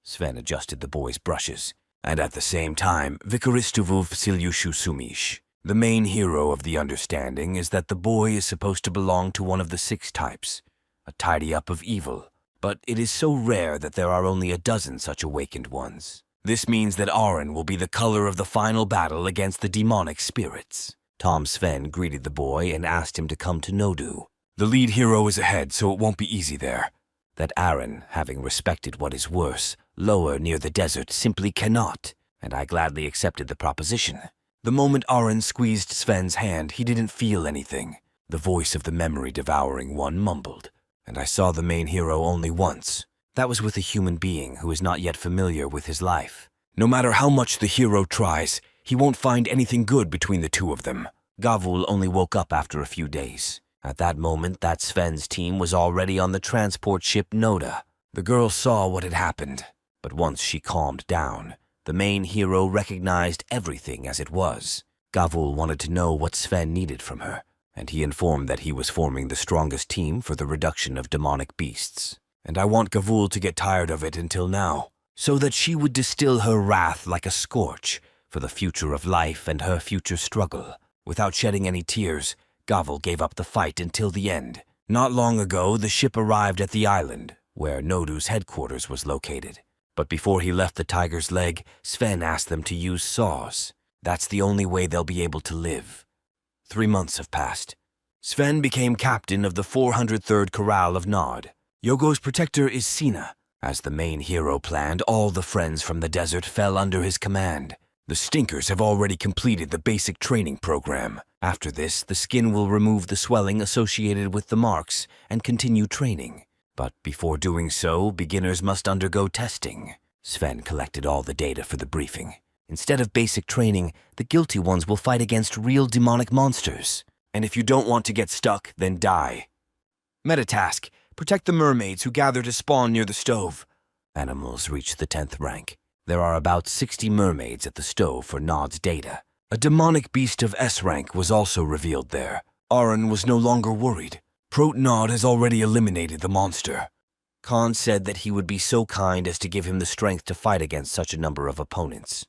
Sven adjusted the boy's brushes. And at the same time, Vikaristuvuv Silyushu Sumish. The main hero of the understanding is that the boy is supposed to belong to one of the 6 types, a tidy-up of evil. But it is so rare that there are only a dozen such awakened ones. This means that Aaron will be the color of the final battle against the demonic spirits. Tom Sven greeted the boy and asked him to come to Nodu. The lead hero is ahead, so it won't be easy there. That Aaron, having respected what is worse, lower near the desert, simply cannot, and I gladly accepted the proposition. The moment Aaron squeezed Sven's hand, he didn't feel anything. The voice of the memory-devouring one mumbled, and I saw the main hero only once. That was with a human being who is not yet familiar with his life. No matter how much the hero tries, he won't find anything good between the two of them. Gavul only woke up after a few days. At that moment, that Sven's team was already on the transport ship Noda. The girl saw what had happened, but once she calmed down, the main hero recognized everything as it was. Gavul wanted to know what Sven needed from her, and he informed that he was forming the strongest team for the reduction of demonic beasts. And I want Gavul to get tired of it until now, so that she would distill her wrath like a scorch for the future of life and her future struggle. Without shedding any tears, Gavul gave up the fight until the end. Not long ago, the ship arrived at the island, where Nodu's headquarters was located. But before he left the tiger's leg, Sven asked them to use saws. That's the only way they'll be able to live. 3 months have passed. Sven became captain of the 403rd Corral of Nod. Yogo's protector is Sina. As the main hero planned, all the friends from the desert fell under his command. The Stinkers have already completed the basic training program. After this, the skin will remove the swelling associated with the marks and continue training. But before doing so, beginners must undergo testing. Sven collected all the data for the briefing. Instead of basic training, the guilty ones will fight against real demonic monsters. And if you don't want to get stuck, then die. Metatask: protect the mermaids who gather to spawn near the stove. Animals reach the 10th rank. There are about 60 mermaids at the stove for Nod's data. A demonic beast of S rank was also revealed there. Aaron was no longer worried. Prot Nod has already eliminated the monster. Khan said that he would be so kind as to give him the strength to fight against such a number of opponents.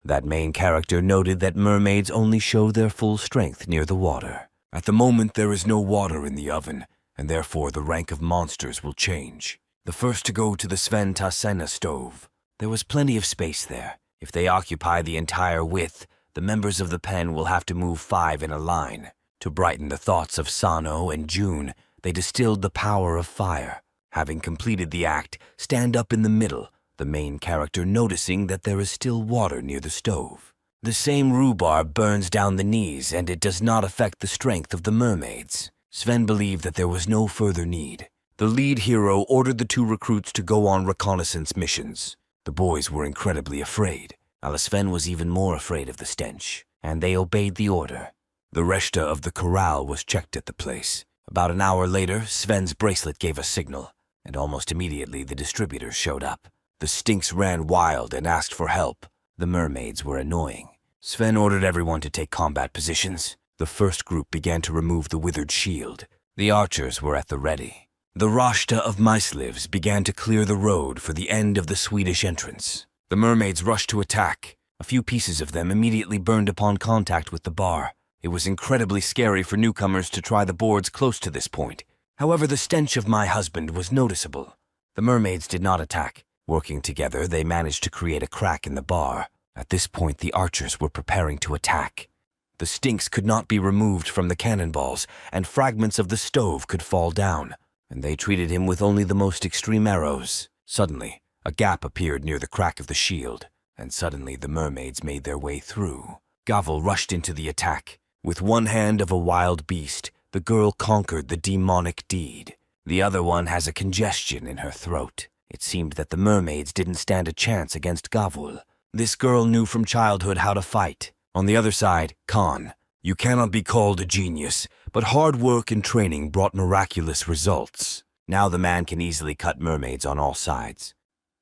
That main character noted that mermaids only show their full strength near the water. At the moment, there is no water in the oven, and therefore the rank of monsters will change. The first to go to the Sven Tasena stove. There was plenty of space there. If they occupy the entire width, the members of the pen will have to move 5 in a line. To brighten the thoughts of Sano and June, they distilled the power of fire. Having completed the act, stand up in the middle, the main character noticing that there is still water near the stove. The same rhubarb burns down the knees, and it does not affect the strength of the mermaids. Sven believed that there was no further need. The lead hero ordered the 2 recruits to go on reconnaissance missions. The boys were incredibly afraid. Sven was even more afraid of the stench, and they obeyed the order. The reshta of the corral was checked at the place. About an hour later, Sven's bracelet gave a signal, and almost immediately the distributors showed up. The stinks ran wild and asked for help. The mermaids were annoying. Sven ordered everyone to take combat positions. The first group began to remove the withered shield. The archers were at the ready. The rashta of micelivs began to clear the road for the end of the Swedish entrance. The mermaids rushed to attack. A few pieces of them immediately burned upon contact with the bar. It was incredibly scary for newcomers to try the boards close to this point. However, the stench of my husband was noticeable. The mermaids did not attack. Working together, they managed to create a crack in the bar. At this point, the archers were preparing to attack. The stinks could not be removed from the cannonballs, and fragments of the stove could fall down, and they treated him with only the most extreme arrows. Suddenly, a gap appeared near the crack of the shield, and suddenly the mermaids made their way through. Gavul rushed into the attack. With one hand of a wild beast, the girl conquered the demonic deed. The other one has a congestion in her throat. It seemed that the mermaids didn't stand a chance against Gavul. This girl knew from childhood how to fight. On the other side, Khan. You cannot be called a genius, but hard work and training brought miraculous results. Now the man can easily cut mermaids on all sides.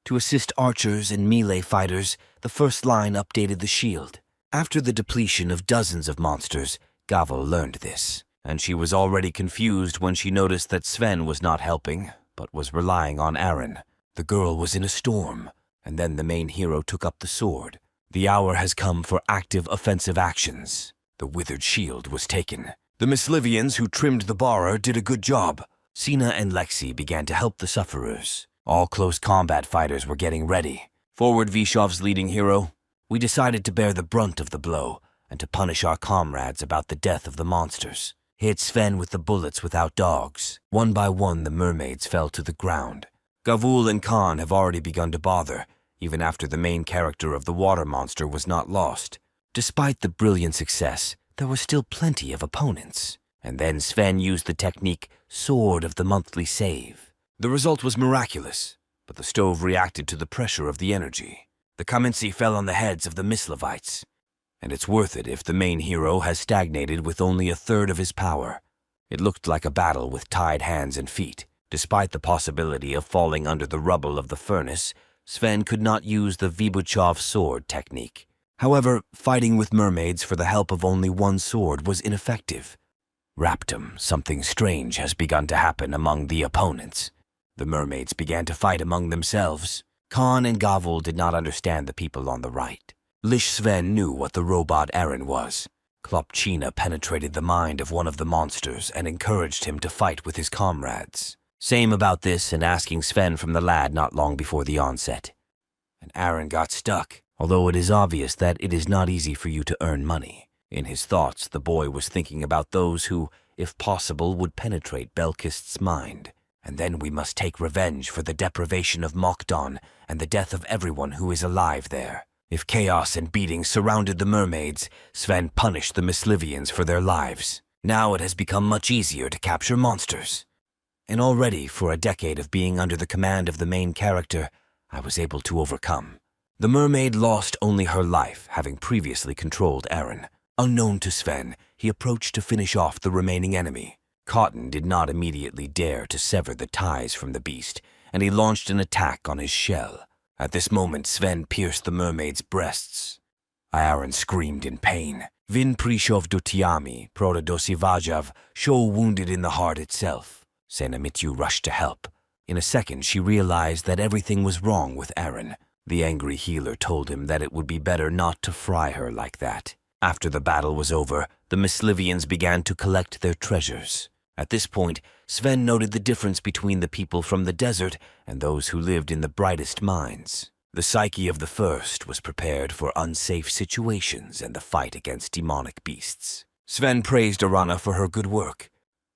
To assist archers and melee fighters, the first line updated the shield. After the depletion of dozens of monsters, Gavul learned this, and she was already confused when she noticed that Sven was not helping, but was relying on Aaron. The girl was in a storm, and then the main hero took up the sword. The hour has come for active offensive actions. The withered shield was taken. The Mislivians who trimmed the bar did a good job. Sina and Lexi began to help the sufferers. All close combat fighters were getting ready. Forward Vishov's leading hero. We decided to bear the brunt of the blow and to punish our comrades about the death of the monsters. Hit Sven with the bullets without dogs. One by one, the mermaids fell to the ground. Gavul and Khan have already begun to bother, even after the main character of the water monster was not lost. Despite the brilliant success, there were still plenty of opponents. And then Sven used the technique Sword of the Monthly Save. The result was miraculous, but the stove reacted to the pressure of the energy. The Kamensi fell on the heads of the Mislevites, and it's worth it if the main hero has stagnated with only a third of his power. It looked like a battle with tied hands and feet. Despite the possibility of falling under the rubble of the furnace, Sven could not use the Vibuchov sword technique. However, fighting with mermaids for the help of only one sword was ineffective. Raptum, something strange has begun to happen among the opponents. The mermaids began to fight among themselves. Khan and Gavul did not understand the people on the right. Lish Sven knew what the robot Aaron was. Klopchina penetrated the mind of one of the monsters and encouraged him to fight with his comrades. Same about this and asking Sven from the lad not long before the onset. And Aaron got stuck, although it is obvious that it is not easy for you to earn money. In his thoughts, the boy was thinking about those who, if possible, would penetrate Belkist's mind. And then we must take revenge for the deprivation of Mokdon and the death of everyone who is alive there. If chaos and beatings surrounded the mermaids, Sven punished the Mislivians for their lives. Now it has become much easier to capture monsters. And already, for a decade of being under the command of the main character, I was able to overcome. The mermaid lost only her life, having previously controlled Aaron. Unknown to Sven, he approached to finish off the remaining enemy. Cotton did not immediately dare to sever the ties from the beast, and he launched an attack on his shell. At this moment, Sven pierced the mermaid's breasts. Aaron screamed in pain. Vin Prishov Dutiami, Prodadosi Vajav, show wounded in the heart itself. Senamityu rushed to help. In a second, she realized that everything was wrong with Aaron. The angry healer told him that it would be better not to fry her like that. After the battle was over, the Mislivians began to collect their treasures. At this point, Sven noted the difference between the people from the desert and those who lived in the brightest mines. The psyche of the first was prepared for unsafe situations and the fight against demonic beasts. Sven praised Arana for her good work.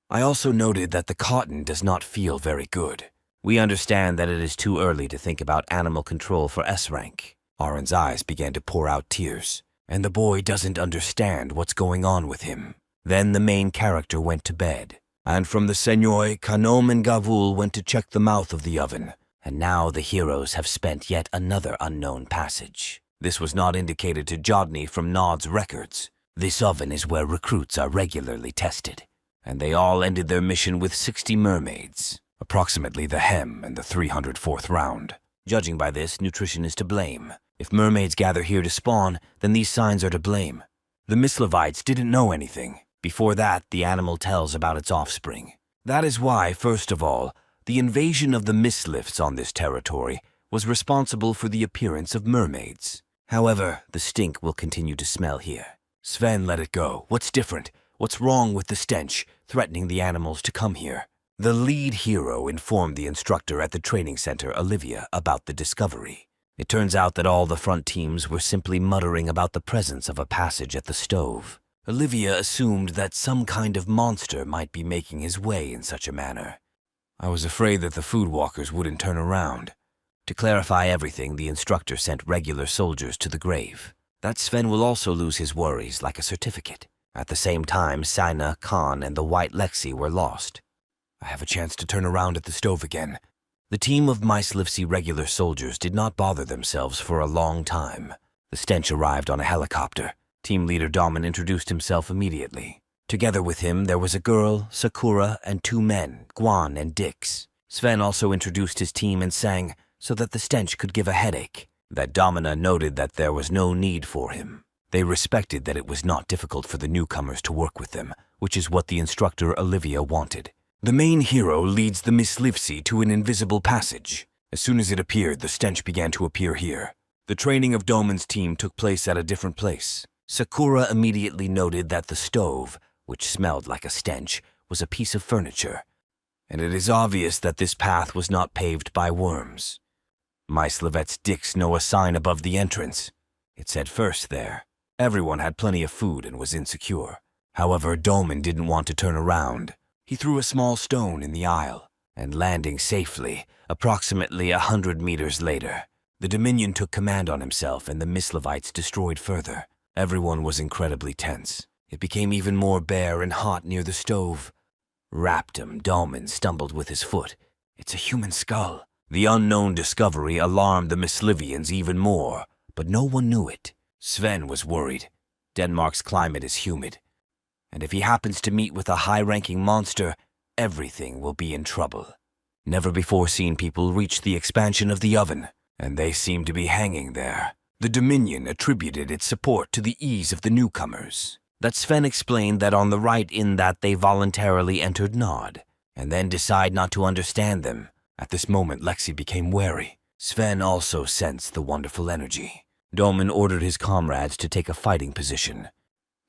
I also noted that the cotton does not feel very good. We understand that it is too early to think about animal control for S-rank. Aron's eyes began to pour out tears, and the boy doesn't understand what's going on with him. Then the main character went to bed. And from the Senoi, Kanom and Gavul went to check the mouth of the oven, and now the heroes have spent yet another unknown passage. This was not indicated to Jodny from Nod's records. This oven is where recruits are regularly tested, and they all ended their mission with 60 mermaids, approximately the hem and the 304th round. Judging by this, nutrition is to blame. If mermaids gather here to spawn, then these signs are to blame. The Mislevites didn't know anything. Before that, the animal tells about its offspring. That is why, first of all, the invasion of the Mislifts on this territory was responsible for the appearance of mermaids. However, the stink will continue to smell here. Sven let it go. What's different? What's wrong with the stench, threatening the animals to come here? The lead hero informed the instructor at the training center, Olivia, about the discovery. It turns out that all the front teams were simply muttering about the presence of a passage at the stove. Olivia assumed that some kind of monster might be making his way in such a manner. I was afraid that the food walkers wouldn't turn around. To clarify everything, the instructor sent regular soldiers to the grave. That Sven will also lose his worries like a certificate. At the same time, Sina, Khan, and the white Lexi were lost. I have a chance to turn around at the stove again. The team of Myslifsi regular soldiers did not bother themselves for a long time. The stench arrived on a helicopter. Team leader Damen introduced himself immediately. Together with him, there was a girl, Sakura, and 2 men, Guan and Dix. Sven also introduced his team and sang so that the stench could give a headache. That Domina noted that there was no need for him. They respected that it was not difficult for the newcomers to work with them, which is what the instructor Olivia wanted. The main hero leads the Mislivsi to an invisible passage. As soon as it appeared, the stench began to appear here. The training of Doman's team took place at a different place. Sakura immediately noted that the stove, which smelled like a stench, was a piece of furniture, and it is obvious that this path was not paved by worms. Myslevet's Dix know a sign above the entrance. It said first there. Everyone had plenty of food and was insecure. However, Doman didn't want to turn around. He threw a small stone in the aisle, and landing safely, approximately 100 meters later, the Dominion took command on himself and the Mislevites destroyed further. Everyone was incredibly tense. It became even more bare and hot near the stove. Raptum Dolman stumbled with his foot. It's a human skull. The unknown discovery alarmed the Mislivians even more, but no one knew it. Sven was worried. Denmark's climate is humid, and if he happens to meet with a high-ranking monster, everything will be in trouble. Never-before-seen people reached the expansion of the oven, and they seemed to be hanging there. The Dominion attributed its support to the ease of the newcomers. That Sven explained that on the right in that they voluntarily entered Nod, and then decide not to understand them. At this moment, Lexi became wary. Sven also sensed the wonderful energy. Dolman ordered his comrades to take a fighting position.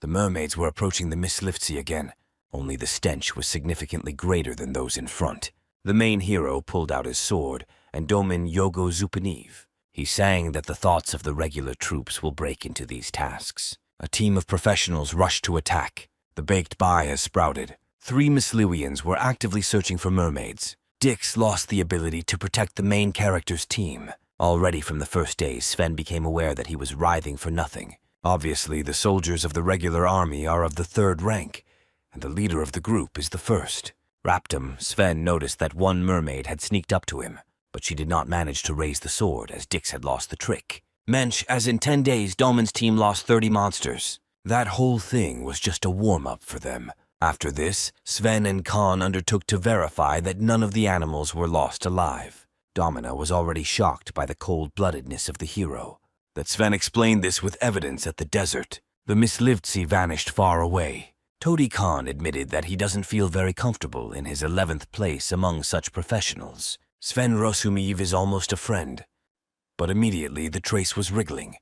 The mermaids were approaching the Misliftsy again, only the stench was significantly greater than those in front. The main hero pulled out his sword, and Domin Yogo Zupaniv. He sang that the thoughts of the regular troops will break into these tasks. A team of professionals rushed to attack. The baked bye has sprouted. 3 Misliwians were actively searching for mermaids. Dix lost the ability to protect the main character's team. Already from the first day, Sven became aware that he was writhing for nothing. Obviously, the soldiers of the regular army are of the 3rd rank, and the leader of the group is the 1st. Raptum, Sven noticed that one mermaid had sneaked up to him, but she did not manage to raise the sword as Dix had lost the trick. Mensch, as in 10 days, Dolman's team lost 30 monsters. That whole thing was just a warm-up for them. After this, Sven and Khan undertook to verify that none of the animals were lost alive. Domina was already shocked by the cold-bloodedness of the hero. That Sven explained this with evidence at the desert. The Mislivtsi vanished far away. Todi Khan admitted that he doesn't feel very comfortable in his 11th place among such professionals. Sven Rosumiv is almost a friend. But immediately the trace was wriggling.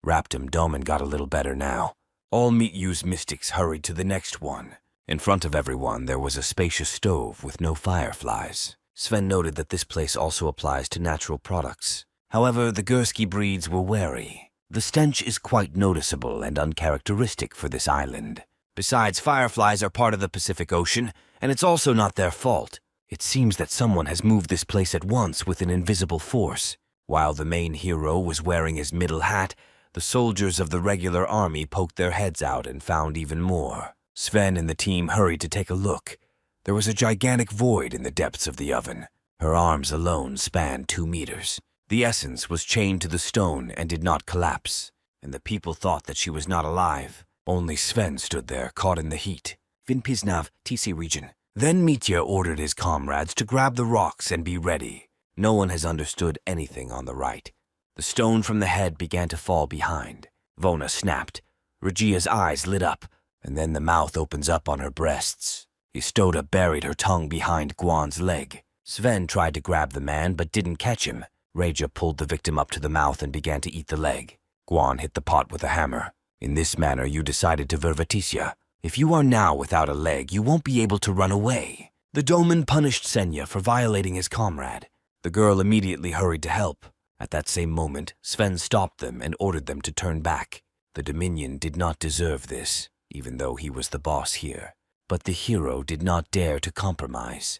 Raptum Doman got a little better now. All meat-use mystics hurried to the next one. In front of everyone there was a spacious stove with no fireflies. Sven noted that this place also applies to natural products. However, the Gursky breeds were wary. The stench is quite noticeable and uncharacteristic for this island. Besides, fireflies are part of the Pacific Ocean, and it's also not their fault. It seems that someone has moved this place at once with an invisible force. While the main hero was wearing his middle hat, the soldiers of the regular army poked their heads out and found even more. Sven and the team hurried to take a look. There was a gigantic void in the depths of the oven. Her arms alone spanned 2 meters. The essence was chained to the stone and did not collapse, and the people thought that she was not alive. Only Sven stood there, caught in the heat. Vinpisnav, TC region. Then Mitya ordered his comrades to grab the rocks and be ready. No one has understood anything on the right. The stone from the head began to fall behind. Vona snapped. Regia's eyes lit up, and then the mouth opens up on her breasts. Istoda buried her tongue behind Guan's leg. Sven tried to grab the man but didn't catch him. Reia pulled the victim up to the mouth and began to eat the leg. Guan hit the pot with a hammer. In this manner you decided to Vervatisya. If you are now without a leg, you won't be able to run away. The Doman punished Senya for violating his comrade. The girl immediately hurried to help. At that same moment, Sven stopped them and ordered them to turn back. The Dominion did not deserve this, even though he was the boss here. But the hero did not dare to compromise.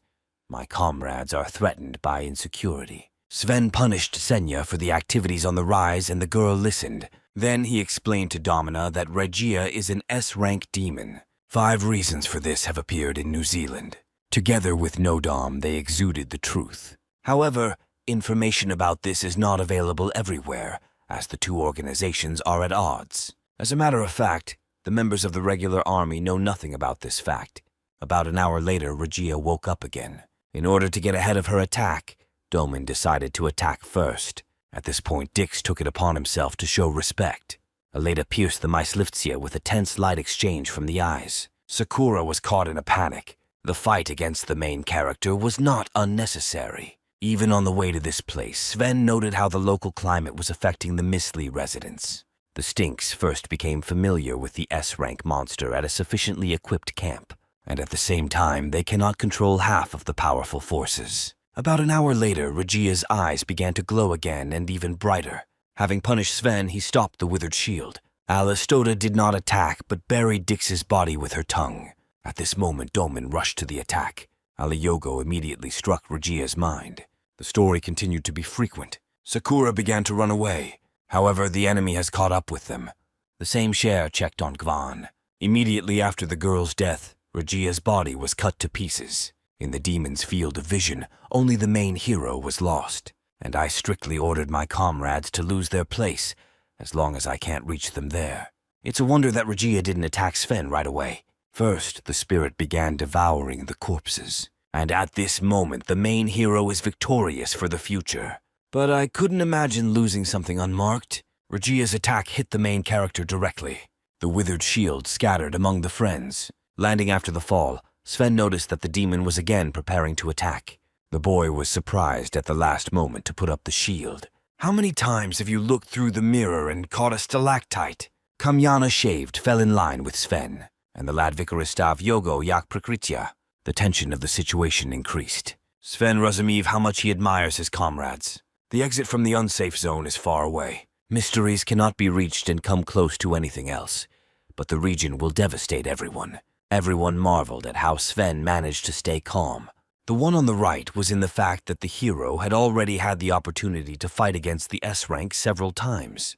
My comrades are threatened by insecurity. Sven punished Senya for the activities on the rise and the girl listened. Then he explained to Domina that Regia is an S-rank demon. 5 reasons for this have appeared in New Zealand. Together with Nodom, they exuded the truth. However, information about this is not available everywhere, as the two organizations are at odds. As a matter of fact, the members of the regular army know nothing about this fact. About an hour later, Regia woke up again. In order to get ahead of her attack, Doman decided to attack first. At this point, Dix took it upon himself to show respect. Aleda pierced the Mysliftia with a tense light exchange from the eyes. Sakura was caught in a panic. The fight against the main character was not unnecessary. Even on the way to this place, Sven noted how the local climate was affecting the Misli residents. The Stinks first became familiar with the S-rank monster at a sufficiently equipped camp, and at the same time, they cannot control half of the powerful forces. About an hour later, Regia's eyes began to glow again and even brighter. Having punished Sven, he stopped the withered shield. Alistoda did not attack, but buried Dix's body with her tongue. At this moment, Doman rushed to the attack. Aliyogo immediately struck Regia's mind. The story continued to be frequent. Sakura began to run away. However, the enemy has caught up with them. The same share checked on Gvan. Immediately after the girl's death, Regia's body was cut to pieces. In the demon's field of vision, only the main hero was lost, and I strictly ordered my comrades to lose their place, as long as I can't reach them there. It's a wonder that Regia didn't attack Sven right away. First, the spirit began devouring the corpses, and at this moment the main hero is victorious for the future. But I couldn't imagine losing something unmarked. Regia's attack hit the main character directly. The withered shield scattered among the friends. Landing after the fall, Sven noticed that the demon was again preparing to attack. The boy was surprised at the last moment to put up the shield. How many times have you looked through the mirror and caught a stalactite? Kamyana shaved fell in line with Sven, and the lad Vikaristav Yogo yak prakritya. The tension of the situation increased. Sven Razumiev how much he admires his comrades. The exit from the unsafe zone is far away. Mysteries cannot be reached and come close to anything else, but the region will devastate everyone. Everyone marveled at how Sven managed to stay calm. The one on the right was in the fact that the hero had already had the opportunity to fight against the S-rank several times.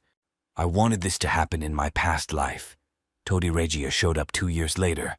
I wanted this to happen in my past life. Todi Regia showed up 2 years later.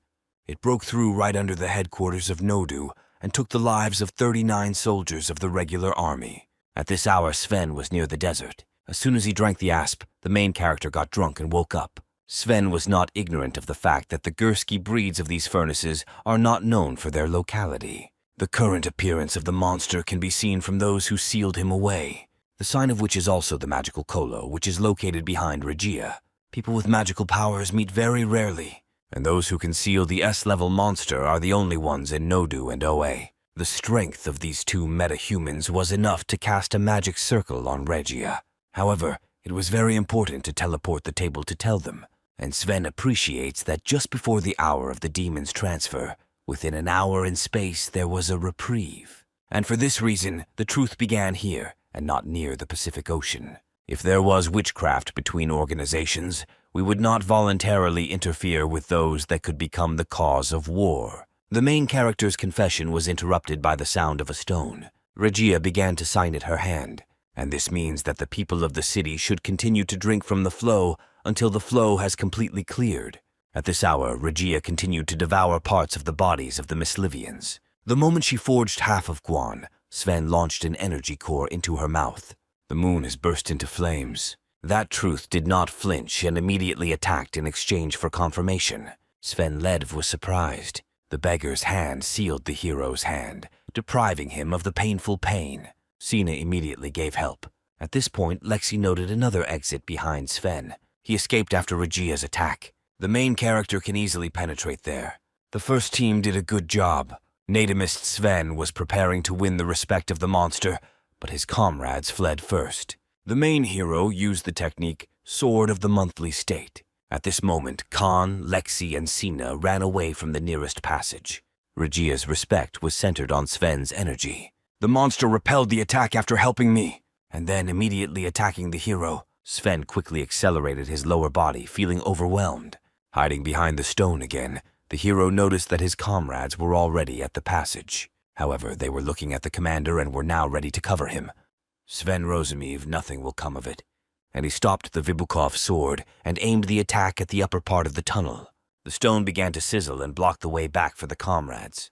It broke through right under the headquarters of Nodu and took the lives of 39 soldiers of the regular army. At this hour, Sven was near the desert. As soon as he drank the asp, the main character got drunk and woke up. Sven was not ignorant of the fact that the Gursky breeds of these furnaces are not known for their locality. The current appearance of the monster can be seen from those who sealed him away, the sign of which is also the magical Kolo, which is located behind Regia. People with magical powers meet very rarely, and those who conceal the S-level monster are the only ones in Nodu and OA. The strength of these two metahumans was enough to cast a magic circle on Regia. However, it was very important to teleport the table to tell them, and Sven appreciates that just before the hour of the demon's transfer, within an hour in space there was a reprieve. And for this reason, the truth began here, and not near the Pacific Ocean. If there was witchcraft between organizations, we would not voluntarily interfere with those that could become the cause of war. The main character's confession was interrupted by the sound of a stone. Regia began to sign it her hand, and this means that the people of the city should continue to drink from the flow until the flow has completely cleared. At this hour, Regia continued to devour parts of the bodies of the Mislivians. The moment she forged half of Guan, Sven launched an energy core into her mouth. The moon has burst into flames. That truth did not flinch and immediately attacked in exchange for confirmation. Sven Ledv was surprised. The beggar's hand sealed the hero's hand, depriving him of the painful pain. Sina immediately gave help. At this point, Lexi noted another exit behind Sven. He escaped after Reia's attack. The main character can easily penetrate there. The first team did a good job. Natimist Sven was preparing to win the respect of the monster, but his comrades fled first. The main hero used the technique Sword of the Monthly State. At this moment, Khan, Lexi, and Sina ran away from the nearest passage. Reia's respect was centered on Sven's energy. The monster repelled the attack after helping me, and then immediately attacking the hero. Sven quickly accelerated his lower body, feeling overwhelmed. Hiding behind the stone again, the hero noticed that his comrades were already at the passage. However, they were looking at the commander and were now ready to cover him. Sven Rozumiv, nothing will come of it. And he stopped the Vibukov sword and aimed the attack at the upper part of the tunnel. The stone began to sizzle and block the way back for the comrades.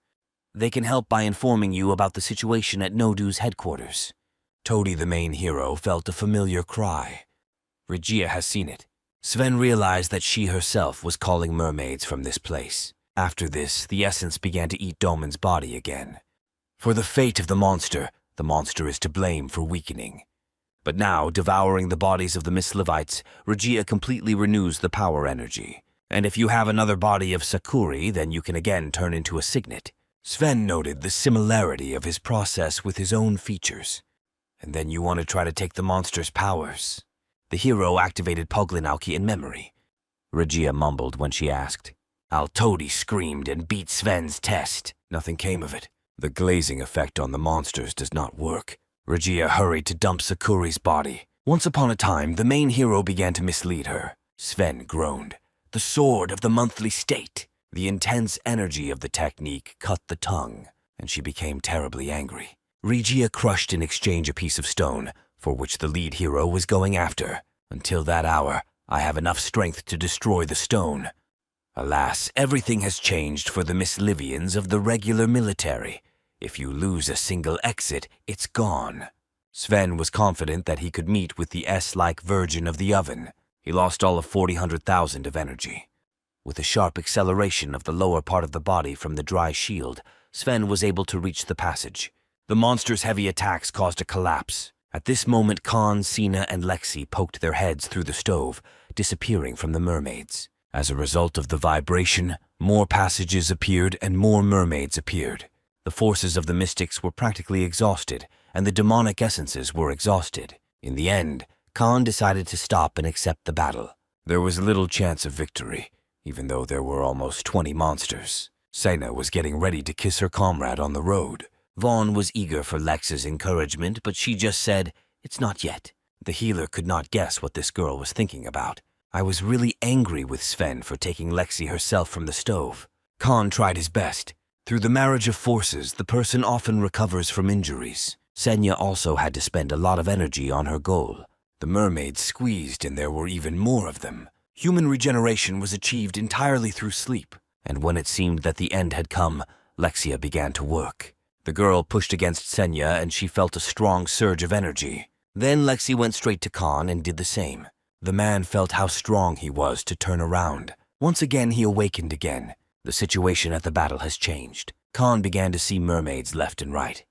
They can help by informing you about the situation at Nodu's headquarters. Todi, the main hero, felt a familiar cry. Reia has seen it. Sven realized that she herself was calling mermaids from this place. After this, the essence began to eat Domon's body again. For the fate of the monster is to blame for weakening. But now, devouring the bodies of the Mislevites, Reia completely renews the power energy. And if you have another body of Sakuri, then you can again turn into a signet. Sven noted the similarity of his process with his own features. And then you want to try to take the monster's powers. The hero activated Poglinauki in memory. Reia mumbled when she asked. Altodi screamed and beat Sven's test. Nothing came of it. The glazing effect on the monsters does not work. Reia hurried to dump Sakuri's body. Once upon a time, the main hero began to mislead her. Sven groaned. The Sword of the Monthly State. The intense energy of the technique cut the tongue, and she became terribly angry. Reia crushed in exchange a piece of stone, for which the lead hero was going after. Until that hour, I have enough strength to destroy the stone. Alas, everything has changed for the Mislivians of the regular military. If you lose a single exit, it's gone. Sven was confident that he could meet with the S-like virgin of the oven. He lost all of 40,000 of energy. With a sharp acceleration of the lower part of the body from the dry shield, Sven was able to reach the passage. The monster's heavy attacks caused a collapse. At this moment, Khan, Sina, and Lexi poked their heads through the stove, disappearing from the mermaids. As a result of the vibration, more passages appeared and more mermaids appeared. The forces of the mystics were practically exhausted, and the demonic essences were exhausted. In the end, Khan decided to stop and accept the battle. There was little chance of victory, even though there were almost 20 monsters. Sena was getting ready to kiss her comrade on the road. Vaughn was eager for Lex's encouragement, but she just said, "It's not yet." The healer could not guess what this girl was thinking about. I was really angry with Sven for taking Lexi herself from the stove. Khan tried his best. Through the marriage of forces, the person often recovers from injuries. Senya also had to spend a lot of energy on her goal. The mermaids squeezed and there were even more of them. Human regeneration was achieved entirely through sleep, and when it seemed that the end had come, Lexia began to work. The girl pushed against Senya and she felt a strong surge of energy. Then Lexi went straight to Khan and did the same. The man felt how strong he was to turn around. Once again he awakened again. The situation at the battle has changed. Khan began to see mermaids left and right.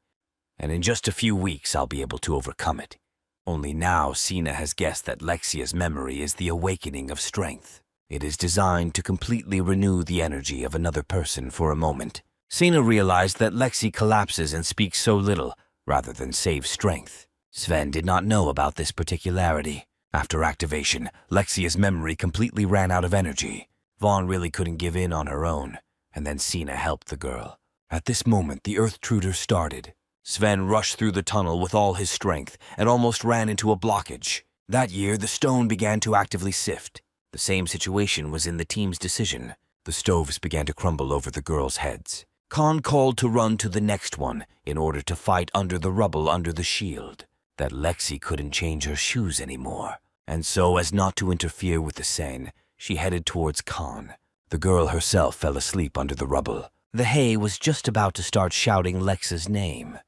And in just a few weeks I'll be able to overcome it. Only now Sina has guessed that Lexia's memory is the awakening of strength. It is designed to completely renew the energy of another person for a moment. Sina realized that Lexi collapses and speaks so little, rather than save strength. Sven did not know about this particularity. After activation, Lexia's memory completely ran out of energy. Vaughn really couldn't give in on her own, and then Sina helped the girl. At this moment, the Earth-Truder started. Sven rushed through the tunnel with all his strength and almost ran into a blockage. That year, the stone began to actively sift. The same situation was in the team's decision. The stoves began to crumble over the girls' heads. Khan called to run to the next one in order to fight under the rubble under the shield. That Lexi couldn't change her shoes anymore, and so as not to interfere with the Sen, she headed towards Khan. The girl herself fell asleep under the rubble. The hay was just about to start shouting Lexa's name.